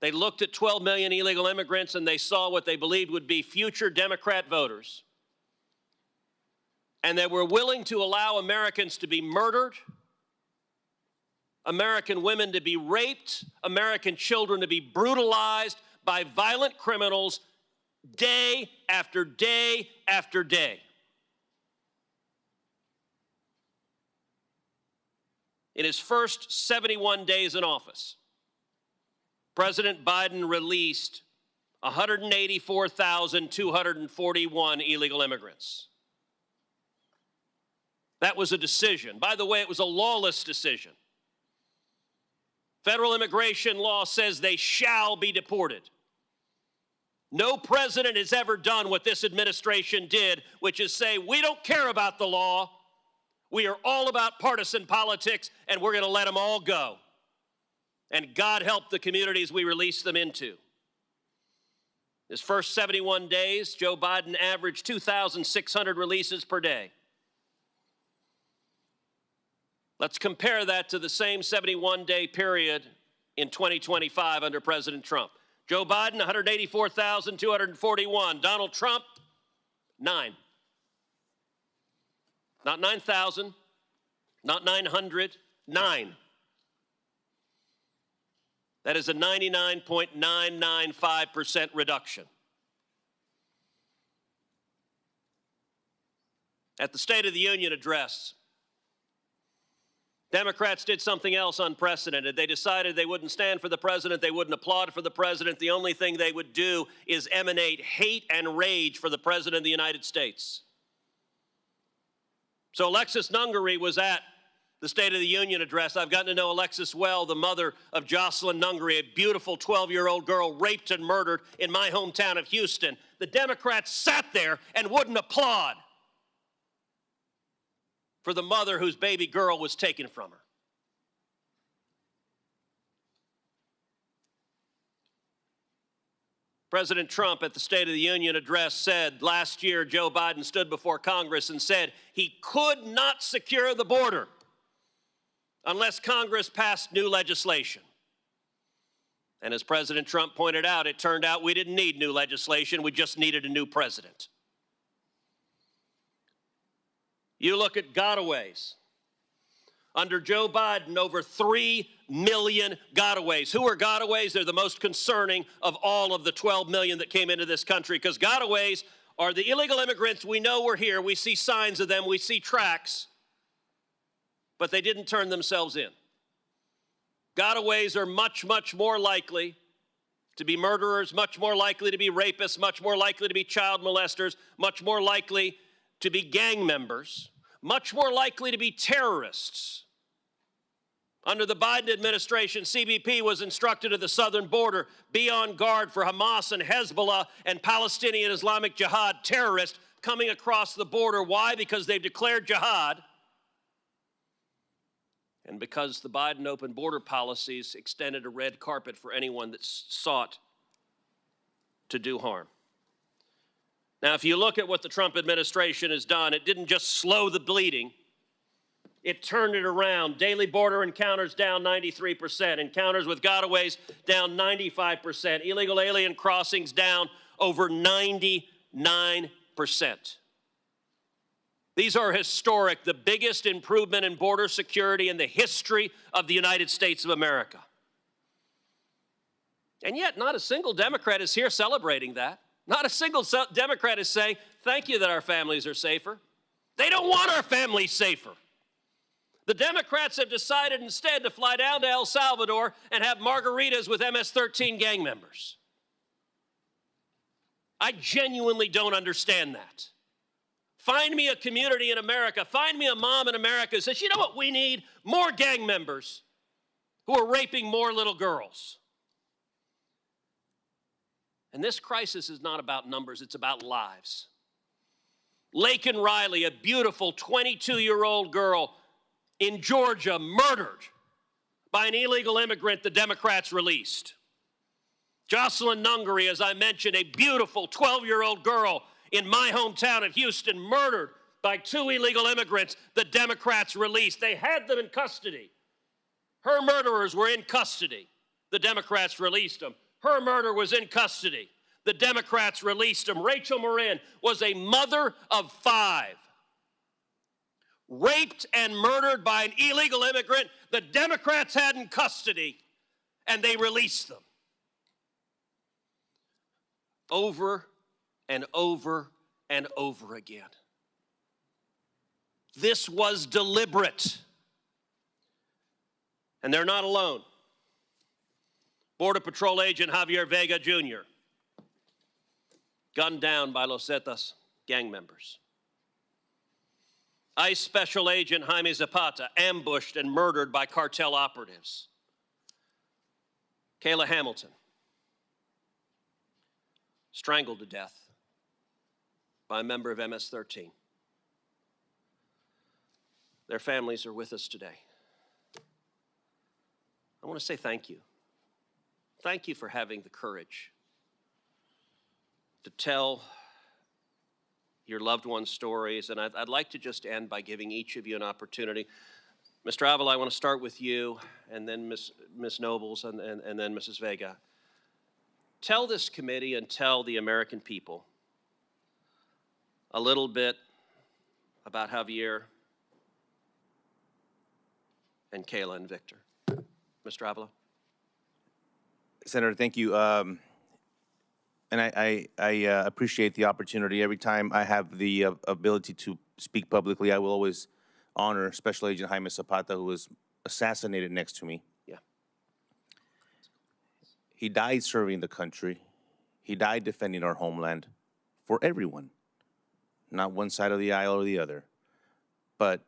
They looked at 12 million illegal immigrants and they saw what they believed would be future Democrat voters. And they were willing to allow Americans to be murdered, American women to be raped, American children to be brutalized by violent criminals day after day after day. In his first 71 days in office, President Biden released 184,241 illegal immigrants. That was a decision. By the way, it was a lawless decision. Federal immigration law says they shall be deported. No president has ever done what this administration did, which is say, we don't care about the law. We are all about partisan politics, and we're going to let them all go. And God help the communities we release them into. His first 71 days, Joe Biden averaged 2,600 releases per day. Let's compare that to the same 71-day period in 2025 under President Trump. Joe Biden, 184,241. Donald Trump, 9. Not 9,000, not 900, 9. That is a 99.995% reduction. At the State of the Union address, Democrats did something else unprecedented. They decided they wouldn't stand for the president, they wouldn't applaud for the president. The only thing they would do is emanate hate and rage for the president of the United States. So Alexis Nungaray was at the State of the Union address. I've gotten to know Alexis well, the mother of Jocelyn Nungaray, a beautiful 12-year-old girl raped and murdered in my hometown of Houston. The Democrats sat there and wouldn't applaud for the mother whose baby girl was taken from her. President Trump at the State of the Union address said last year Joe Biden stood before Congress and said he could not secure the border unless Congress passed new legislation. And as President Trump pointed out, it turned out we didn't need new legislation, we just needed a new president. You look at gotaways. Under Joe Biden, over 3 million gotaways. Who are gotaways? They're the most concerning of all of the 12 million that came into this country, because gotaways are the illegal immigrants we know were here. We see signs of them, we see tracks, but they didn't turn themselves in. Gotaways are much, much more likely to be murderers, much more likely to be rapists, much more likely to be child molesters, much more likely to be gang members, much more likely to be terrorists. Under the Biden administration, CBP was instructed at the southern border, be on guard for Hamas and Hezbollah and Palestinian Islamic Jihad terrorists coming across the border. Why? Because they've declared jihad, and because the Biden open border policies extended a red carpet for anyone that sought to do harm. Now, if you look at what the Trump administration has done, it didn't just slow the bleeding, it turned it around. Daily border encounters down 93%, encounters with gotaways down 95%, illegal alien crossings down over 99%. These are historic, the biggest improvement in border security in the history of the United States of America. And yet, not a single Democrat is here celebrating that. Not a single Democrat is saying, thank you that our families are safer. They don't want our families safer. The Democrats have decided instead to fly down to El Salvador and have margaritas with MS-13 gang members. I genuinely don't understand that. Find me a community in America, find me a mom in America who says, you know what we need? More gang members who are raping more little girls. And this crisis is not about numbers, it's about lives. Laken Riley, a beautiful 22-year-old girl in Georgia, murdered by an illegal immigrant the Democrats released. Jocelyn Nungaray, as I mentioned, a beautiful 12-year-old girl in my hometown of Houston, murdered by 2 illegal immigrants the Democrats released. They had them in custody. Her murderers were in custody. The Democrats released them. Her murder was in custody. The Democrats released him. Rachel Marin was a mother of 5. Raped and murdered by an illegal immigrant the Democrats had in custody, and they released them. Over and over and over again. This was deliberate. And they're not alone. Border Patrol agent Javier Vega Jr., gunned down by Los Zetas gang members. ICE Special Agent Jaime Zapata, ambushed and murdered by cartel operatives. Kayla Hamilton, strangled to death by a member of MS-13. Their families are with us today. I want to say thank you. Thank you for having the courage to tell your loved ones' stories. And I'd like to just end by giving each of you an opportunity. Mr. Avila, I want to start with you, and then Ms. Nobles, and then Mrs. Vega. tell this committee and tell the American people a little bit about Javier and Kayla and Victor. Mr. Avila? Senator, thank you. And I appreciate the opportunity. Every time I have the ability to speak publicly, I will always honor Special Agent Jaime Zapata, who was assassinated next to me. Yeah. He died serving the country. He died defending our homeland for everyone, not one side of the aisle or the other. But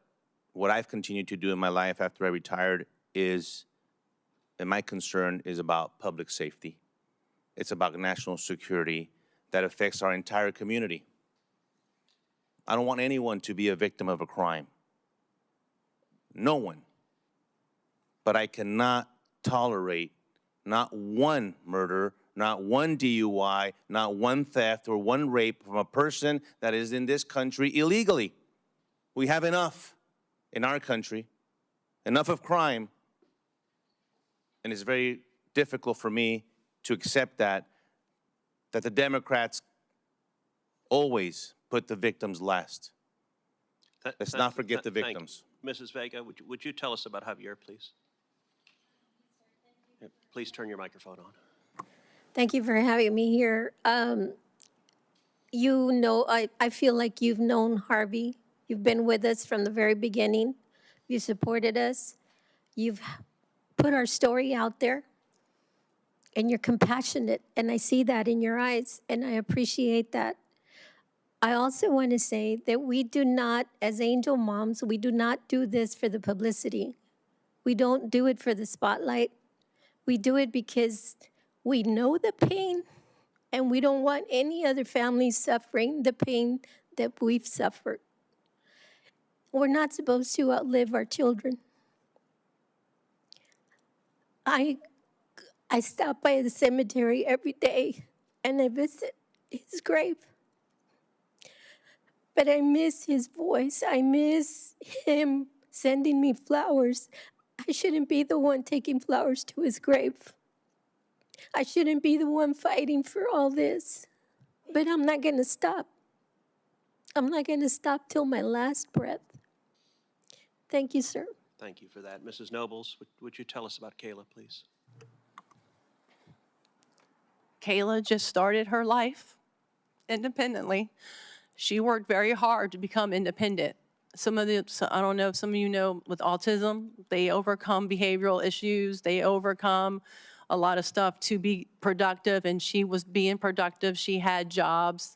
what I've continued to do in my life after I retired is, and my concern is about public safety. It's about national security that affects our entire community. I don't want anyone to be a victim of a crime. No one. But I cannot tolerate not one murder, not one DUI, not one theft or one rape from a person that is in this country illegally. We have enough in our country, enough of crime, and it's very difficult for me to accept that the Democrats always put the victims last. Let's not forget the victims. Mrs. Vega, would you tell us about Javier, please? Yeah, please turn your microphone on. Thank you for having me here. You know, I feel like you've known Harvey. You've been with us from the very beginning. You supported us. You've put our story out there. And you're compassionate, and I see that in your eyes, and I appreciate that. I also want to say that we do not, as angel moms, we do not do this for the publicity. We don't do it for the spotlight. We do it because we know the pain, and we don't want any other family suffering the pain that we've suffered. We're not supposed to outlive our children. I stop by the cemetery every day, and I visit his grave. But I miss his voice. I miss him sending me flowers. I shouldn't be the one taking flowers to his grave. I shouldn't be the one fighting for all this. But I'm not going to stop. I'm not going to stop till my last breath. Thank you, sir. Thank you for that. Mrs. Nobles, would you tell us about Kayla, please? Kayla just started her life independently. She worked very hard to become independent. I don't know if some of you know, with autism, they overcome behavioral issues. They overcome a lot of stuff to be productive, and she was being productive. She had jobs.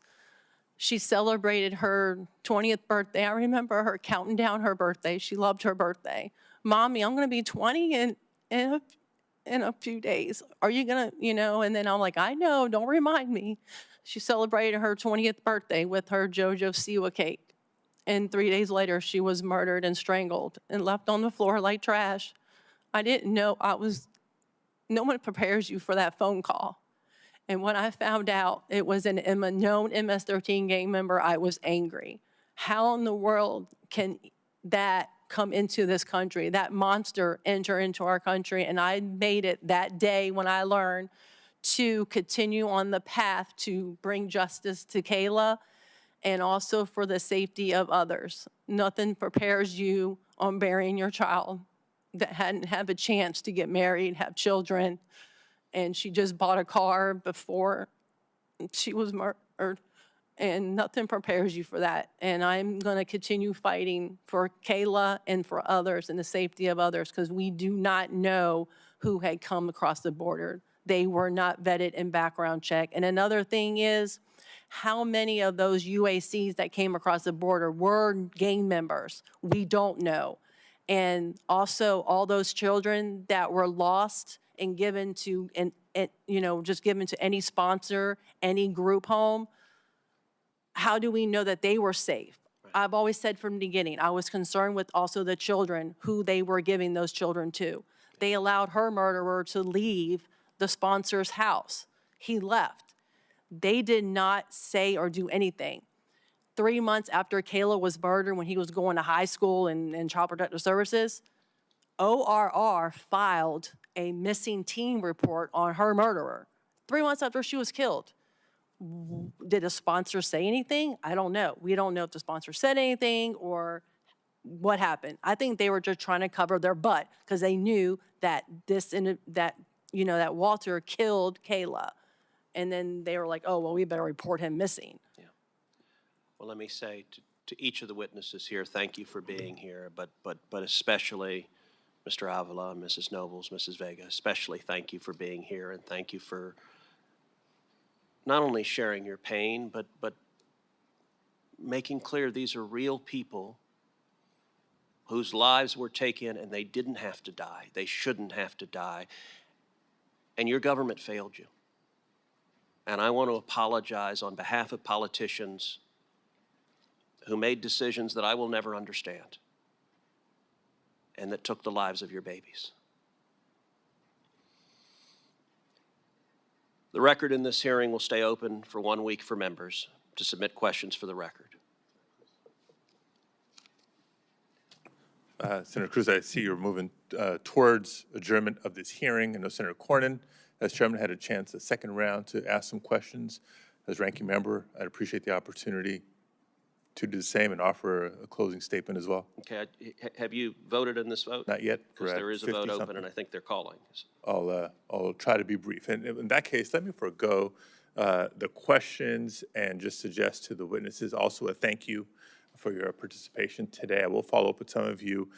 She celebrated her 20th birthday. I remember her counting down her birthday. She loved her birthday. Mommy, I'm going to be 20 in a few days. Are you gonna, and then I'm like, I know, don't remind me. She celebrated her 20th birthday with her Jojo Siwa cake. And 3 days later, she was murdered and strangled and left on the floor like trash. I didn't know no one prepares you for that phone call. And when I found out it was a known MS-13 gang member, I was angry. How in the world can that come into this country, that monster enter into our country? And I made it that day when I learned to continue on the path to bring justice to Kayla and also for the safety of others. Nothing prepares you on burying your child that hadn't had a chance to get married, have children, and she just bought a car before she was murdered. And nothing prepares you for that. And I'm going to continue fighting for Kayla and for others and the safety of others, because we do not know who had come across the border. They were not vetted in background check. And another thing is, how many of those UACs that came across the border were gang members? We don't know. And also all those children that were lost and given to, just given to any sponsor, any group home, how do we know that they were safe? Right. I've always said from the beginning, I was concerned with also the children, who they were giving those children to. They allowed her murderer to leave the sponsor's house. He left. They did not say or do anything. 3 months after Kayla was murdered, when he was going to high school and Child Protective Services, ORR filed a missing teen report on her murderer. 3 months after she was killed. Did a sponsor say anything? I don't know. We don't know if the sponsor said anything or what happened. I think they were just trying to cover their butt because they knew that that Walter killed Kayla. And then they were like, oh, well, we better report him missing. Well, let me say to each of the witnesses here, thank you for being here, but especially Mr. Avila, Mrs. Nobles, Mrs. Vega, especially thank you for being here, and thank you for not only sharing your pain, but making clear these are real people whose lives were taken and they didn't have to die. They shouldn't have to die. And your government failed you. And I want to apologize on behalf of politicians who made decisions that I will never understand and that took the lives of your babies. The record in this hearing will stay open for 1 week for members to submit questions for the record. Senator Cruz, I see you're moving towards adjournment of this hearing. I know Senator Cornyn, as chairman, had a chance a second round to ask some questions. As ranking member, I'd appreciate the opportunity to do the same and offer a closing statement as well. Okay, have you voted in this vote? Not yet. Because there is a vote open, and I think they're calling. I'll try to be brief. And in that case, let me forego the questions and just suggest to the witnesses also a thank you for your participation today. I will follow up with some of you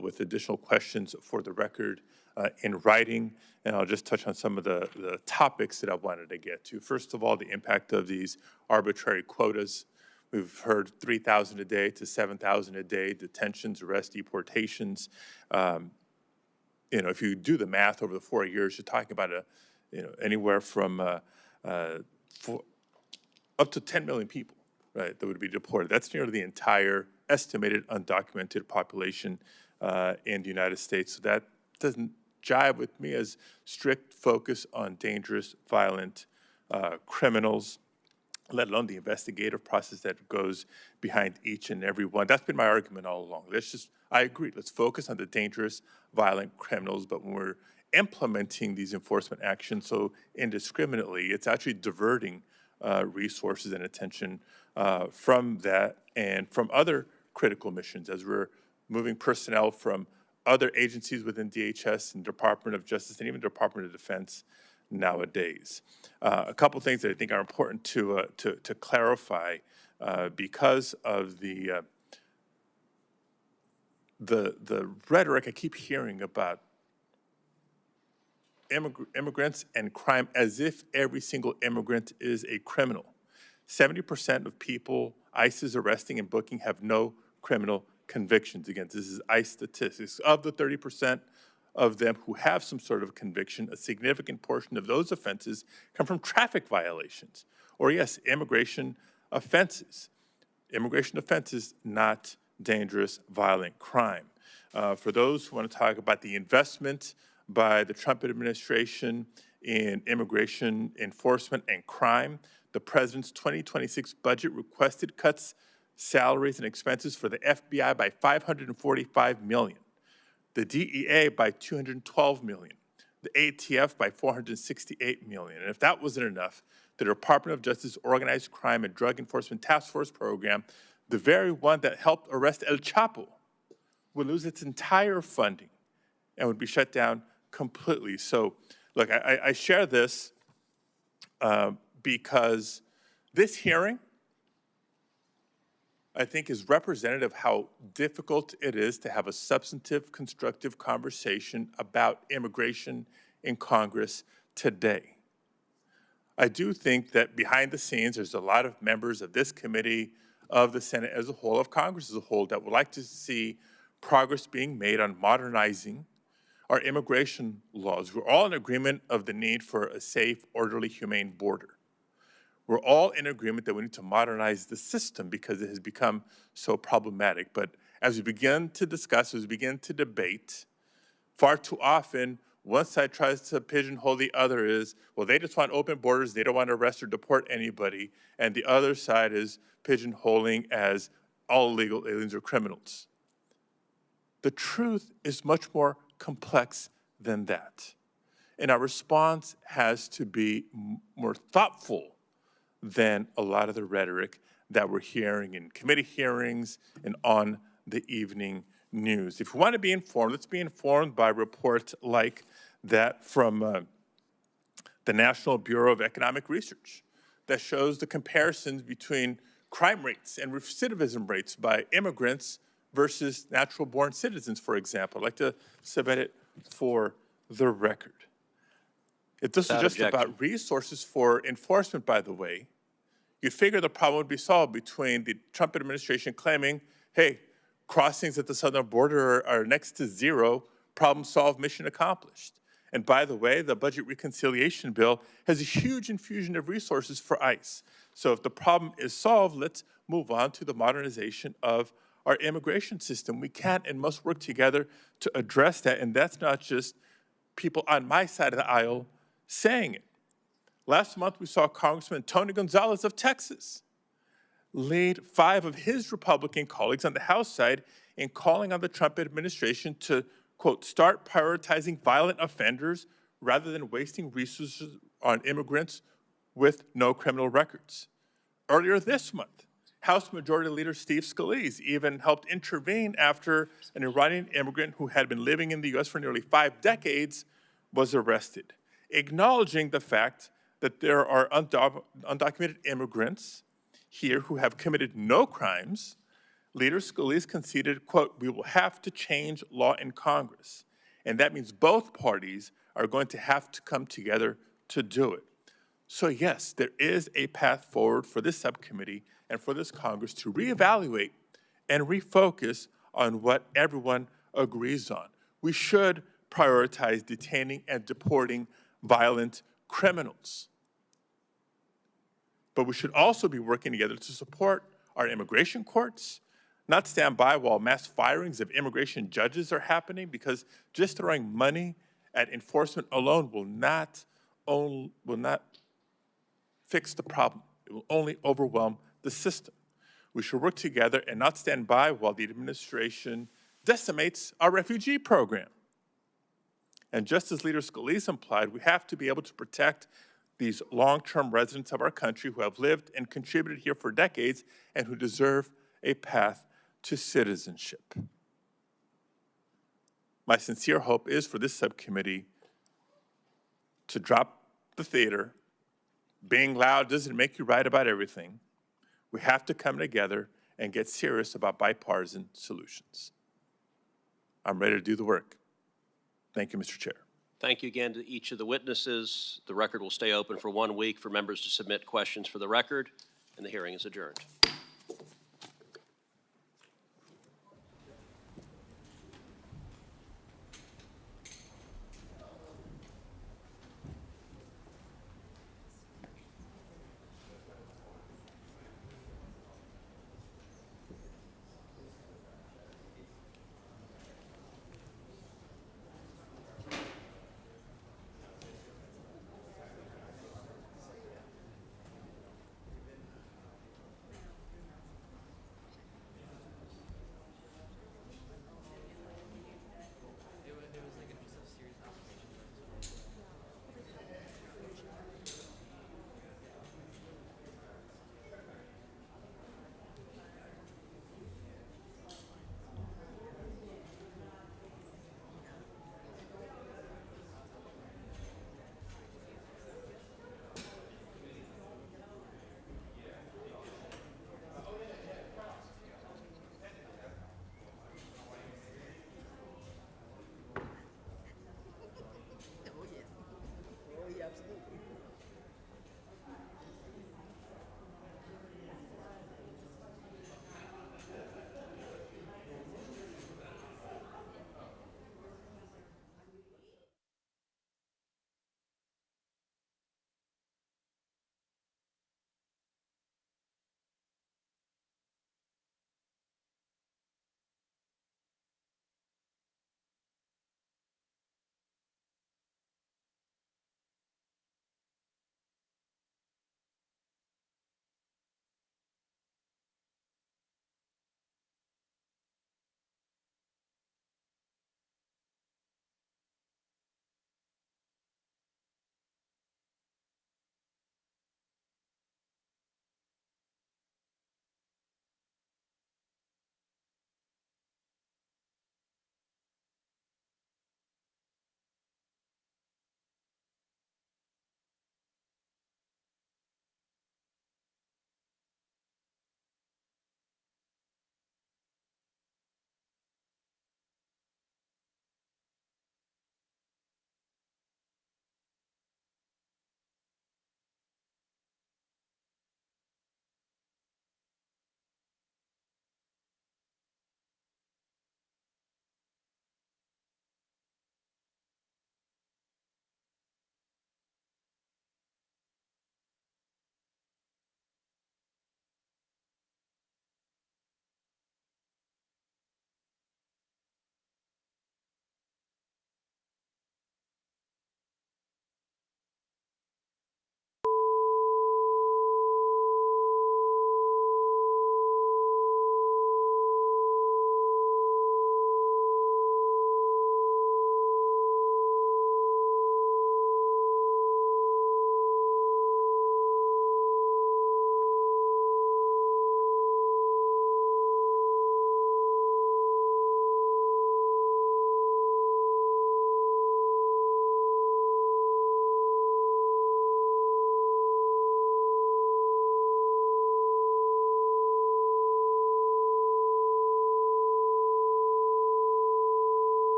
with additional questions for the record in writing, and I'll just touch on some of the topics that I wanted to get to. First of all, the impact of these arbitrary quotas. We've heard 3,000 a day to 7,000 a day, detentions, arrests, deportations. If you do the math over the 4 years, you're talking about anywhere from up to 10 million people, right, that would be deported. That's nearly the entire estimated undocumented population in the United States. So that doesn't jive with me as strict focus on dangerous, violent criminals, let alone the investigative process that goes behind each and every one. That's been my argument all along. I agree, let's focus on the dangerous, violent criminals, but when we're implementing these enforcement actions so indiscriminately, it's actually diverting resources and attention from that and from other critical missions as we're moving personnel from other agencies within DHS and Department of Justice and even Department of Defense nowadays. A couple things that I think are important to clarify because of the rhetoric I keep hearing about immigrants and crime as if every single immigrant is a criminal. 70% of people ICE is arresting and booking have no criminal convictions. Again, this is ICE statistics. Of the 30% of them who have some sort of conviction, a significant portion of those offenses come from traffic violations, or yes, immigration offenses. Immigration offenses, not dangerous, violent crime. For those who want to talk about the investment by the Trump administration in immigration enforcement and crime, the president's 2026 budget requested cuts salaries and expenses for the FBI by $545 million, the DEA by $212 million, the ATF by $468 million. And if that wasn't enough, the Department of Justice Organized Crime and Drug Enforcement Task Force program, the very one that helped arrest El Chapo, would lose its entire funding and would be shut down completely. So, look, I share this because this hearing, I think, is representative of how difficult it is to have a substantive, constructive conversation about immigration in Congress today. I do think that behind the scenes, there's a lot of members of this committee, of the Senate as a whole, of Congress as a whole, that would like to see progress being made on modernizing our immigration laws. We're all in agreement of the need for a safe, orderly, humane border. We're all in agreement that we need to modernize the system because it has become so problematic. But as we begin to discuss, as we begin to debate, far too often, one side tries to pigeonhole the other as, well, they just want open borders, they don't want to arrest or deport anybody, and the other side is pigeonholing as all illegal aliens are criminals. The truth is much more complex than that. And our response has to be more thoughtful than a lot of the rhetoric that we're hearing in committee hearings and on the evening news. If we want to be informed, let's be informed by reports like that from the National Bureau of Economic Research that shows the comparisons between crime rates and recidivism rates by immigrants versus natural-born citizens, for example. I'd like to submit it for the record. If this was just about resources for enforcement, by the way, you'd figure the problem would be solved between the Trump administration claiming, hey, crossings at the southern border are next to zero, problem solved, mission accomplished. And by the way, the budget reconciliation bill has a huge infusion of resources for ICE. So if the problem is solved, let's move on to the modernization of our immigration system. We can and must work together to address that. And that's not just people on my side of the aisle saying it. Last month, we saw Congressman Tony Gonzalez of Texas lead 5 of his Republican colleagues on the House side in calling on the Trump administration to, quote, start prioritizing violent offenders rather than wasting resources on immigrants with no criminal records. Earlier this month, House Majority Leader Steve Scalise even helped intervene after an Iranian immigrant who had been living in the U.S. for nearly 5 decades was arrested, acknowledging the fact that there are undocumented immigrants here who have committed no crimes. Leader Scalise conceded, quote, we will have to change law in Congress. And that means both parties are going to have to come together to do it. So yes, there is a path forward for this subcommittee and for this Congress to reevaluate and refocus on what everyone agrees on. We should prioritize detaining and deporting violent criminals. But we should also be working together to support our immigration courts, not stand by while mass firings of immigration judges are happening, because just throwing money at enforcement alone will not fix the problem. It will only overwhelm the system. We should work together and not stand by while the administration decimates our refugee program. And just as Leader Scalise implied, we have to be able to protect these long-term residents of our country who have lived and contributed here for decades and who deserve a path to citizenship. My sincere hope is for this subcommittee to drop the theater. Being loud doesn't make you right about everything. We have to come together and get serious about bipartisan solutions. I'm ready to do the work. Thank you, Mr. Chair. Thank you again to each of the witnesses. The record will stay open for 1 week for members to submit questions for the record, and the hearing is adjourned.